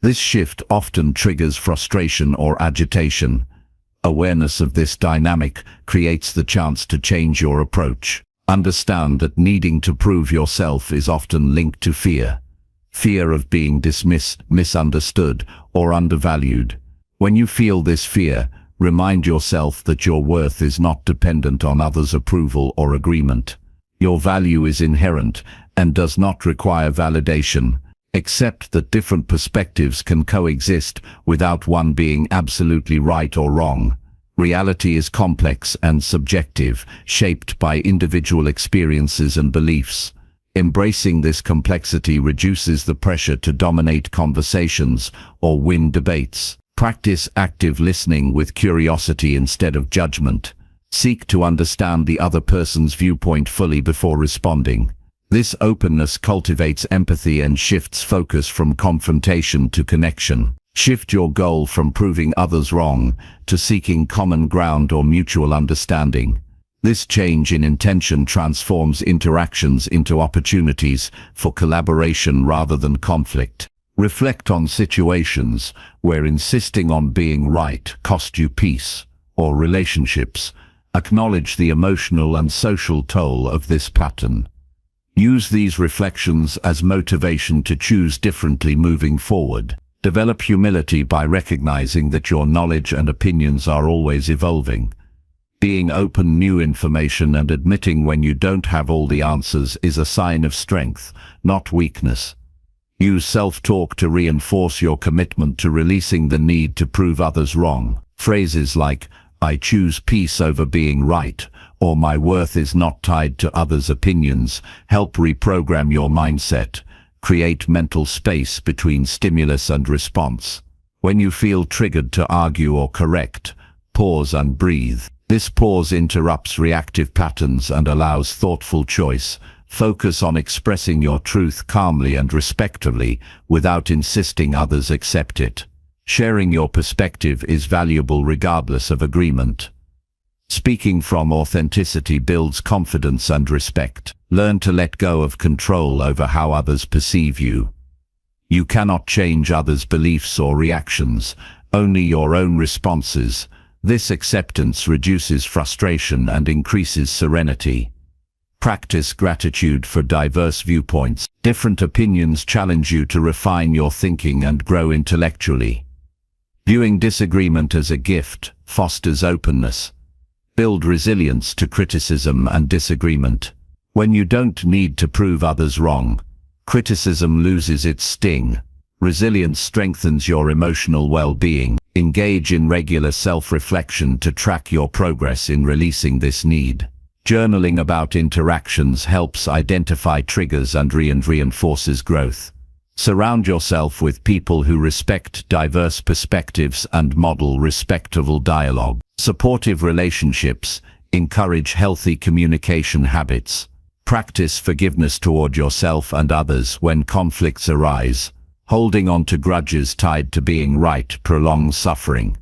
This shift often triggers frustration or agitation. Awareness of this dynamic creates the chance to change your approach. Understand that needing to prove yourself is often linked to fear. Fear of being dismissed, misunderstood, or undervalued. When you feel this fear, remind yourself that your worth is not dependent on others' approval or agreement. Your value is inherent and does not require validation. Accept that different perspectives can coexist without one being absolutely right or wrong. Reality is complex and subjective, shaped by individual experiences and beliefs. Embracing this complexity reduces the pressure to dominate conversations or win debates. Practice active listening with curiosity instead of judgment. Seek to understand the other person's viewpoint fully before responding. This openness cultivates empathy and shifts focus from confrontation to connection. Shift your goal from proving others wrong to seeking common ground or mutual understanding. This change in intention transforms interactions into opportunities for collaboration rather than conflict. Reflect on situations where insisting on being right cost you peace or relationships. Acknowledge the emotional and social toll of this pattern. Use these reflections as motivation to choose differently moving forward. Develop humility by recognizing that your knowledge and opinions are always evolving. Being open to new information and admitting when you don't have all the answers is a sign of strength, not weakness. Use self-talk to reinforce your commitment to releasing the need to prove others wrong. Phrases like, "I choose peace over being right," or "my worth is not tied to others' opinions," help reprogram your mindset. Create mental space between stimulus and response. When you feel triggered to argue or correct, pause and breathe. This pause interrupts reactive patterns and allows thoughtful choice. Focus on expressing your truth calmly and respectfully without insisting others accept it. Sharing your perspective is valuable regardless of agreement. Speaking from authenticity builds confidence and respect. Learn to let go of control over how others perceive you. You cannot change others' beliefs or reactions, only your own responses. This acceptance reduces frustration and increases serenity. Practice gratitude for diverse viewpoints. Different opinions challenge you to refine your thinking and grow intellectually. Viewing disagreement as a gift fosters openness. Build resilience to criticism and disagreement. When you don't need to prove others wrong, criticism loses its sting. Resilience strengthens your emotional well-being. Engage in regular self-reflection to track your progress in releasing this need. Journaling about interactions helps identify triggers and reinforces growth. Surround yourself with people who respect diverse perspectives and model respectful dialogue. Supportive relationships encourage healthy communication habits. Practice forgiveness toward yourself and others when conflicts arise. Holding on to grudges tied to being right prolongs suffering.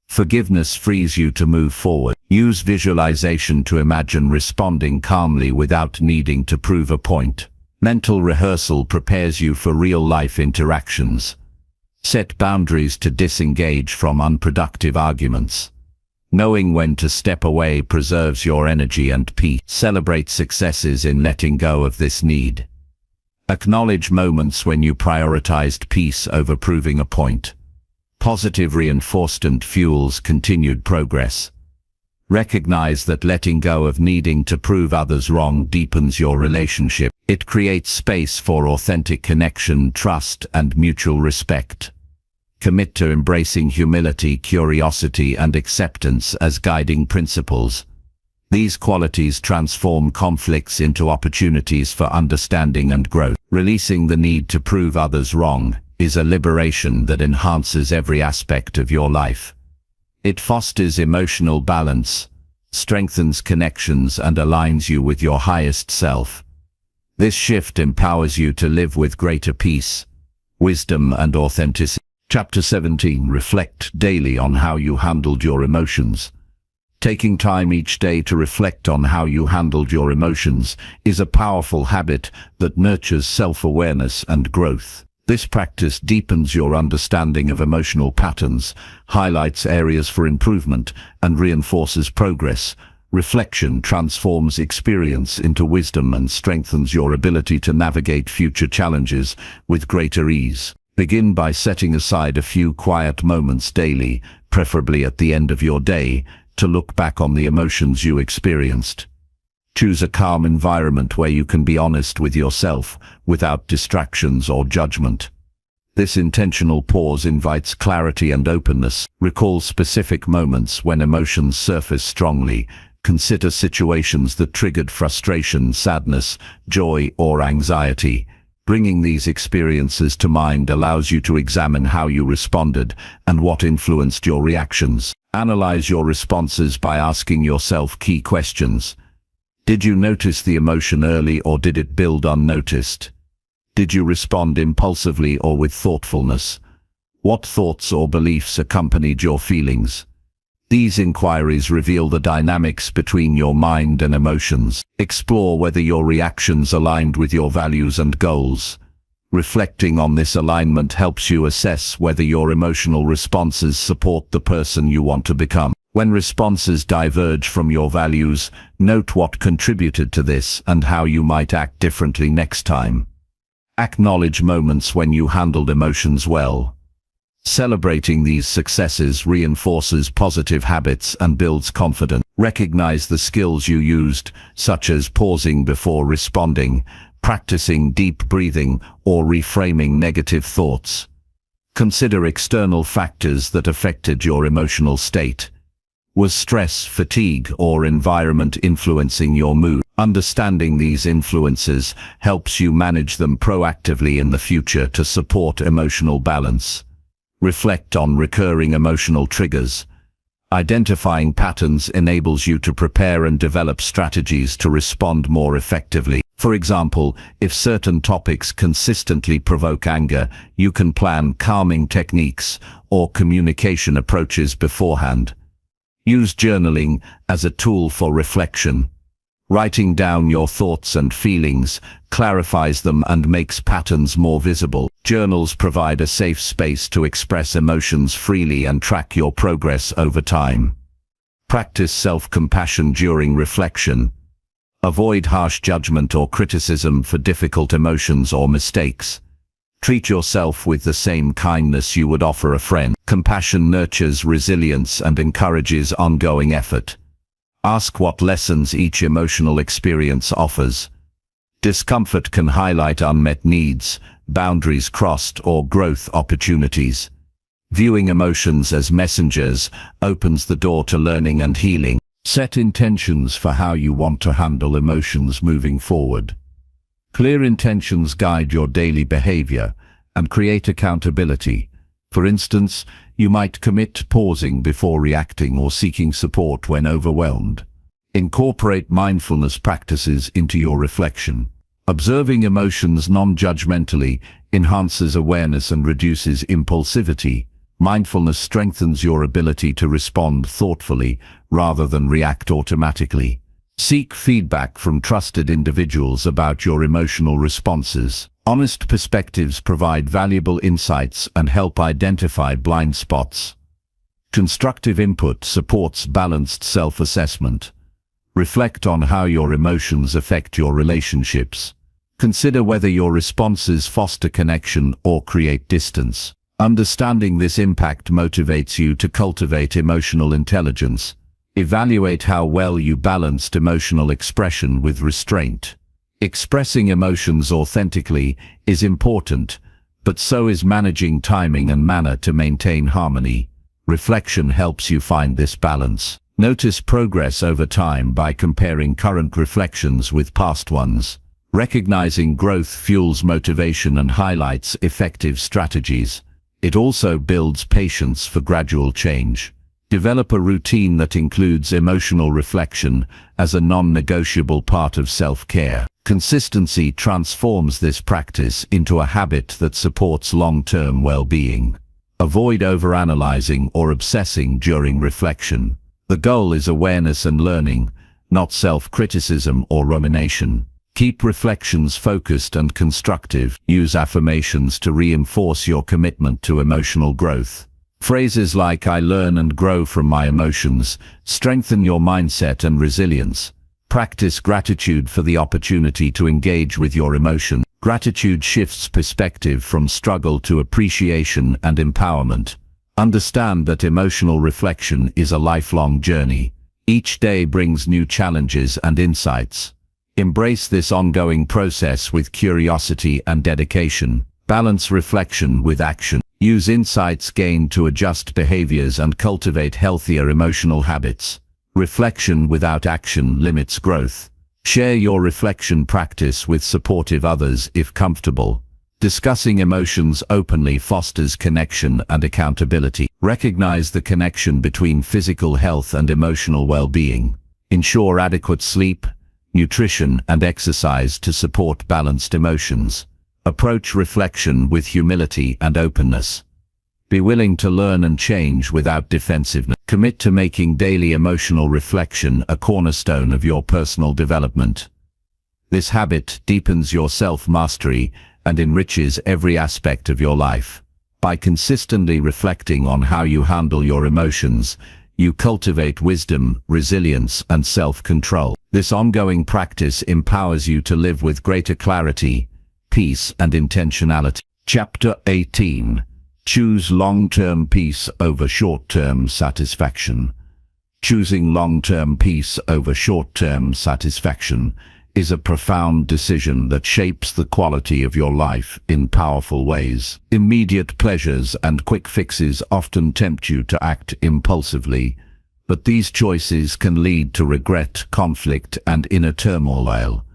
Forgiveness frees you to move forward. Use visualization to imagine responding calmly without needing to prove a point. Mental rehearsal prepares you for real-life interactions. Set boundaries to disengage from unproductive arguments. Knowing when to step away preserves your energy and peace. Celebrate successes in letting go of this need. Acknowledge moments when you prioritized peace over proving a point. Positive reinforcement fuels continued progress. Recognize that letting go of needing to prove others wrong deepens your relationship. It creates space for authentic connection, trust, and mutual respect. Commit to embracing humility, curiosity, and acceptance as guiding principles. These qualities transform conflicts into opportunities for understanding and growth. Releasing the need to prove others wrong is a liberation that enhances every aspect of your life. It fosters emotional balance, strengthens connections, and aligns you with your highest self. This shift empowers you to live with greater peace, wisdom, and authenticity. Chapter 17. Reflect daily on how you handled your emotions. Taking time each day to reflect on how you handled your emotions is a powerful habit that nurtures self-awareness and growth. This practice deepens your understanding of emotional patterns, highlights areas for improvement, and reinforces progress. Reflection transforms experience into wisdom and strengthens your ability to navigate future challenges with greater ease. Begin by setting aside a few quiet moments daily, preferably at the end of your day, to look back on the emotions you experienced. Choose a calm environment where you can be honest with yourself, without distractions or judgment. This intentional pause invites clarity and openness. Recall specific moments when emotions surface strongly. Consider situations that triggered frustration, sadness, joy, or anxiety. Bringing these experiences to mind allows you to examine how you responded and what influenced your reactions. Analyze your responses by asking yourself key questions. Did you notice the emotion early, or did it build unnoticed? Did you respond impulsively or with thoughtfulness? What thoughts or beliefs accompanied your feelings? These inquiries reveal the dynamics between your mind and emotions. Explore whether your reactions aligned with your values and goals. Reflecting on this alignment helps you assess whether your emotional responses support the person you want to become. When responses diverge from your values, note what contributed to this and how you might act differently next time. Acknowledge moments when you handled emotions well. Celebrating these successes reinforces positive habits and builds confidence. Recognize the skills you used, such as pausing before responding, practicing deep breathing, or reframing negative thoughts. Consider external factors that affected your emotional state. Was stress, fatigue, or environment influencing your mood? Understanding these influences helps you manage them proactively in the future to support emotional balance. Reflect on recurring emotional triggers. Identifying patterns enables you to prepare and develop strategies to respond more effectively. For example, if certain topics consistently provoke anger, you can plan calming techniques or communication approaches beforehand. Use journaling as a tool for reflection. Writing down your thoughts and feelings clarifies them and makes patterns more visible. Journals provide a safe space to express emotions freely and track your progress over time. Practice self-compassion during reflection. Avoid harsh judgment or criticism for difficult emotions or mistakes. Treat yourself with the same kindness you would offer a friend. Compassion nurtures resilience and encourages ongoing effort. Ask what lessons each emotional experience offers. Discomfort can highlight unmet needs, boundaries crossed, or growth opportunities. Viewing emotions as messengers opens the door to learning and healing. Set intentions for how you want to handle emotions moving forward. Clear intentions guide your daily behavior and create accountability. For instance, you might commit to pausing before reacting or seeking support when overwhelmed. Incorporate mindfulness practices into your reflection. Observing emotions non-judgmentally enhances awareness and reduces impulsivity. Mindfulness strengthens your ability to respond thoughtfully rather than react automatically. Seek feedback from trusted individuals about your emotional responses. Honest perspectives provide valuable insights and help identify blind spots. Constructive input supports balanced self-assessment. Reflect on how your emotions affect your relationships. Consider whether your responses foster connection or create distance. Understanding this impact motivates you to cultivate emotional intelligence. Evaluate how well you balanced emotional expression with restraint. Expressing emotions authentically is important, but so is managing timing and manner to maintain harmony. Reflection helps you find this balance. Notice progress over time by comparing current reflections with past ones. Recognizing growth fuels motivation and highlights effective strategies. It also builds patience for gradual change. Develop a routine that includes emotional reflection as a non-negotiable part of self-care. Consistency transforms this practice into a habit that supports long-term well-being. Avoid overanalyzing or obsessing during reflection. The goal is awareness and learning, not self-criticism or rumination. Keep reflections focused and constructive. Use affirmations to reinforce your commitment to emotional growth. Phrases like "I learn and grow from my emotions" strengthen your mindset and resilience. Practice gratitude for the opportunity to engage with your emotion. Gratitude shifts perspective from struggle to appreciation and empowerment. Understand that emotional reflection is a lifelong journey. Each day brings new challenges and insights. Embrace this ongoing process with curiosity and dedication. Balance reflection with action. Use insights gained to adjust behaviors and cultivate healthier emotional habits. Reflection without action limits growth. Share your reflection practice with supportive others if comfortable. Discussing emotions openly fosters connection and accountability. Recognize the connection between physical health and emotional well-being. Ensure adequate sleep, nutrition, and exercise to support balanced emotions. Approach reflection with humility and openness. Be willing to learn and change without defensiveness. Commit to making daily emotional reflection a cornerstone of your personal development. This habit deepens your self-mastery and enriches every aspect of your life. By consistently reflecting on how you handle your emotions, you cultivate wisdom, resilience, and self-control. This ongoing practice empowers you to live with greater clarity, peace, and intentionality. Chapter 18. Choose long-term peace over short-term satisfaction. Choosing long-term peace over short-term satisfaction is a profound decision that shapes the quality of your life in powerful ways. Immediate pleasures and quick fixes often tempt you to act impulsively, but these choices can lead to regret, conflict, and inner turmoil.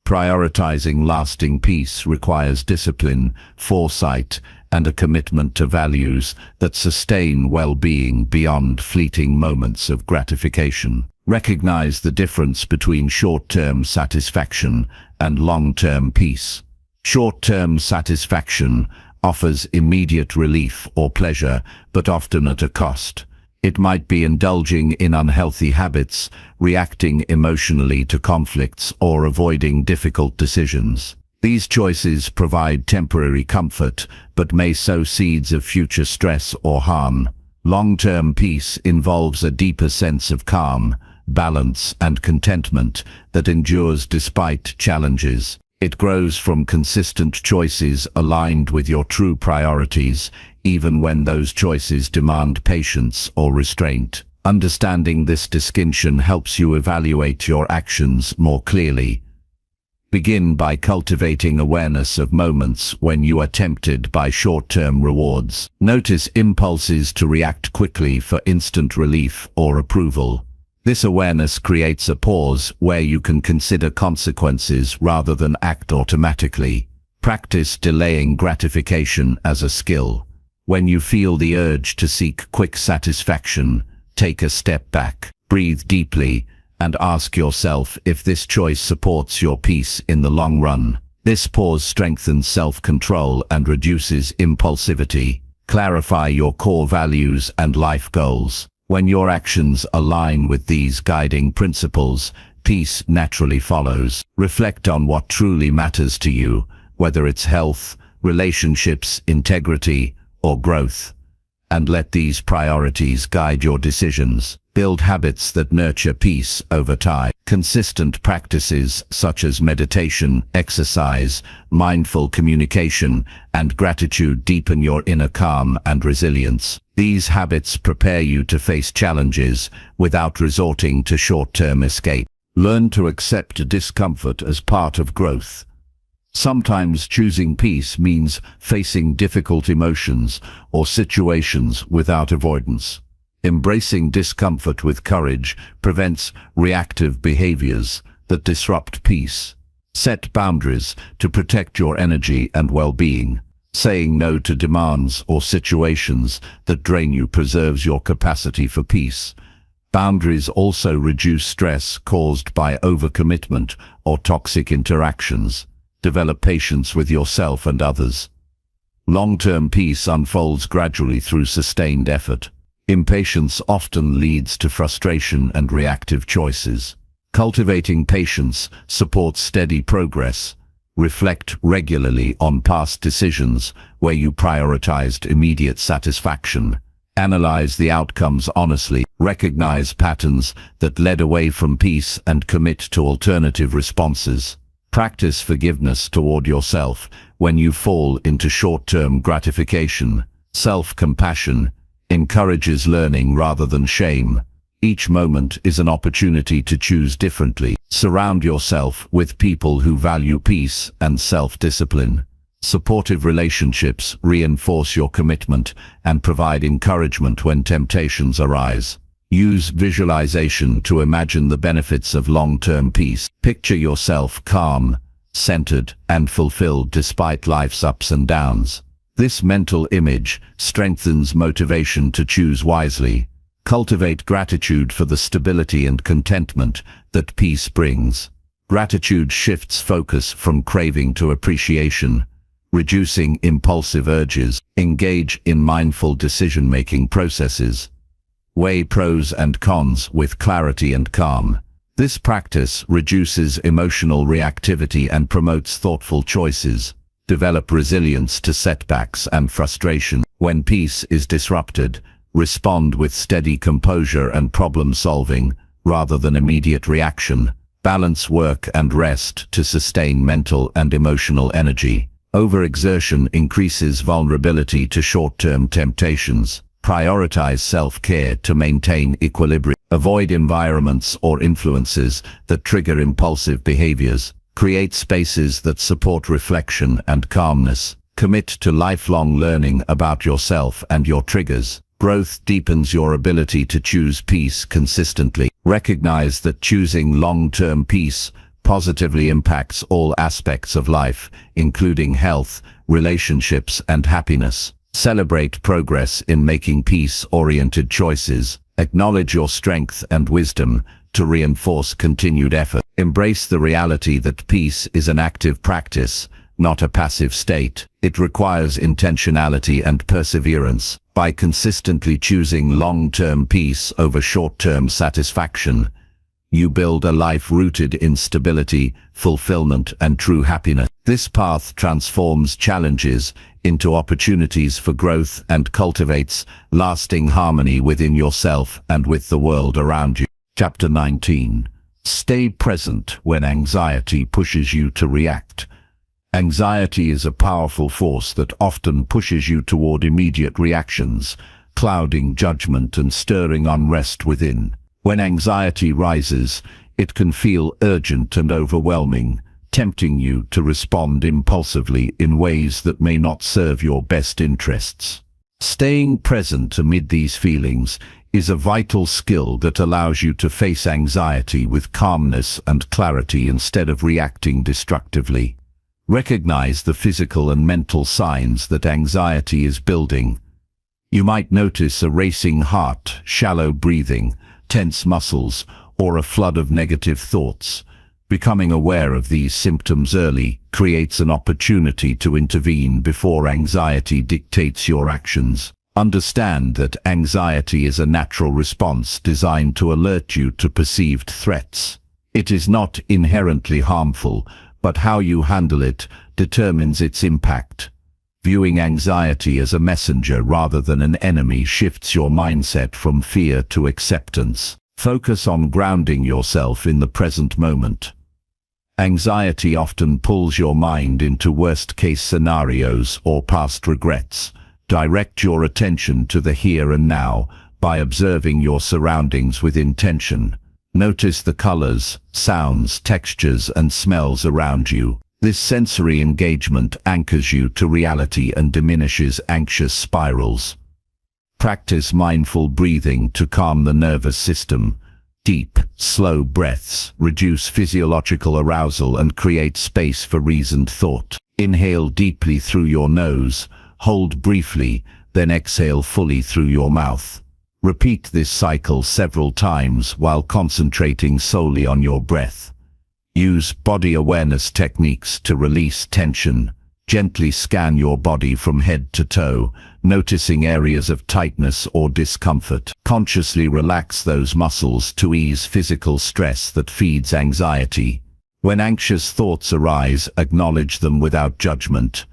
Prioritizing lasting peace requires discipline, foresight, and a commitment to values that sustain well-being beyond fleeting moments of gratification. Recognize the difference between short-term satisfaction and long-term peace. Short-term satisfaction offers immediate relief or pleasure, but often at a cost. It might be indulging in unhealthy habits, reacting emotionally to conflicts, or avoiding difficult decisions. These choices provide temporary comfort, but may sow seeds of future stress or harm. Long-term peace involves a deeper sense of calm, balance, and contentment that endures despite challenges. It grows from consistent choices aligned with your true priorities, even when those choices demand patience or restraint. Understanding this distinction helps you evaluate your actions more clearly. Begin by cultivating awareness of moments when you are tempted by short-term rewards. Notice impulses to react quickly for instant relief or approval. This awareness creates a pause where you can consider consequences rather than act automatically. Practice delaying gratification as a skill. When you feel the urge to seek quick satisfaction, take a step back, breathe deeply, and ask yourself if this choice supports your peace in the long run. This pause strengthens self-control and reduces impulsivity. Clarify your core values and life goals. When your actions align with these guiding principles, peace naturally follows. Reflect on what truly matters to you, whether it's health, relationships, integrity, or growth, and let these priorities guide your decisions. Build habits that nurture peace over time. Consistent practices such as meditation, exercise, mindful communication, and gratitude deepen your inner calm and resilience. These habits prepare you to face challenges without resorting to short-term escape. Learn to accept discomfort as part of growth. Sometimes choosing peace means facing difficult emotions or situations without avoidance. Embracing discomfort with courage prevents reactive behaviors that disrupt peace. Set boundaries to protect your energy and well-being. Saying no to demands or situations that drain you preserves your capacity for peace. Boundaries also reduce stress caused by overcommitment or toxic interactions. Develop patience with yourself and others. Long-term peace unfolds gradually through sustained effort. Impatience often leads to frustration and reactive choices. Cultivating patience supports steady progress. Reflect regularly on past decisions where you prioritized immediate satisfaction. Analyze the outcomes honestly. Recognize patterns that led away from peace and commit to alternative responses. Practice forgiveness toward yourself when you fall into short-term gratification. Self-compassion encourages learning rather than shame. Each moment is an opportunity to choose differently. Surround yourself with people who value peace and self-discipline. Supportive relationships reinforce your commitment and provide encouragement when temptations arise. Use visualization to imagine the benefits of long-term peace. Picture yourself calm, centered, and fulfilled despite life's ups and downs. This mental image strengthens motivation to choose wisely. Cultivate gratitude for the stability and contentment that peace brings. Gratitude shifts focus from craving to appreciation, reducing impulsive urges. Engage in mindful decision-making processes. Weigh pros and cons with clarity and calm. This practice reduces emotional reactivity and promotes thoughtful choices. Develop resilience to setbacks and frustration. When peace is disrupted, respond with steady composure and problem-solving, rather than immediate reaction. Balance work and rest to sustain mental and emotional energy. Overexertion increases vulnerability to short-term temptations. Prioritize self-care to maintain equilibrium. Avoid environments or influences that trigger impulsive behaviors. Create spaces that support reflection and calmness. Commit to lifelong learning about yourself and your triggers. Growth deepens your ability to choose peace consistently. Recognize that choosing long-term peace positively impacts all aspects of life, including health, relationships, and happiness. Celebrate progress in making peace-oriented choices. Acknowledge your strength and wisdom to reinforce continued effort. Embrace the reality that peace is an active practice, not a passive state. It requires intentionality and perseverance. By consistently choosing long-term peace over short-term satisfaction, you build a life rooted in stability, fulfillment, and true happiness. This path transforms challenges into opportunities for growth and cultivates lasting harmony within yourself and with the world around you. Chapter 19. Stay present when anxiety pushes you to react. Anxiety is a powerful force that often pushes you toward immediate reactions, clouding judgment and stirring unrest within. When anxiety rises, it can feel urgent and overwhelming, tempting you to respond impulsively in ways that may not serve your best interests. Staying present amid these feelings is a vital skill that allows you to face anxiety with calmness and clarity instead of reacting destructively. Recognize the physical and mental signs that anxiety is building. You might notice a racing heart, shallow breathing, tense muscles, or a flood of negative thoughts. Becoming aware of these symptoms early creates an opportunity to intervene before anxiety dictates your actions. Understand that anxiety is a natural response designed to alert you to perceived threats. It is not inherently harmful, but how you handle it determines its impact. Viewing anxiety as a messenger rather than an enemy shifts your mindset from fear to acceptance. Focus on grounding yourself in the present moment. Anxiety often pulls your mind into worst-case scenarios or past regrets. Direct your attention to the here and now by observing your surroundings with intention. Notice the colors, sounds, textures, and smells around you. This sensory engagement anchors you to reality and diminishes anxious spirals. Practice mindful breathing to calm the nervous system. Deep, slow breaths reduce physiological arousal and create space for reasoned thought. Inhale deeply through your nose, hold briefly, then exhale fully through your mouth. Repeat this cycle several times while concentrating solely on your breath. Use body awareness techniques to release tension. Gently scan your body from head to toe, noticing areas of tightness or discomfort. Consciously relax those muscles to ease physical stress that feeds anxiety. When anxious thoughts arise, acknowledge them without judgment.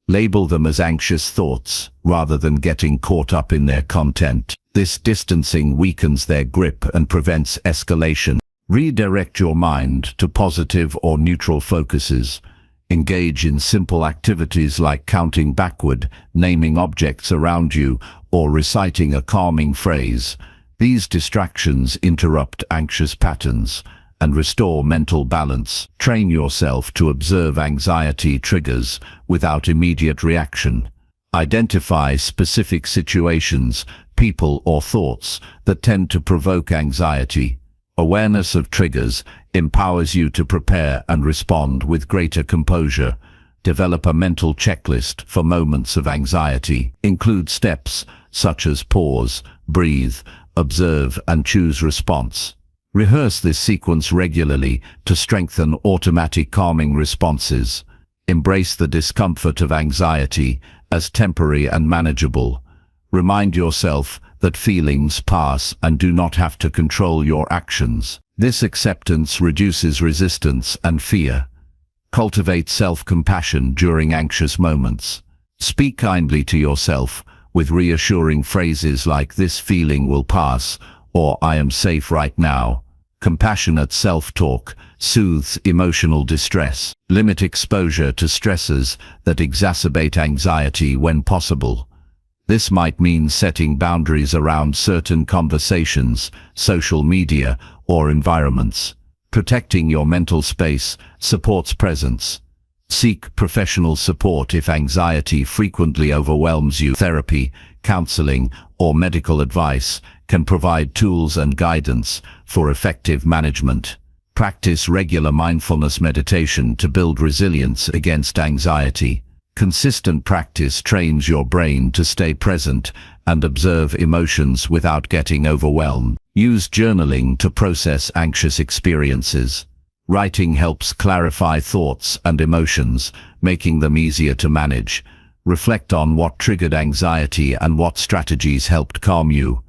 Label them as anxious thoughts, rather than getting caught up in their content. This distancing weakens their grip and prevents escalation. Redirect your mind to positive or neutral focuses. Engage in simple activities like counting backward, naming objects around you, or reciting a calming phrase. These distractions interrupt anxious patterns and restore mental balance. Train yourself to observe anxiety triggers without immediate reaction. Identify specific situations, people, or thoughts that tend to provoke anxiety. Awareness of triggers empowers you to prepare and respond with greater composure. Develop a mental checklist for moments of anxiety. Include steps such as pause, breathe, observe, and choose response. Rehearse this sequence regularly to strengthen automatic calming responses. Embrace the discomfort of anxiety as temporary and manageable. Remind yourself that feelings pass and do not have to control your actions. This acceptance reduces resistance and fear. Cultivate self-compassion during anxious moments. Speak kindly to yourself with reassuring phrases like "this feeling will pass" or "I am safe right now." Compassionate self-talk soothes emotional distress. Limit exposure to stressors that exacerbate anxiety when possible. This might mean setting boundaries around certain conversations, social media, or environments. Protecting your mental space supports presence. Seek professional support if anxiety frequently overwhelms you. Therapy, counseling, or medical advice can provide tools and guidance for effective management. Practice regular mindfulness meditation to build resilience against anxiety. Consistent practice trains your brain to stay present and observe emotions without getting overwhelmed. Use journaling to process anxious experiences. Writing helps clarify thoughts and emotions, making them easier to manage. Reflect on what triggered anxiety and what strategies helped calm you.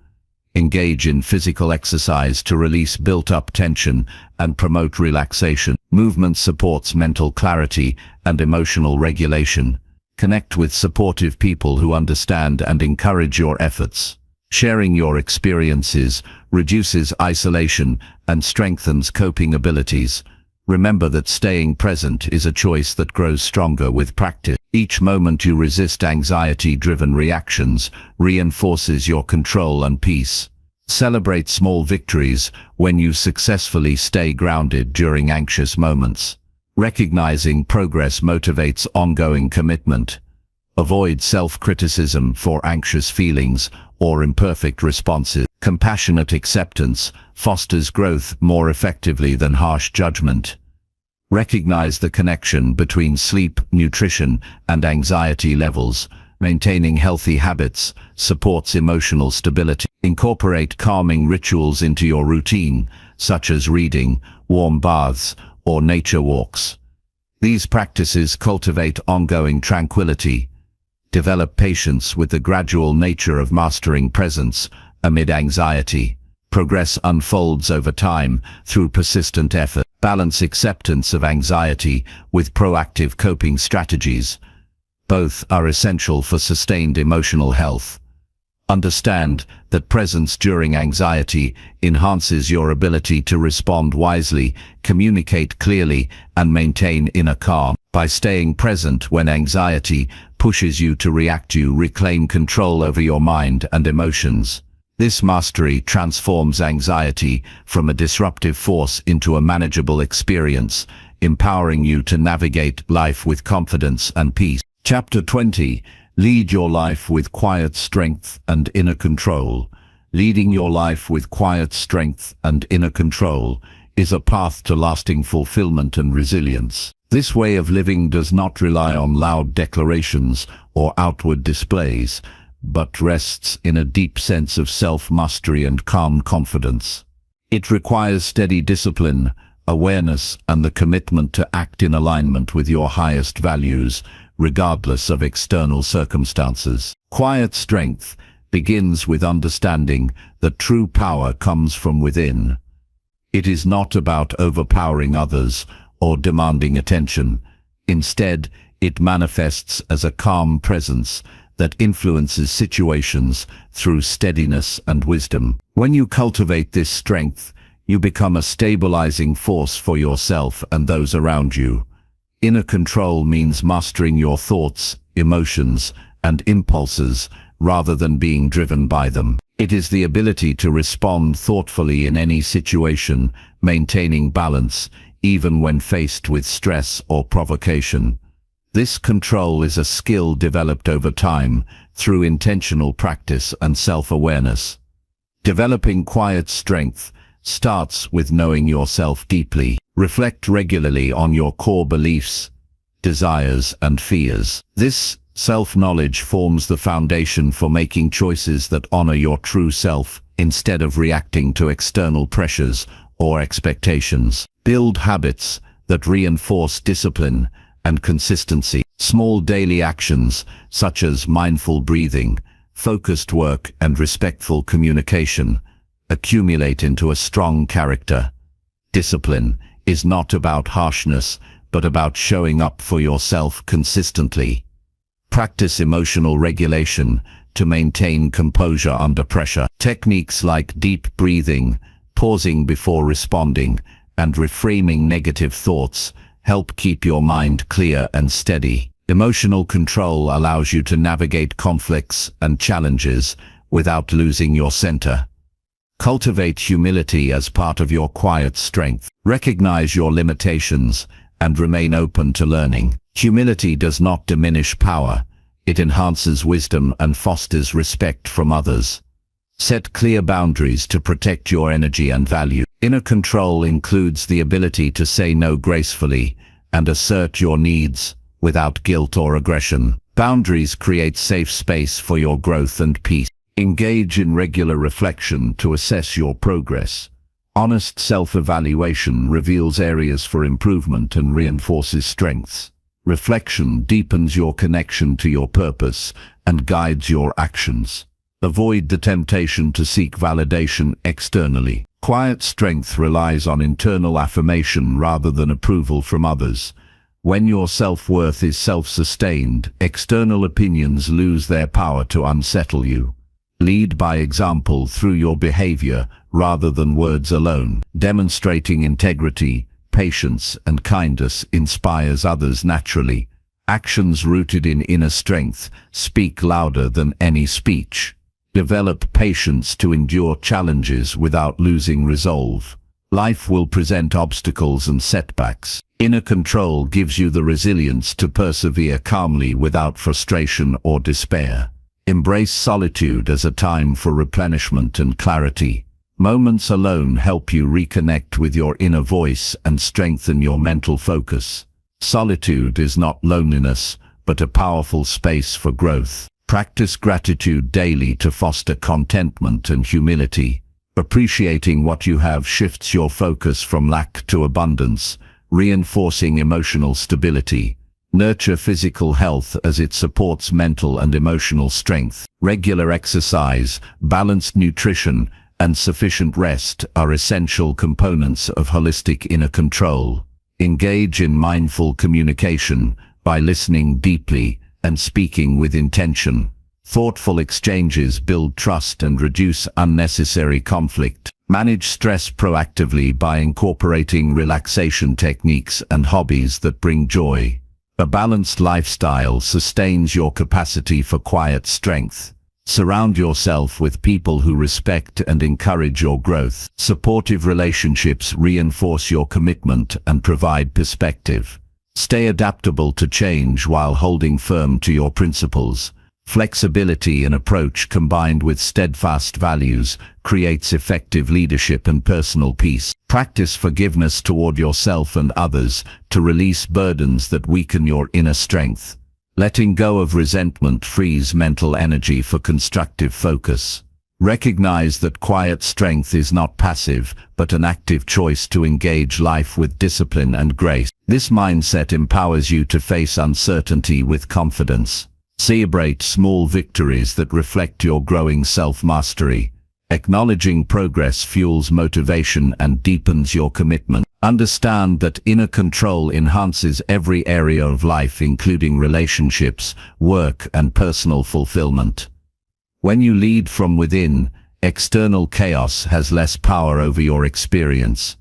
Engage in physical exercise to release built-up tension and promote relaxation. Movement supports mental clarity and emotional regulation. Connect with supportive people who understand and encourage your efforts. Sharing your experiences reduces isolation and strengthens coping abilities. Remember that staying present is a choice that grows stronger with practice. Each moment you resist anxiety-driven reactions reinforces your control and peace. Celebrate small victories when you successfully stay grounded during anxious moments. Recognizing progress motivates ongoing commitment. Avoid self-criticism for anxious feelings or imperfect responses. Compassionate acceptance fosters growth more effectively than harsh judgment. Recognize the connection between sleep, nutrition, and anxiety levels. Maintaining healthy habits supports emotional stability. Incorporate calming rituals into your routine, such as reading, warm baths, or nature walks. These practices cultivate ongoing tranquility. Develop patience with the gradual nature of mastering presence amid anxiety. Progress unfolds over time through persistent effort. Balance acceptance of anxiety with proactive coping strategies. Both are essential for sustained emotional health. Understand that presence during anxiety enhances your ability to respond wisely, communicate clearly, and maintain inner calm. By staying present when anxiety pushes you to react, you reclaim control over your mind and emotions. This mastery transforms anxiety from a disruptive force into a manageable experience, empowering you to navigate life with confidence and peace. Chapter 20. Lead your life with quiet strength and inner control. Leading your life with quiet strength and inner control is a path to lasting fulfillment and resilience. This way of living does not rely on loud declarations or outward displays, but rests in a deep sense of self-mastery and calm confidence. It requires steady discipline, awareness, and the commitment to act in alignment with your highest values, regardless of external circumstances. Quiet strength begins with understanding that true power comes from within. It is not about overpowering others or demanding attention. Instead, it manifests as a calm presence that influences situations through steadiness and wisdom. When you cultivate this strength, you become a stabilizing force for yourself and those around you. Inner control means mastering your thoughts, emotions, and impulses rather than being driven by them. It is the ability to respond thoughtfully in any situation, maintaining balance even when faced with stress or provocation. This control is a skill developed over time through intentional practice and self-awareness. Developing quiet strength starts with knowing yourself deeply. Reflect regularly on your core beliefs, desires, and fears. This self-knowledge forms the foundation for making choices that honor your true self instead of reacting to external pressures or expectations. Build habits that reinforce discipline and consistency. Small daily actions, such as mindful breathing, focused work, and respectful communication, accumulate into a strong character. Discipline is not about harshness, but about showing up for yourself consistently. Practice emotional regulation to maintain composure under pressure. Techniques like deep breathing, pausing before responding, and reframing negative thoughts help keep your mind clear and steady. Emotional control allows you to navigate conflicts and challenges without losing your center. Cultivate humility as part of your quiet strength. Recognize your limitations and remain open to learning. Humility does not diminish power. It enhances wisdom and fosters respect from others. Set clear boundaries to protect your energy and value. Inner control includes the ability to say no gracefully and assert your needs without guilt or aggression. Boundaries create safe space for your growth and peace. Engage in regular reflection to assess your progress. Honest self-evaluation reveals areas for improvement and reinforces strengths. Reflection deepens your connection to your purpose and guides your actions. Avoid the temptation to seek validation externally. Quiet strength relies on internal affirmation rather than approval from others. When your self-worth is self-sustained, external opinions lose their power to unsettle you. Lead by example through your behavior rather than words alone. Demonstrating integrity, patience, and kindness inspires others naturally. Actions rooted in inner strength speak louder than any speech. Develop patience to endure challenges without losing resolve. Life will present obstacles and setbacks. Inner control gives you the resilience to persevere calmly without frustration or despair. Embrace solitude as a time for replenishment and clarity. Moments alone help you reconnect with your inner voice and strengthen your mental focus. Solitude is not loneliness, but a powerful space for growth. Practice gratitude daily to foster contentment and humility. Appreciating what you have shifts your focus from lack to abundance, reinforcing emotional stability. Nurture physical health as it supports mental and emotional strength. Regular exercise, balanced nutrition, and sufficient rest are essential components of holistic inner control. Engage in mindful communication by listening deeply and speaking with intention. Thoughtful exchanges build trust and reduce unnecessary conflict. Manage stress proactively by incorporating relaxation techniques and hobbies that bring joy. A balanced lifestyle sustains your capacity for quiet strength. Surround yourself with people who respect and encourage your growth. Supportive relationships reinforce your commitment and provide perspective. Stay adaptable to change while holding firm to your principles. Flexibility in approach combined with steadfast values creates effective leadership and personal peace. Practice forgiveness toward yourself and others to release burdens that weaken your inner strength. Letting go of resentment frees mental energy for constructive focus. Recognize that quiet strength is not passive, but an active choice to engage life with discipline and grace. This mindset empowers you to face uncertainty with confidence. Celebrate small victories that reflect your growing self-mastery. Acknowledging progress fuels motivation and deepens your commitment. Understand that inner control enhances every area of life, including relationships, work, and personal fulfillment. When you lead from within, external chaos has less power over your experience.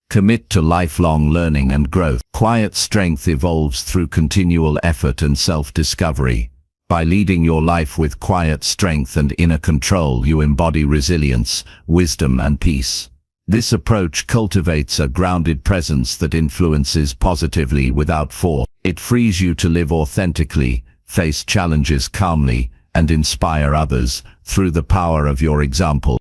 Commit to lifelong learning and growth. Quiet strength evolves through continual effort and self-discovery. By leading your life with quiet strength and inner control, you embody resilience, wisdom, and peace. This approach cultivates a grounded presence that influences positively without force. It frees you to live authentically, face challenges calmly, and inspire others through the power of your example.